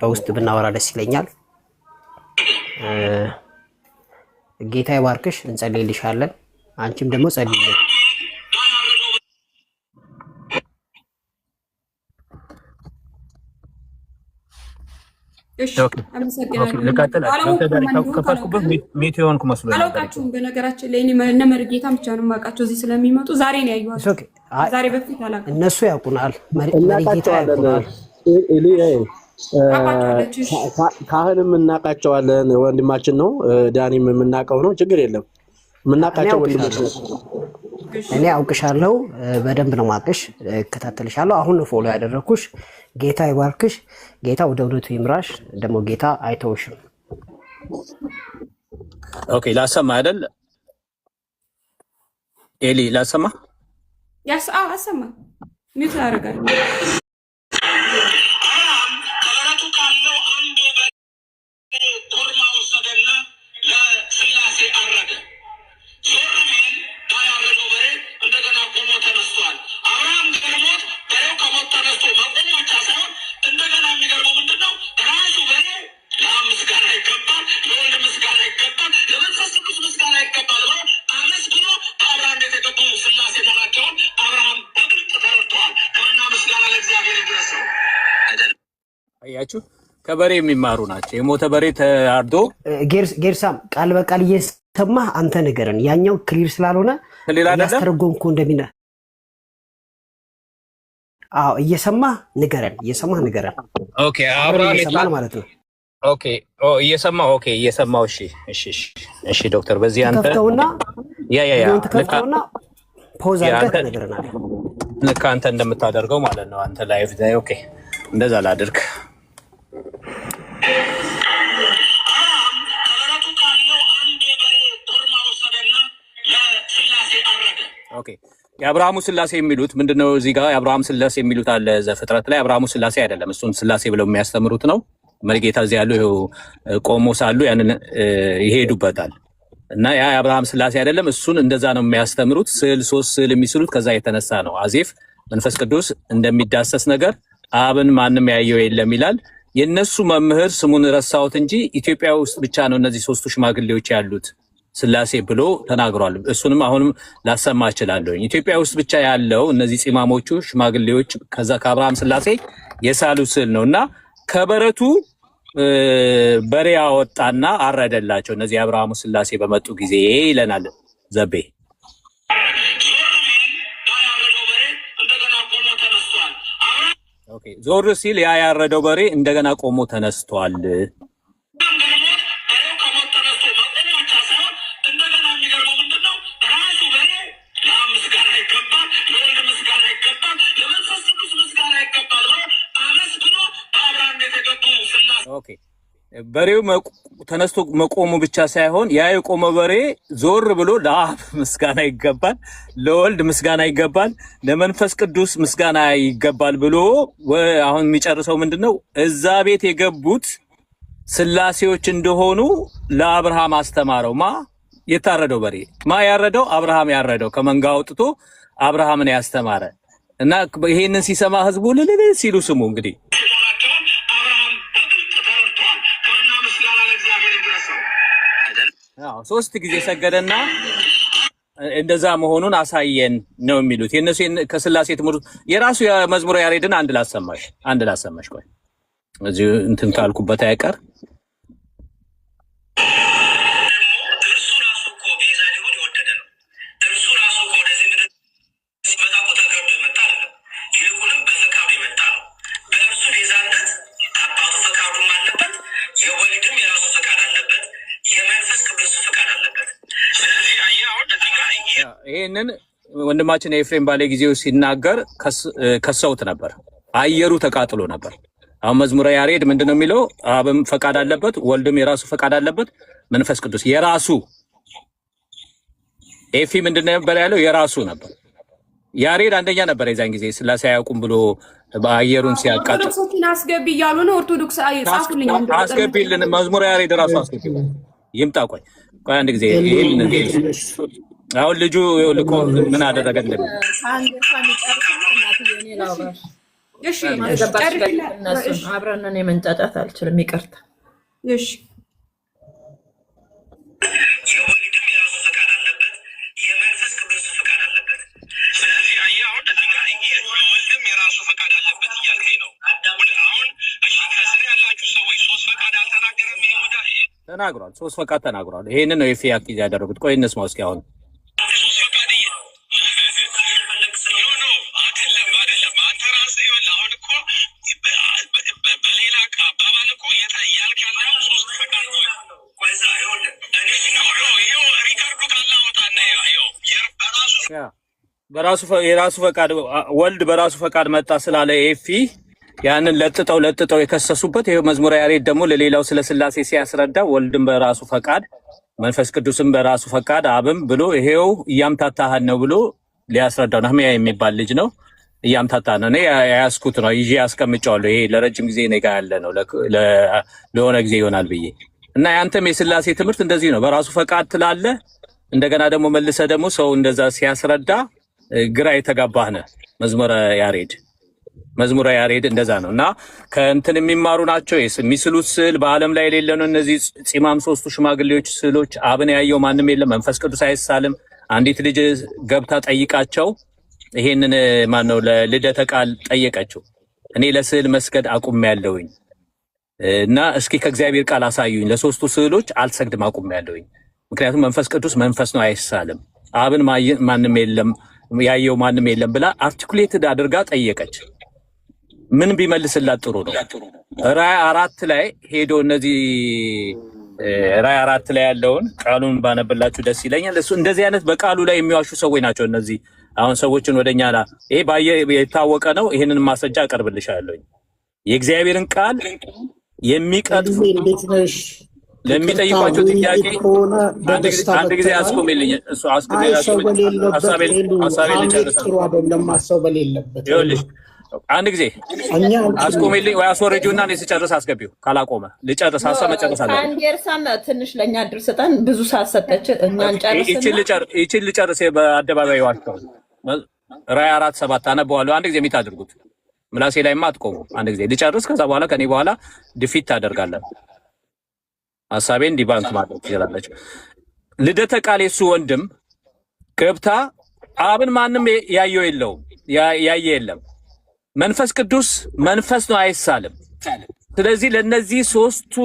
በውስጥ ብናወራ ደስ ይለኛል። ጌታ ይባርክሽ። እንጸልይልሻለን። አንቺም ደግሞ ጸልይልን። አላውቃችሁም። በነገራችን ላይ እነ መርጌታ ብቻ ነው የማውቃቸው እዚህ ስለሚመጡ ዛሬ ነው ያየኋቸው። ዛሬ በፊት አላውቅም። እነሱ ያውቁናል፣ መርጌታ ያውቁናል። ካህንም እናውቃቸዋለን። ወንድማችን ነው። ዳኒም የምናውቀው ነው። ችግር የለም። የምናውቃቸው ወንድሞች ነው። እኔ አውቅሻለሁ፣ በደንብ ነው ማውቅሽ። እከታተልሻለሁ። አሁን ፎሎ ያደረኩሽ። ጌታ ይባርክሽ። ጌታ ወደ እውነቱ ይምራሽ። ደግሞ ጌታ አይተውሽም። ኦኬ፣ ላሰማ አይደል ኤሊ? ላሰማ አሰማ ሚት ያደርጋል። አያችሁ ከበሬ የሚማሩ ናቸው። የሞተ በሬ ተአርዶ ጌርሳም ቃል በቃል እየሰማህ አንተ ንገረን። ያኛው ክሊር ስላልሆነ ያስተረጎምኩ እንደሚና አዎ እየሰማህ ንገረን። ኦኬ አብርሃም ይሰማል ማለት ነው። ኦኬ እየሰማው እሺ ዶክተር በዚህ አንተ ከፍተውና ያ ፖዝ አድርገህ ትነግረናለህ። ልክ አንተ እንደምታደርገው ማለት ነው። አንተ ላይቭ ላይ ኦኬ እንደዛ ላድርግ። ኦኬ የአብርሃሙ ስላሴ የሚሉት ምንድነው? እዚህ ጋር የአብርሃም ስላሴ የሚሉት አለ ዘፍጥረት ላይ። አብርሃሙ ስላሴ አይደለም፣ እሱን ስላሴ ብለው የሚያስተምሩት ነው። መርጌታ እዚህ ያሉ ቆሞ ሳሉ ያንን ይሄዱበታል እና ያ የአብርሃም ስላሴ አይደለም፣ እሱን እንደዛ ነው የሚያስተምሩት። ሶስት ስዕል የሚስሉት ከዛ የተነሳ ነው። አዜፍ መንፈስ ቅዱስ እንደሚዳሰስ ነገር አብን ማንም ያየው የለም ይላል። የነሱ መምህር ስሙን ረሳሁት እንጂ ኢትዮጵያ ውስጥ ብቻ ነው እነዚህ ሶስቱ ሽማግሌዎች ያሉት ስላሴ ብሎ ተናግሯል። እሱንም አሁንም ላሰማ እችላለሁ። ኢትዮጵያ ውስጥ ብቻ ያለው እነዚህ ፂማሞቹ ሽማግሌዎች ከዛ ከአብርሃም ስላሴ የሳሉ ስዕል ነው እና ከበረቱ በሬ አወጣና አረደላቸው እነዚህ የአብርሃሙ ስላሴ በመጡ ጊዜ ይለናል ዘቤ። ኦኬ ዞር ሲል ያ ያረደው በሬ እንደገና ቆሞ ተነስቷል። ኦኬ በሬው ተነስቶ መቆሙ ብቻ ሳይሆን ያ የቆመ በሬ ዞር ብሎ ለአብ ምስጋና ይገባል፣ ለወልድ ምስጋና ይገባል፣ ለመንፈስ ቅዱስ ምስጋና ይገባል ብሎ አሁን የሚጨርሰው ምንድነው? እዛ ቤት የገቡት ስላሴዎች እንደሆኑ ለአብርሃም አስተማረው። የታረደው በሬ ያረደው አብርሃም ያረደው ከመንጋ አውጥቶ አብርሃምን ያስተማረ እና ይሄንን ሲሰማ ህዝቡ ልልል ሲሉ ስሙ እንግዲህ ሶስት ጊዜ ሰገደና እንደዛ መሆኑን አሳየን ነው የሚሉት የነሱ ከስላሴ ትምህርት። የራሱ የመዝሙረ ያሬድን አንድ ላሰማሽ ቆይ እዚህ እንትን ካልኩበት አይቀር ይሄንን ወንድማችን ኤፍሬም ባለ ጊዜው ሲናገር ከሰውት ነበር። አየሩ ተቃጥሎ ነበር። አሁን መዝሙረ ያሬድ ምንድነው የሚለው? አብም ፈቃድ አለበት፣ ወልድም የራሱ ፈቃድ አለበት፣ መንፈስ ቅዱስ የራሱ። ኤፊ ምንድነው ነበር ያለው? የራሱ ነበር። ያሬድ አንደኛ ነበር የዛን ጊዜ ስላሴ አያውቁም ብሎ በአየሩን ሲያቃጥል ኦርቶዶክሶችን አስገቢ እያሉ ነው። ኦርቶዶክስ ጻፉልኝ፣ አስገቢልን መዝሙረ ያሬድ ራሱ አስገቢ ይምጣ። ቆይ አንድ ጊዜ ይሄን አሁን ልጁ ልቆ ምን አደረገልን? እሺ አብረን የመንጫጫት አልችልም፣ ይቅርታ። እሺ ተናግሯል። ሶስት ፈቃድ ተናግሯል። ይሄንን ነው የፊያክ ያደረጉት። ቆይ እንስማው እስኪ አሁን የራሱ ፈቃድ ወልድ በራሱ ፈቃድ መጣ ስላለ ኤፊ ያንን ለጥጠው የከሰሱበት። ይሄው መዝሙረ ያሬድ ደግሞ ለሌላው ስለ ስላሴ ሲያስረዳ ወልድም በራሱ ፈቃድ መንፈስ ቅዱስም በራሱ ፈቃድ አብም ብሎ ይሄው እያምታታህን ነው ብሎ ሊያስረዳው ነህምያ የሚባል ልጅ ነው። እያምታታ ነው። እኔ ያስኩት ነው ይዤ አስቀምጫለሁ። ይሄ ለረጅም ጊዜ እኔ ጋር ያለ ነው ለሆነ ጊዜ ይሆናል ብዬ እና ያንተም የስላሴ ትምህርት እንደዚህ ነው። በራሱ ፈቃድ ትላለህ። እንደገና ደግሞ መልሰ ደግሞ ሰው እንደዛ ሲያስረዳ ግራ የተጋባህ ነህ። መዝሙረ ያሬድ እንደዛ ነው እና ከእንትን የሚማሩ ናቸው። የሚስሉት ስዕል በዓለም ላይ የሌለ ነው። እነዚህ ፂማም ሶስቱ ሽማግሌዎች ስዕሎች አብን ያየው ማንም የለም። መንፈስ ቅዱስ አይሳልም። አንዲት ልጅ ገብታ ጠይቃቸው ይሄንን ማነው ለልደተ ቃል ጠየቀችው። እኔ ለስዕል መስገድ አቁሜያለሁኝ እና እስኪ ከእግዚአብሔር ቃል አሳዩኝ። ለሶስቱ ስዕሎች አልሰግድም አቁሜያለሁኝ። ምክንያቱም መንፈስ ቅዱስ መንፈስ ነው አይሳልም፣ አብን ማንም የለም ያየው ማንም የለም ብላ አርቲኩሌትድ አድርጋ ጠየቀች። ምን ቢመልስላት ጥሩ ነው? ራዕይ 4 ላይ ሄዶ እነዚህ ራዕይ 4 ላይ ያለውን ቃሉን ባነብላችሁ ደስ ይለኛል። እሱ እንደዚህ አይነት በቃሉ ላይ የሚዋሹ ሰዎች ናቸው እነዚህ። አሁን ሰዎችን ወደኛ ይሄ የታወቀ ነው። ይሄንን ማስረጃ አቀርብልሻለሁ። የእግዚአብሔርን ቃል የሚቀጥፉ ለሚጠይቋቸው ጥያቄ አንድ ጊዜ አስቆምልኝ። እሱ አንድ ጊዜ አስቆምልኝ ወይ አስወርጂውና እኔ ስጨርስ አስገቢው። ካላቆመ ልጨርስ፣ ሀሳብ መጨረስ አለ። አንዴርሳም ትንሽ ለኛ ድርሰታን ብዙ ሳሰጠች እኛን ጨርስና ይቺን ልጨርስ። በአደባባይ ዋሽተው ራዕይ 4:7 አነበዋለሁ። አንድ ጊዜ የሚታደርጉት ምላሴ ላይማ አትቆሙ። አንድ ጊዜ ልጨርስ። ከዛ በኋላ ከኔ በኋላ ድፊት ታደርጋለን። ሐሳቤን ዲባንክ ማድረግ ትችላለች። ልደተ ቃል የሱ ወንድም ገብታ አብን ማንም ያየው የለውም ያየ የለም፣ መንፈስ ቅዱስ መንፈስ ነው አይሳልም። ስለዚህ ለነዚህ ሶስቱ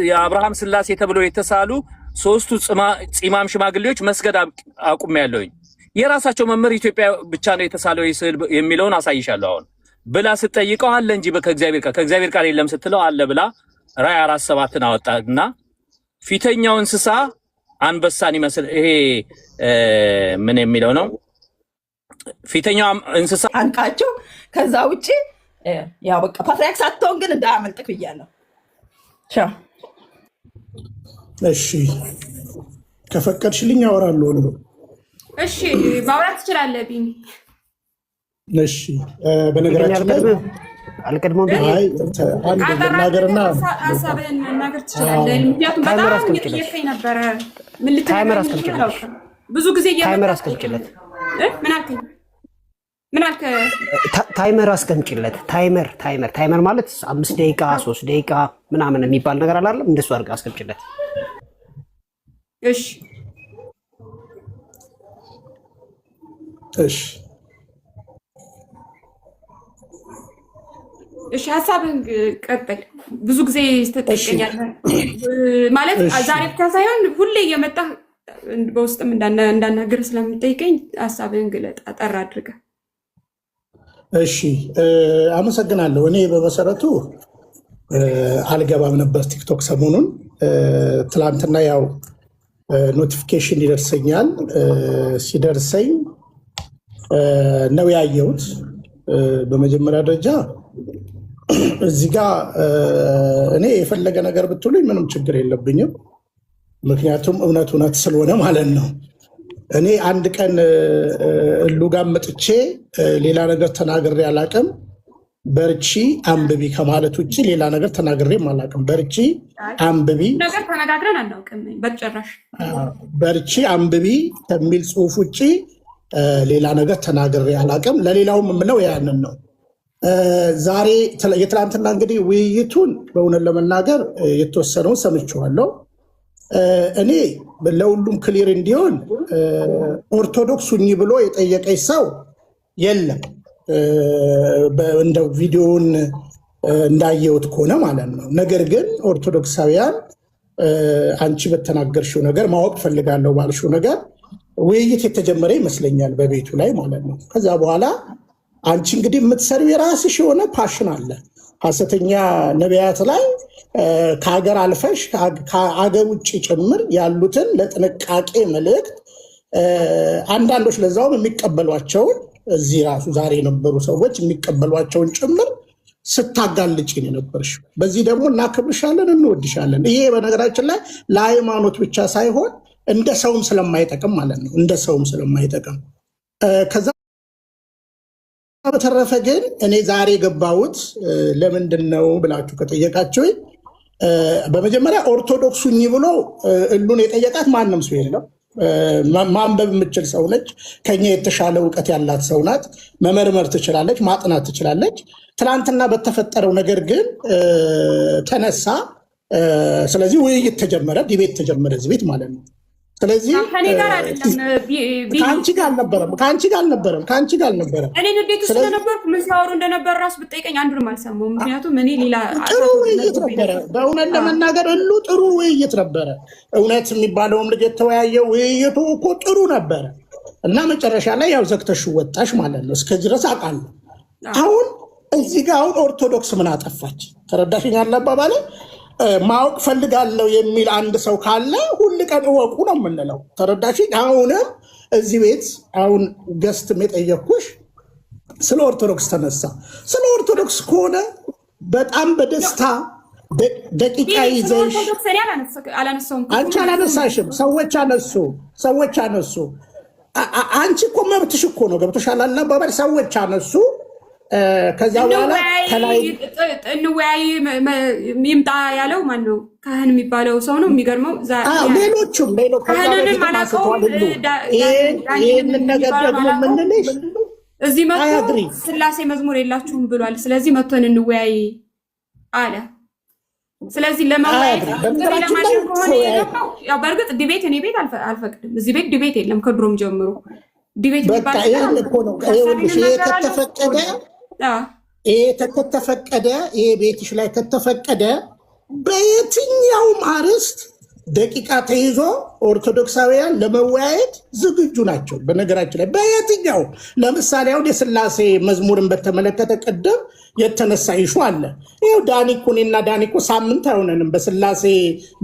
የአብርሃም ስላሴ ተብለው የተሳሉ ሶስቱ ጺማም ሽማግሌዎች መስገድ አቁሜያለሁኝ። የራሳቸው መምህር ኢትዮጵያ ብቻ ነው የተሳለው ስዕል የሚለውን አሳይሻለሁ አሁን ብላ ስትጠይቀው አለ እንጂ ከእግዚአብሔር ቃል የለም ስትለው አለ ብላ ራዕይ 4:7 አወጣና ፊተኛው እንስሳ አንበሳን ይመስል ይሄ ምን የሚለው ነው? ፊተኛው እንስሳ አንቃቸው። ከዛ ውጪ ያው በቃ ፓትሪያርክ ሳትሆን ግን እንዳያመልጥክ ብያለሁ። ቻው። እሺ ከፈቀድሽልኝ አወራለሁ ነው። እሺ ማውራት ትችላለህ ቢኒ። እሺ በነገራችን ላይ አልቀድሞም ነገርና ሀሳብህን መናገር ትችላለህ። ምክንያቱም በጣም እየጠየቀኝ ነበረ። ምን ልትነግረኝ ብዙ ጊዜ ታይመር አስቀምጪለት። ምን አልክ? ታይመር አስቀምጪለት። ታይመር ማለት 5 ደቂቃ 3 ደቂቃ ምናምን የሚባል ነገር አላለም። እንደሱ አድርጋ አስቀምጪለት። እሺ እሺ እሺ ሀሳብህን ቀጥል። ብዙ ጊዜ ትጠይቀኛለህ ማለት ዛሬ ብቻ ሳይሆን ሁሌ እየመጣህ በውስጥም እንዳናገር ስለምጠይቀኝ ሀሳብህን ግለጥ አጠር አድርገህ። እሺ አመሰግናለሁ። እኔ በመሰረቱ አልገባም ነበር ቲክቶክ ሰሞኑን። ትላንትና ያው ኖቲፊኬሽን ይደርሰኛል። ሲደርሰኝ ነው ያየሁት። በመጀመሪያ ደረጃ እዚህ ጋር እኔ የፈለገ ነገር ብትሉኝ ምንም ችግር የለብኝም። ምክንያቱም እውነት ስለሆነ ማለት ነው። እኔ አንድ ቀን እሉ ጋር መጥቼ ሌላ ነገር ተናግሬ አላቅም። በርቺ አንብቢ ከማለት ውጭ ሌላ ነገር ተናግሬም አላቅም። በርቺ አንብቢ ነገር ተነጋግረን አናውቅም በጭራሽ። በርቺ አንብቢ ከሚል ጽሁፍ ውጭ ሌላ ነገር ተናግሬ አላቅም። ለሌላውም የምለው ያንን ነው። ዛሬ የትላንትና እንግዲህ ውይይቱን በእውነት ለመናገር የተወሰነውን ሰምቼዋለሁ። እኔ ለሁሉም ክሊር እንዲሆን ኦርቶዶክስ ሁኚ ብሎ የጠየቀኝ ሰው የለም። እንደው ቪዲዮውን እንዳየሁት ከሆነ ማለት ነው። ነገር ግን ኦርቶዶክሳውያን አንቺ በተናገርሽው ነገር ማወቅ ፈልጋለሁ ባልሽው ነገር ውይይት የተጀመረ ይመስለኛል በቤቱ ላይ ማለት ነው። ከዛ በኋላ አንቺ እንግዲህ የምትሰሪው የራስሽ የሆነ ፓሽን አለ። ሐሰተኛ ነቢያት ላይ ከሀገር አልፈሽ ከሀገር ውጭ ጭምር ያሉትን ለጥንቃቄ መልእክት አንዳንዶች ለዛውም የሚቀበሏቸውን እዚህ ራሱ ዛሬ የነበሩ ሰዎች የሚቀበሏቸውን ጭምር ስታጋልጭ ነው የነበርሽው። በዚህ ደግሞ እናከብርሻለን፣ እንወድሻለን። ይሄ በነገራችን ላይ ለሃይማኖት ብቻ ሳይሆን እንደ ሰውም ስለማይጠቅም ማለት ነው። እንደ ሰውም ስለማይጠቅም ከዛ በተረፈ ግን እኔ ዛሬ የገባሁት ለምንድን ነው ብላችሁ ከጠየቃችሁ በመጀመሪያ ኦርቶዶክስ ሁኚ ብሎ እሉን የጠየቃት ማንም ሰው የለም። ማንበብ የምትችል ሰው ነች። ከኛ የተሻለ እውቀት ያላት ሰው ናት። መመርመር ትችላለች፣ ማጥናት ትችላለች። ትናንትና በተፈጠረው ነገር ግን ተነሳ። ስለዚህ ውይይት ተጀመረ፣ ዲቤት ተጀመረ እዚህ ቤት ማለት ነው። ስለዚህ ከኔ ጋር አይደለም ከአንቺ ጋር አልነበረም ከአንቺ ጋር አልነበረም። እኔ ንዴት ውስጥ ስለነበርኩ ምን ሲያወሩ እንደነበር ራሱ ብጠይቀኝ አንዱንም አልሰማሁም። ምክንያቱም እኔ ሌላ ጥሩ ውይይት ነበረ። በእውነት ለመናገር ጥሩ ውይይት ነበረ። እውነት የሚባለውም ልጅ የተወያየው ውይይቱ እኮ ጥሩ ነበረ እና መጨረሻ ላይ ያው ዘግተሽ ወጣሽ ማለት ነው። እስከዚህ ድረስ አውቃለሁ። አሁን እዚህ ጋር አሁን ኦርቶዶክስ ምን አጠፋች? ተረዳሽኝ? አባባሌ ማወቅ ፈልጋለሁ የሚል አንድ ሰው ካለ ሁል ቀን እወቁ ነው የምንለው። ተረዳሽኝ? አሁንም እዚህ ቤት አሁን ገስትም የጠየኩሽ ስለ ኦርቶዶክስ ተነሳ። ስለ ኦርቶዶክስ ከሆነ በጣም በደስታ ደቂቃ ይዘሽ አንቺ አላነሳሽም፣ ሰዎች አነሱ። አንቺ እኮ መብትሽ እኮ ነው። ገብቶሻል? አባባል ሰዎች አነሱ። ከዛ በኋላ ከላይ እንወያይ ይምጣ ያለው ማን ነው? ካህን የሚባለው ሰው ነው። የሚገርመው ሌሎቹም ካህንንም አላውቀውም። ይህንን ነገር ደግሞ ምንልሽ እዚህ መጥቶ ስላሴ መዝሙር የላችሁም ብሏል። ስለዚህ መጥቶን እንወያይ አለ። ስለዚህ ለማወያየት ለማድረግ ከሆነ የገባው ያው በእርግጥ ዲቤት እኔ ቤት አልፈቅድም። እዚህ ቤት ዲቤት የለም ከድሮም ጀምሮ ዲቤት በቃ ይሄን እኮ ነው። ከተፈቀደ ይሄ ቤትሽ ላይ ከተፈቀደ በየትኛውም አርዕስት ደቂቃ ተይዞ ኦርቶዶክሳውያን ለመወያየት ዝግጁ ናቸው። በነገራችን ላይ በየትኛው ለምሳሌ አሁን የስላሴ መዝሙርን በተመለከተ ቅድም የተነሳ ይሹ አለ። ይኸው ዳኒኮኔና ዳኒኮ ሳምንት አይሆነንም በስላሴ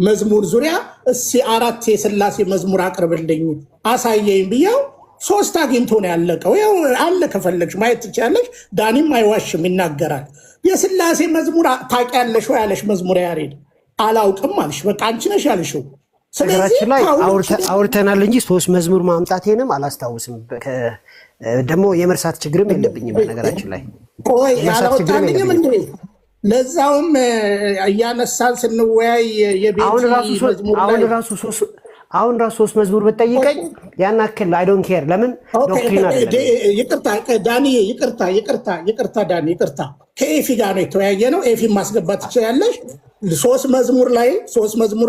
መዝሙር ዙሪያ እስኪ 4 የስላሴ መዝሙር አቅርብልኝ አሳየኝ ብያው 3 አግኝቶ ነው ያለቀው። ያው አለ ከፈለግሽ ማየት ትችያለሽ። ዳኒም አይዋሽም ይናገራል። የስላሴ መዝሙር ታውቂያለሽ ወይ ያለሽ መዝሙር ያሬድ አላውቅም አልሽ። በቃ አንቺ ነሽ ያልሽው። ነገራችን ላይ አውርተናል እንጂ 3 መዝሙር ማምጣቴንም አላስታውስም። ደግሞ የመርሳት ችግርም የለብኝም። ነገራችን ላይ ቆይ ያላወጣልኝም እንዴ? ለዛውም እያነሳን ስንወያይ የቤት መዝሙር ላይ አሁን ራሱ 3 መዝሙር ብትጠይቀኝ ያን አክል አይ ዶንት ኬር። ለምን ዶክትሪን አይደለም። ይቅርታ ዳኒ፣ ከኤፊ ጋር ነው የተወያየ ነው። ኤፊ ማስገባት ትችላለሽ። 3 መዝሙር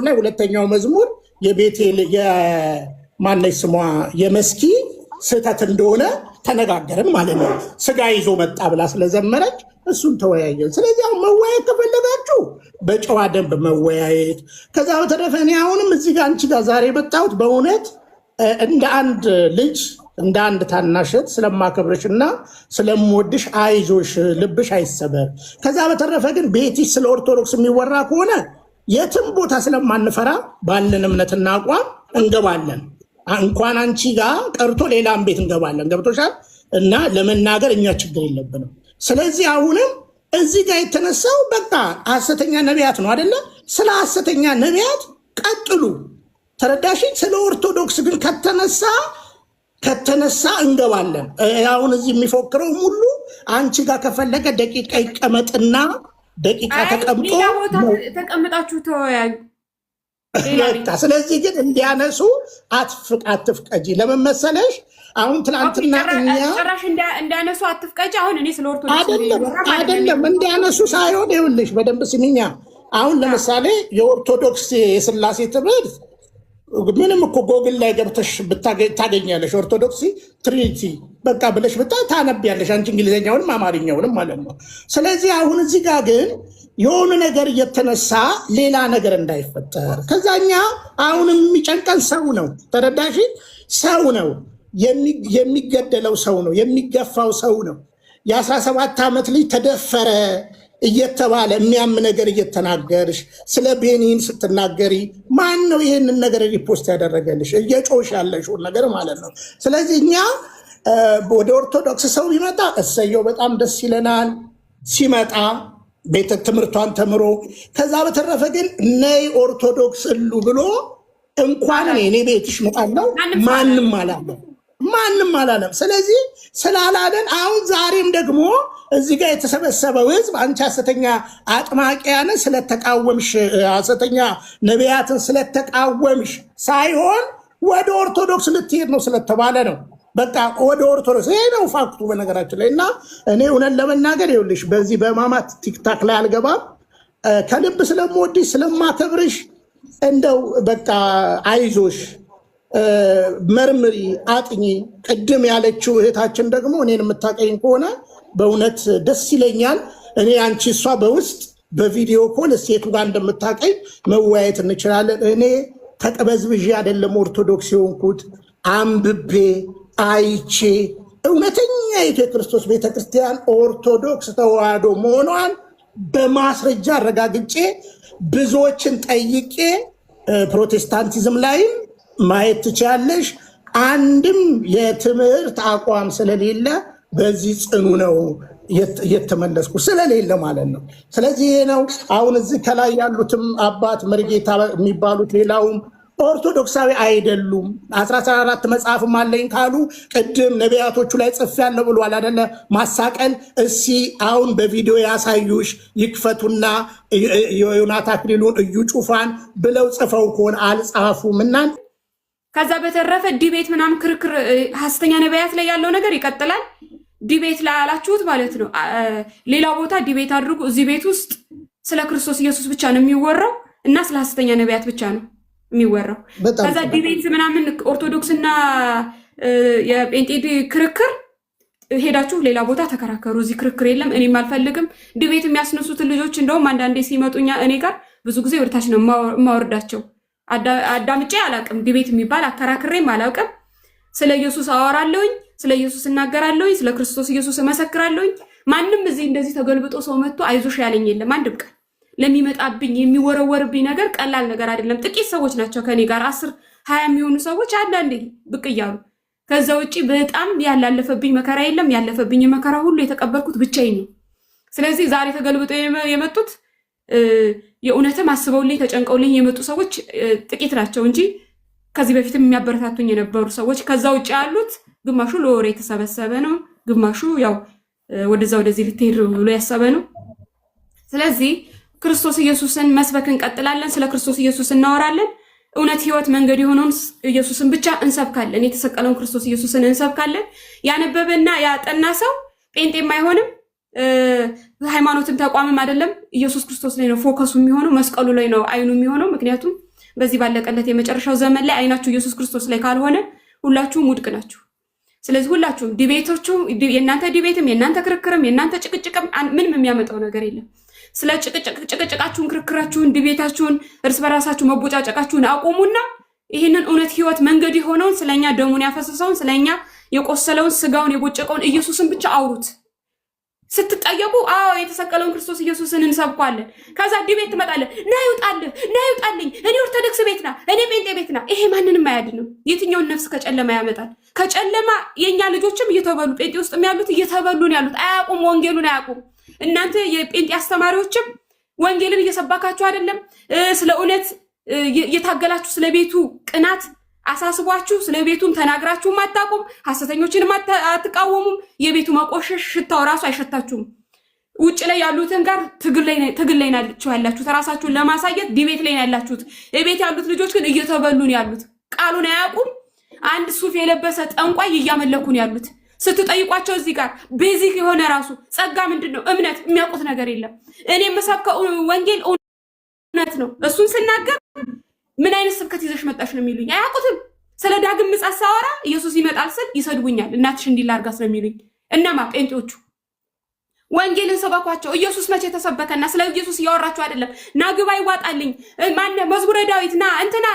ላይ ሁለተኛው መዝሙር የቤቴል የማነች ስሟ የመስኪ ስህተት እንደሆነ ተነጋገርን ማለት ነው። ስጋ ይዞ መጣ ብላ ስለዘመረች እሱን ተወያየን። ስለዚህ አሁን መወያየት ከፈለጋችሁ በጨዋ ደንብ መወያየት። ከዛ በተረፈ እኔ አሁንም እዚህ ጋር አንቺ ጋር ዛሬ የመጣሁት በእውነት እንደ አንድ ልጅ እንደ አንድ ታናሸት ስለማከብረሽ እና ስለምወድሽ አይዞሽ፣ ልብሽ አይሰበር። ከዛ በተረፈ ግን ቤትሽ ስለ ኦርቶዶክስ የሚወራ ከሆነ የትም ቦታ ስለማንፈራ ባለን እምነትና አቋም እንገባለን። እንኳን አንቺ ጋር ቀርቶ ሌላም ቤት እንገባለን። ገብቶሻል? እና ለመናገር እኛ ችግር የለብንም። ስለዚህ አሁንም እዚህ ጋር የተነሳው በቃ ሐሰተኛ ነቢያት ነው አይደለ? ስለ ሐሰተኛ ነቢያት ቀጥሉ። ተረዳሽኝ? ስለ ኦርቶዶክስ ግን ከተነሳ እንገባለን። አሁን እዚህ የሚፎክረው ሁሉ አንቺ ጋር ከፈለገ ደቂቃ ይቀመጥና ደቂቃ ተቀምጦ ተቀምጣችሁ ተወያዩ። ስለዚህ ግን እንዲያነሱ አትፍቀጂ። ለምን መሰለሽ? አሁን ትናንትና እኛ ጭራሽ እንዲያነሱ አትፍቀጂ። አሁን እኔ ስለ ኦርቶዶክስ አይደለም እንዲያነሱ ሳይሆን ይኸውልሽ በደንብ ስሚኛ። አሁን ለምሳሌ የኦርቶዶክስ የስላሴ ትምህርት ምንም እኮ ጎግል ላይ ገብተሽ ታገኛለሽ። ኦርቶዶክስ ትሪኒቲ በቃ ብለሽ ታነቢያለሽ። አንቺ እንግሊዝኛውንም አማርኛውንም ማለት ነው። ስለዚህ አሁን እዚህ ጋር ግን የሆነ ነገር እየተነሳ ሌላ ነገር እንዳይፈጠር ከዛኛ አሁንም የሚጨንቀን ሰው ነው። ተረዳሽ? ሰው ነው የሚገደለው፣ ሰው ነው የሚገፋው፣ ሰው ነው። የ17 ዓመት ልጅ ተደፈረ እየተባለ የሚያም ነገር እየተናገርሽ ስለ ቤኒን ስትናገሪ ማን ነው ይህንን ነገር ሪፖስት ያደረገልሽ? እየጮሽ ያለሽውን ነገር ማለት ነው። ስለዚህ እኛ ወደ ኦርቶዶክስ ሰው ቢመጣ እሰየው በጣም ደስ ይለናል። ሲመጣ ቤተ ትምህርቷን ተምሮ ከዛ በተረፈ ግን ነይ ኦርቶዶክስ እሉ ብሎ እንኳን እኔ ቤትሽ መጣለው ማንም አላለም። ስለዚህ ስላላለን አሁን ዛሬም ደግሞ እዚህ ጋር የተሰበሰበው ህዝብ አንቺ ሐሰተኛ አጥማቂያን ስለተቃወምሽ ሐሰተኛ ነቢያትን ስለተቃወምሽ ሳይሆን ወደ ኦርቶዶክስ ልትሄድ ነው ስለተባለ ነው። በቃ ወደ ኦርቶዶክስ ይሄ ነው ፋክቱ በነገራችን ላይ። እና እኔ እውነት ለመናገር ይኸውልሽ በዚህ በማማት ቲክታክ ላይ አልገባም። ከልብ ስለምወድሽ ስለማከብርሽ እንደው በቃ አይዞሽ መርምሪ፣ አጥኚ። ቅድም ያለችው እህታችን ደግሞ እኔን የምታቀኝ ከሆነ በእውነት ደስ ይለኛል። እኔ አንቺ እሷ በውስጥ በቪዲዮ ኮል ሴቱ ጋር እንደምታቀኝ መወያየት እንችላለን። እኔ ተቀበዝብዤ አይደለም ኦርቶዶክስ የሆንኩት፣ አንብቤ አይቼ እውነተኛ የክርስቶስ ቤተክርስቲያን ኦርቶዶክስ ተዋህዶ መሆኗን በማስረጃ አረጋግጬ ብዙዎችን ጠይቄ ፕሮቴስታንቲዝም ላይም ማየት ትችያለሽ። አንድም የትምህርት አቋም ስለሌለ በዚህ ጽኑ ነው እየተመለስኩ ስለሌለ ማለት ነው። ስለዚህ ይሄ ነው። አሁን እዚህ ከላይ ያሉትም አባት መርጌታ የሚባሉት ሌላውም ኦርቶዶክሳዊ አይደሉም። 14 መጽሐፍም አለኝ ካሉ ቅድም ነቢያቶቹ ላይ ጽፌያለሁ ብሏል አይደለ? ማሳቀል እስኪ አሁን በቪዲዮ ያሳዩሽ ይክፈቱና ዮናታ አክሊሉን እዩ ጩፋን ብለው ጽፈው ከሆነ አልጻፉም። እና ከዛ በተረፈ ዲቤት ምናምን ክርክር ሐሰተኛ ነቢያት ላይ ያለው ነገር ይቀጥላል። ዲቤት ላይ ያላችሁት ማለት ነው። ሌላ ቦታ ዲቤት አድርጉ። እዚህ ቤት ውስጥ ስለ ክርስቶስ ኢየሱስ ብቻ ነው የሚወራው እና ስለ ሐሰተኛ ነቢያት ብቻ ነው የሚወራው። ከዛ ዲቤት ምናምን ኦርቶዶክስና የጴንጤ ክርክር ሄዳችሁ ሌላ ቦታ ተከራከሩ። እዚህ ክርክር የለም፣ እኔም አልፈልግም። ዲቤት የሚያስነሱትን ልጆች እንደውም አንዳንዴ ሲመጡኛ እኔ ጋር ብዙ ጊዜ ወደታች ነው የማወርዳቸው። አዳምጬ አላውቅም። ዲቤት የሚባል አከራክሬም አላውቅም። ስለ ኢየሱስ አወራለሁኝ፣ ስለ ኢየሱስ እናገራለሁኝ፣ ስለ ክርስቶስ ኢየሱስ እመሰክራለሁኝ። ማንም እዚህ እንደዚህ ተገልብጦ ሰው መጥቶ አይዞሽ ያለኝ የለም አንድም ቀን። ለሚመጣብኝ የሚወረወርብኝ ነገር ቀላል ነገር አይደለም። ጥቂት ሰዎች ናቸው ከኔ ጋር 10-20 የሚሆኑ ሰዎች አንዳንዴ ብቅ እያሉ። ከዛ ውጪ በጣም ያላለፈብኝ መከራ የለም። ያለፈብኝ መከራ ሁሉ የተቀበልኩት ብቻዬን ነው። ስለዚህ ዛሬ ተገልብጦ የመጡት የእውነትም አስበውልኝ ተጨንቀውልኝ የመጡ ሰዎች ጥቂት ናቸው እንጂ ከዚህ በፊትም የሚያበረታቱኝ የነበሩ ሰዎች። ከዛ ውጭ ያሉት ግማሹ ለወሬ የተሰበሰበ ነው፣ ግማሹ ያው ወደዛ ወደዚህ ልትሄድ ብሎ ያሰበ ነው። ስለዚህ ክርስቶስ ኢየሱስን መስበክ እንቀጥላለን። ስለ ክርስቶስ ኢየሱስ እናወራለን። እውነት፣ ህይወት፣ መንገድ የሆነውን ኢየሱስን ብቻ እንሰብካለን። የተሰቀለውን ክርስቶስ ኢየሱስን እንሰብካለን። ያነበበና ያጠና ሰው ጴንጤም አይሆንም፣ ሃይማኖትም ተቋምም አይደለም። ኢየሱስ ክርስቶስ ላይ ነው ፎከሱ የሚሆነው፣ መስቀሉ ላይ ነው አይኑ የሚሆነው። ምክንያቱም በዚህ ባለቀለት የመጨረሻው ዘመን ላይ አይናችሁ ኢየሱስ ክርስቶስ ላይ ካልሆነ ሁላችሁም ውድቅ ናችሁ። ስለዚህ ሁላችሁም ዲቤቶቹ፣ የእናንተ ዲቤትም የእናንተ ክርክርም የእናንተ ጭቅጭቅም ምንም የሚያመጣው ነገር የለም። ስለ ጭቅጭቃችሁን፣ ክርክራችሁን፣ ዲቤታችሁን፣ እርስ በራሳችሁ መቦጫጨቃችሁን አቁሙና ይህንን እውነት፣ ህይወት፣ መንገድ የሆነውን ስለኛ ደሙን ያፈሰሰውን ስለኛ የቆሰለውን ስጋውን የቦጨቀውን ኢየሱስን ብቻ አውሩት። ስትጠየቁ አዎ የተሰቀለውን ክርስቶስ ኢየሱስን እንሰብኳለን። ከዛ ዲቤት ትመጣለህ፣ ና ይውጣልኝ፣ እኔ ኦርቶዶክስ ቤት ና፣ እኔ ጴንጤ ቤት ና። ይሄ ማንንም አያድንም። የትኛውን ነፍስ ከጨለማ ያመጣል? ከጨለማ የኛ ልጆችም እየተበሉ ጴንጤ ውስጥ ያሉት እየተበሉ ነው ያሉት። አያውቁም፣ ወንጌሉን አያውቁም። እናንተ የጴንጤ አስተማሪዎችም ወንጌልን እየሰባካችሁ አይደለም። ስለ እውነት እየታገላችሁ ስለ ቤቱ ቅናት አሳስቧችሁ ስለ ቤቱም ተናግራችሁም አታውቁም። ሐሰተኞችንም አትቃወሙም። የቤቱ መቆሸሽ ሽታው ራሱ አይሸታችሁም። ውጭ ላይ ያሉትን ጋር ትግል ላይ ናችሁ ያላችሁት። ራሳችሁን ለማሳየት ዲቤት ላይ ያላችሁት። የቤት ያሉት ልጆች ግን እየተበሉ ነው ያሉት። ቃሉን አያውቁም። አንድ ሱፍ የለበሰ ጠንቋይ እያመለኩ ነው ያሉት። ስትጠይቋቸው እዚህ ጋር ቤዚክ የሆነ ራሱ ጸጋ ምንድን ነው እምነት የሚያውቁት ነገር የለም። እኔ የምሰብከው ወንጌል እውነት ነው። እሱን ስናገር ምን አይነት ስብከት ይዘሽ መጣሽ ነው የሚሉኝ። አያውቁትም። ስለ ዳግም ምጽአት ሳወራ ኢየሱስ ይመጣል ስል ይሰድቡኛል። እናትሽ እንዲህ ላድርጋ ስለሚሉኝ እነማ ጴንጤዎቹ። ወንጌልን ሰባኳቸው። ኢየሱስ መቼ ተሰበከና? ስለ ኢየሱስ እያወራችሁ አይደለም። ና ግባ ይዋጣልኝ፣ ማነ መዝሙረ ዳዊት ና እንትና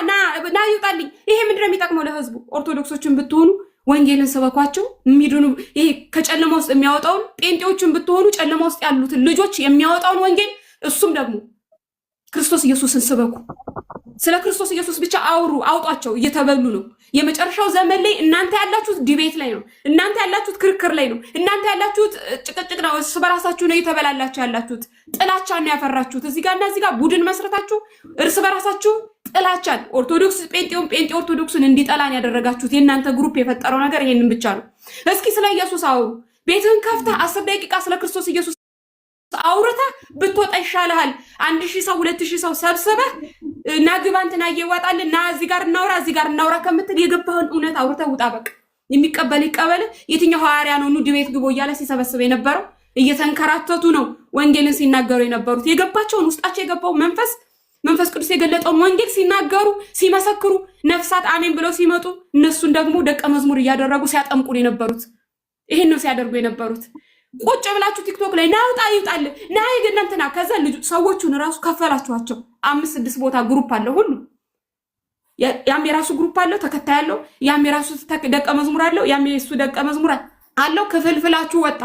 ና ይውጣልኝ። ይሄ ምንድን ነው የሚጠቅመው ለህዝቡ? ኦርቶዶክሶችን ብትሆኑ ወንጌልን ሰበኳቸው። የሚድኑ ይሄ ከጨለማ ውስጥ የሚያወጣውን፣ ጴንጤዎችን ብትሆኑ ጨለማ ውስጥ ያሉትን ልጆች የሚያወጣውን ወንጌል፣ እሱም ደግሞ ክርስቶስ ኢየሱስን ስበኩ። ስለ ክርስቶስ ኢየሱስ ብቻ አውሩ፣ አውጧቸው። እየተበሉ ነው። የመጨረሻው ዘመን ላይ እናንተ ያላችሁት ዲቤት ላይ ነው። እናንተ ያላችሁት ክርክር ላይ ነው። እናንተ ያላችሁት ጭቅጭቅ ነው። እርስ በራሳችሁ ነው እየተበላላችሁ ያላችሁት። ጥላቻን ነው ያፈራችሁት። እዚህ ጋር እና እዚህ ጋር ቡድን መስረታችሁ እርስ በራሳችሁ ጥላቻን፣ ኦርቶዶክስ ጴንጤውን፣ ጴንጤ ኦርቶዶክስን እንዲጠላን ያደረጋችሁት የእናንተ ግሩፕ የፈጠረው ነገር ይሄንን ብቻ ነው። እስኪ ስለ ኢየሱስ አውሩ። ቤትህን ከፍተህ 10 ደቂቃ ስለ ክርስቶስ ኢየሱስ አውርታ ብትወጣ ይሻልሃል። 1000 ሰው 2000 ሰው ሰብስበህ ና ግባ እንትና እየዋጣል ና እዚህ ጋር እናውራ እዚህ ጋር እናውራ ከምትል የገባህን እውነት አውርተህ ውጣ። በቃ የሚቀበል ይቀበል። የትኛው ሐዋርያ ነው ዲቤት ግቦ እያለ ሲሰበስብ የነበረው? እየተንከራተቱ ነው ወንጌልን ሲናገሩ የነበሩት። የገባቸውን ውስጣቸው የገባው መንፈስ መንፈስ ቅዱስ የገለጠውን ወንጌል ሲናገሩ ሲመሰክሩ ነፍሳት አሜን ብለው ሲመጡ እነሱን ደግሞ ደቀ መዝሙር እያደረጉ ሲያጠምቁ ነው የነበሩት። ይሄን ነው ሲያደርጉ የነበሩት። ቁጭ ብላችሁ ቲክቶክ ላይ ናውጣ ይውጣል ናይ ገነንተና ከዛ ልጅ ሰዎቹን ራሱ ከፈላችኋቸው 5-6 ቦታ ግሩፕ አለ ሁሉ ያም የራሱ ግሩፕ አለው ተከታይ አለው ያም የራሱ ደቀ መዝሙር አለው ያም የሱ ደቀ መዝሙር አለው ክፍልፍላችሁ ወጣ።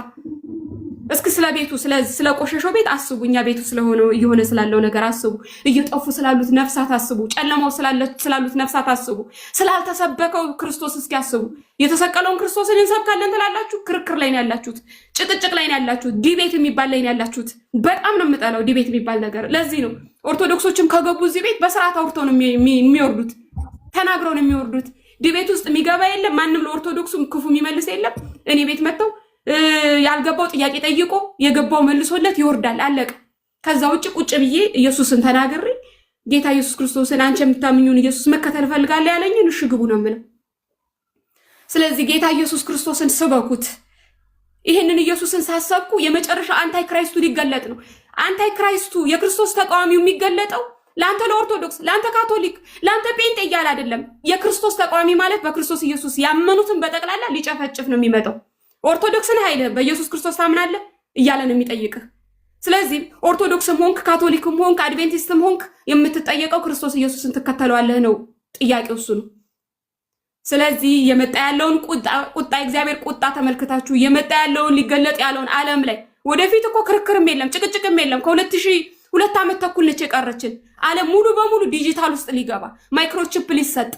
እስኪ ስለ ቤቱ ስለ ቆሸሸው ቤት አስቡ። እኛ ቤቱ ስለሆነው እየሆነ ስላለው ነገር አስቡ። እየጠፉ ስላሉት ነፍሳት አስቡ። ጨለማው ስላሉት ነፍሳት አስቡ። ስላልተሰበከው ክርስቶስ እስኪ አስቡ። የተሰቀለውን ክርስቶስን እንሰብካለን ትላላችሁ፣ ክርክር ላይ ነው ያላችሁት፣ ጭቅጭቅ ላይ ነው ያላችሁት፣ ዲቤት የሚባል ላይ ነው ያላችሁት። በጣም ነው የምጠላው ዲቤት የሚባል ነገር። ለዚህ ነው ኦርቶዶክሶችም ከገቡ እዚህ ቤት በስርዓት አውርተው ነው የሚወርዱት፣ ተናግረው ነው የሚወርዱት። ዲቤት ውስጥ የሚገባ የለም። ማንም ለኦርቶዶክሱም ክፉ የሚመልስ የለም። እኔ ቤት መጥተው ያልገባው ጥያቄ ጠይቆ የገባው መልሶለት ይወርዳል። አለቀ። ከዛ ውጭ ቁጭ ብዬ ኢየሱስን ተናግሬ ጌታ ኢየሱስ ክርስቶስን አንቺ የምታምኙን ኢየሱስ መከተል ፈልጋለሁ ያለኝን እሺ ግቡ ነው የምለው። ስለዚህ ጌታ ኢየሱስ ክርስቶስን ስበኩት። ይሄንን ኢየሱስን ሳሰብኩ የመጨረሻ አንታይ ክራይስቱ ሊገለጥ ነው። አንታይ ክራይስቱ የክርስቶስ ተቃዋሚው የሚገለጠው ለአንተ ለኦርቶዶክስ፣ ለአንተ ካቶሊክ፣ ለአንተ ጴንጤ እያለ አይደለም። የክርስቶስ ተቃዋሚ ማለት በክርስቶስ ኢየሱስ ያመኑትን በጠቅላላ ሊጨፈጭፍ ነው የሚመጣው። ኦርቶዶክስን ኃይል በኢየሱስ ክርስቶስ ታምናለህ እያለ ነው የሚጠይቅህ። ስለዚህ ኦርቶዶክስም ሆንክ ካቶሊክም ሆንክ አድቬንቲስትም ሆንክ የምትጠየቀው ክርስቶስ ኢየሱስን ትከተለዋለህ ነው ጥያቄው፣ እሱ ነው። ስለዚህ የመጣ ያለውን ቁጣ እግዚአብሔር ቁጣ ተመልክታችሁ የመጣ ያለውን ሊገለጥ ያለውን ዓለም ላይ ወደፊት እኮ ክርክርም የለም ጭቅጭቅም የለም። ከ2002 ዓመት ተኩል ነች የቀረችን። ዓለም ሙሉ በሙሉ ዲጂታል ውስጥ ሊገባ ማይክሮቺፕ ሊሰጥ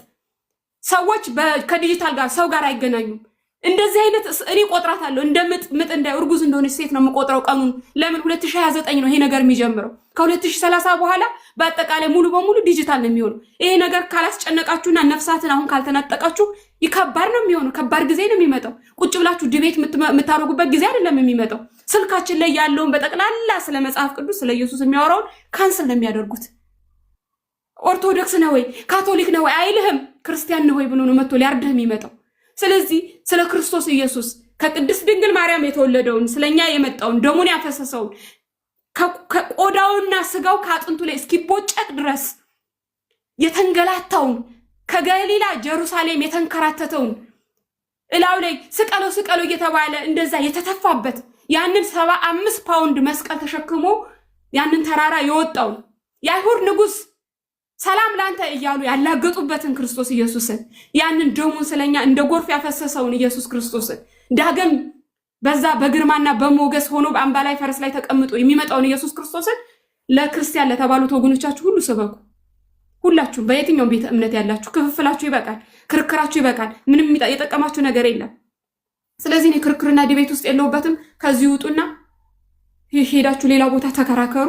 ሰዎች ከዲጂታል ጋር ሰው ጋር አይገናኙም። እንደዚህ አይነት እኔ ቆጥራታለሁ እንደ ምጥ እንደ እርጉዝ እንደሆነች ሴት ነው የምቆጥረው ቀኑን። ለምን 2029 ነው ይሄ ነገር የሚጀምረው። ከ2030 በኋላ በአጠቃላይ ሙሉ በሙሉ ዲጂታል ነው የሚሆነው። ይሄ ነገር ካላስጨነቃችሁና ነፍሳትን አሁን ካልተናጠቃችሁ ይከባድ ነው የሚሆነው። ከባድ ጊዜ ነው የሚመጣው። ቁጭ ብላችሁ ዲቤት የምታደርጉበት ጊዜ አይደለም የሚመጣው። ስልካችን ላይ ያለውን በጠቅላላ ስለ መጽሐፍ ቅዱስ ስለ ኢየሱስ የሚያወራውን ካንስል ነው የሚያደርጉት። ኦርቶዶክስ ነው ወይ ካቶሊክ ነው ወይ አይልህም። ክርስቲያን ነው ወይ ብሎ ነው መጥቶ ሊያርድህ የሚመጣው። ስለዚህ ስለ ክርስቶስ ኢየሱስ ከቅድስት ድንግል ማርያም የተወለደውን ስለኛ የመጣውን ደሙን ያፈሰሰውን ከቆዳውና ስጋው ከአጥንቱ ላይ እስኪቦጨቅ ድረስ የተንገላታውን ከገሊላ ጀሩሳሌም የተንከራተተውን እላው ላይ ስቀለው ስቀለው እየተባለ እንደዛ የተተፋበት ያንን 75 ፓውንድ መስቀል ተሸክሞ ያንን ተራራ የወጣውን የአይሁድ ንጉሥ ሰላም ላንተ እያሉ ያላገጡበትን ክርስቶስ ኢየሱስን ያንን ደሙን ስለኛ እንደ ጎርፍ ያፈሰሰውን ኢየሱስ ክርስቶስን ዳግም በዛ በግርማና በሞገስ ሆኖ በአምባ ላይ ፈረስ ላይ ተቀምጦ የሚመጣውን ኢየሱስ ክርስቶስን ለክርስቲያን ለተባሉት ወገኖቻችሁ ሁሉ ስበኩ። ሁላችሁም በየትኛውም ቤተ እምነት ያላችሁ ክፍፍላችሁ ይበቃል፣ ክርክራችሁ ይበቃል። ምንም የጠቀማችሁ ነገር የለም። ስለዚህ እኔ ክርክርና ዲቤት ውስጥ የለውበትም። ከዚህ ውጡና ሄዳችሁ ሌላ ቦታ ተከራከሩ።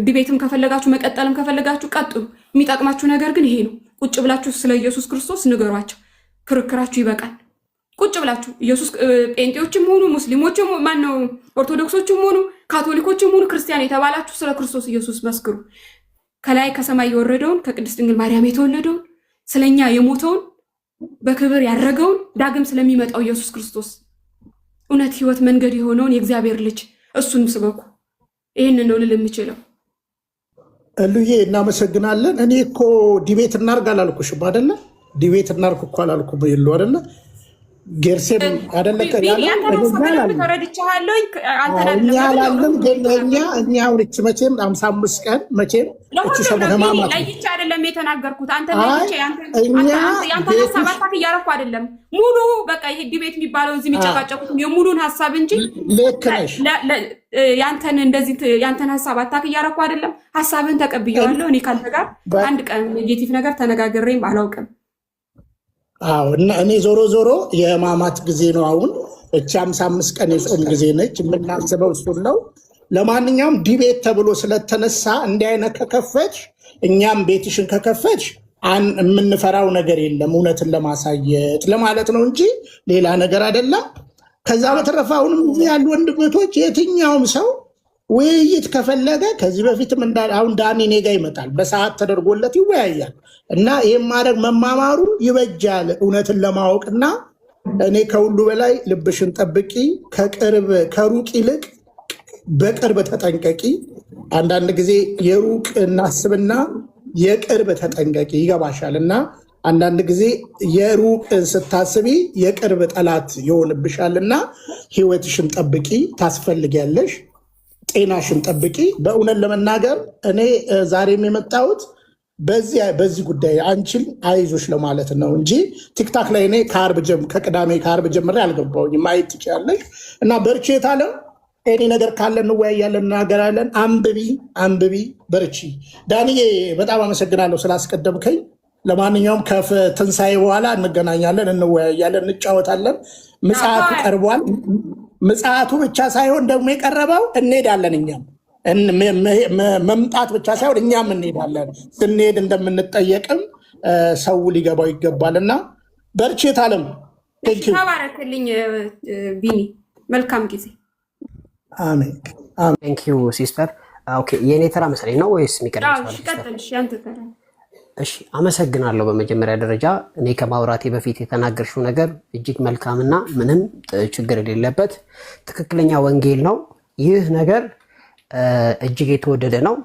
ዲቤትም ከፈለጋችሁ መቀጠልም ከፈለጋችሁ ቀጥሉ። የሚጠቅማችሁ ነገር ግን ይሄ ነው። ቁጭ ብላችሁ ስለ ኢየሱስ ክርስቶስ ንገሯቸው። ክርክራችሁ ይበቃል። ቁጭ ብላችሁ ኢየሱስ ጴንጤዎችም ሆኑ ሙስሊሞችም ማነው ኦርቶዶክሶችም ሆኑ ካቶሊኮችም ሆኑ ክርስቲያን የተባላችሁ ስለ ክርስቶስ ኢየሱስ መስክሩ። ከላይ ከሰማይ የወረደውን ከቅድስት ድንግል ማርያም የተወለደውን ስለኛ የሞተውን በክብር ያረገውን ዳግም ስለሚመጣው ኢየሱስ ክርስቶስ እውነት ሕይወት መንገድ የሆነውን የእግዚአብሔር ልጅ እሱን ስበኩ። ይህን ነው ልል የምችለው። እሉዬ እናመሰግናለን። እኔ እኮ ዲቤት እናርግ አላልኩሽም አይደለ? ዲቤት እናርግ እኮ አላልኩም የሉ አይደለ? ጌርሴም አይደለ ተረድቻለሁ። ግን እኛ አሁን እች መቼም 55 ቀን መቼም እቺ ሰሞን ህማማት ለይቼ አይደለም የተናገርኩት። አንተ ለይቼ ያንተ ሀሳብ አታክ እያረኩ አይደለም። ሙሉ በቃ ይሄ ዲቤት የሚባለው እዚህ የሚጨቃጨቁት የሙሉን ሀሳብ እንጂ ልክ ነሽ። ያንተን እንደዚህ ያንተን ሀሳብ አታክ እያረኩ አይደለም። ሀሳብህን ተቀብያለሁ። እኔ ካንተ ጋር አንድ ቀን ኔጌቲቭ ነገር ተነጋግሬም አላውቅም። አዎ እና እኔ ዞሮ ዞሮ የህማማት ጊዜ ነው። አሁን እቺ 55 ቀን የጾም ጊዜ ነች። የምናስበው እሱን ነው። ለማንኛውም ዲቤት ተብሎ ስለተነሳ እንዲህ አይነት ከከፈትሽ እኛም ቤትሽን ከከፈትሽ የምንፈራው ነገር የለም። እውነትን ለማሳየት ለማለት ነው እንጂ ሌላ ነገር አይደለም። ከዛ በተረፈ አሁንም እዚህ ያሉ ወንድሞች የትኛውም ሰው ውይይት ከፈለገ ከዚህ በፊትም አሁን ዳኒ እኔ ጋ ይመጣል፣ በሰዓት ተደርጎለት ይወያያል። እና ይህም ማድረግ መማማሩ ይበጃል እውነትን ለማወቅና እኔ ከሁሉ በላይ ልብሽን ጠብቂ፣ ከሩቅ ይልቅ በቅርብ ተጠንቀቂ። አንዳንድ ጊዜ የሩቅ እናስብና የቅርብ ተጠንቀቂ ይገባሻል። እና አንዳንድ ጊዜ የሩቅ ስታስቢ የቅርብ ጠላት ይሆንብሻል። እና ህይወትሽን ጠብቂ፣ ታስፈልጊያለሽ። ጤናሽን ጠብቂ። በእውነት ለመናገር እኔ ዛሬም የመጣሁት በዚህ ጉዳይ አንቺን አይዞሽ ለማለት ነው እንጂ ቲክታክ ላይ እኔ ከቅዳሜ ከአርብ ጀምሬ አልገባሁኝም። ማየት ትችያለሽ። እና በርቺ የታለም እኔ ነገር ካለ እንወያያለን፣ እናገራለን። አንብቢ፣ በርቺ። ዳንዬ በጣም አመሰግናለሁ ስላስቀደምከኝ። ለማንኛውም ከትንሣኤ በኋላ እንገናኛለን፣ እንወያያለን፣ እንጫወታለን። ምጽአቱ ቀርቧል። ምጽአቱ ብቻ ሳይሆን ደግሞ የቀረበው እንሄዳለን። እኛም መምጣት ብቻ ሳይሆን እኛም እንሄዳለን። ስንሄድ እንደምንጠየቅም ሰው ሊገባው ይገባል። እና በርቺ የታለም። ተባረክልኝ ቢኒ፣ መልካም ጊዜ። አሜን። ቴንኪዩ ሲስተር። ኦኬ የኔ ተራ መሰለኝ ነው ወይስ የሚቀጥለው? እሺ አመሰግናለሁ። በመጀመሪያ ደረጃ እኔ ከማውራቴ በፊት የተናገርሽው ነገር እጅግ መልካምና ምንም ችግር የሌለበት ትክክለኛ ወንጌል ነው። ይህ ነገር እጅግ የተወደደ ነው።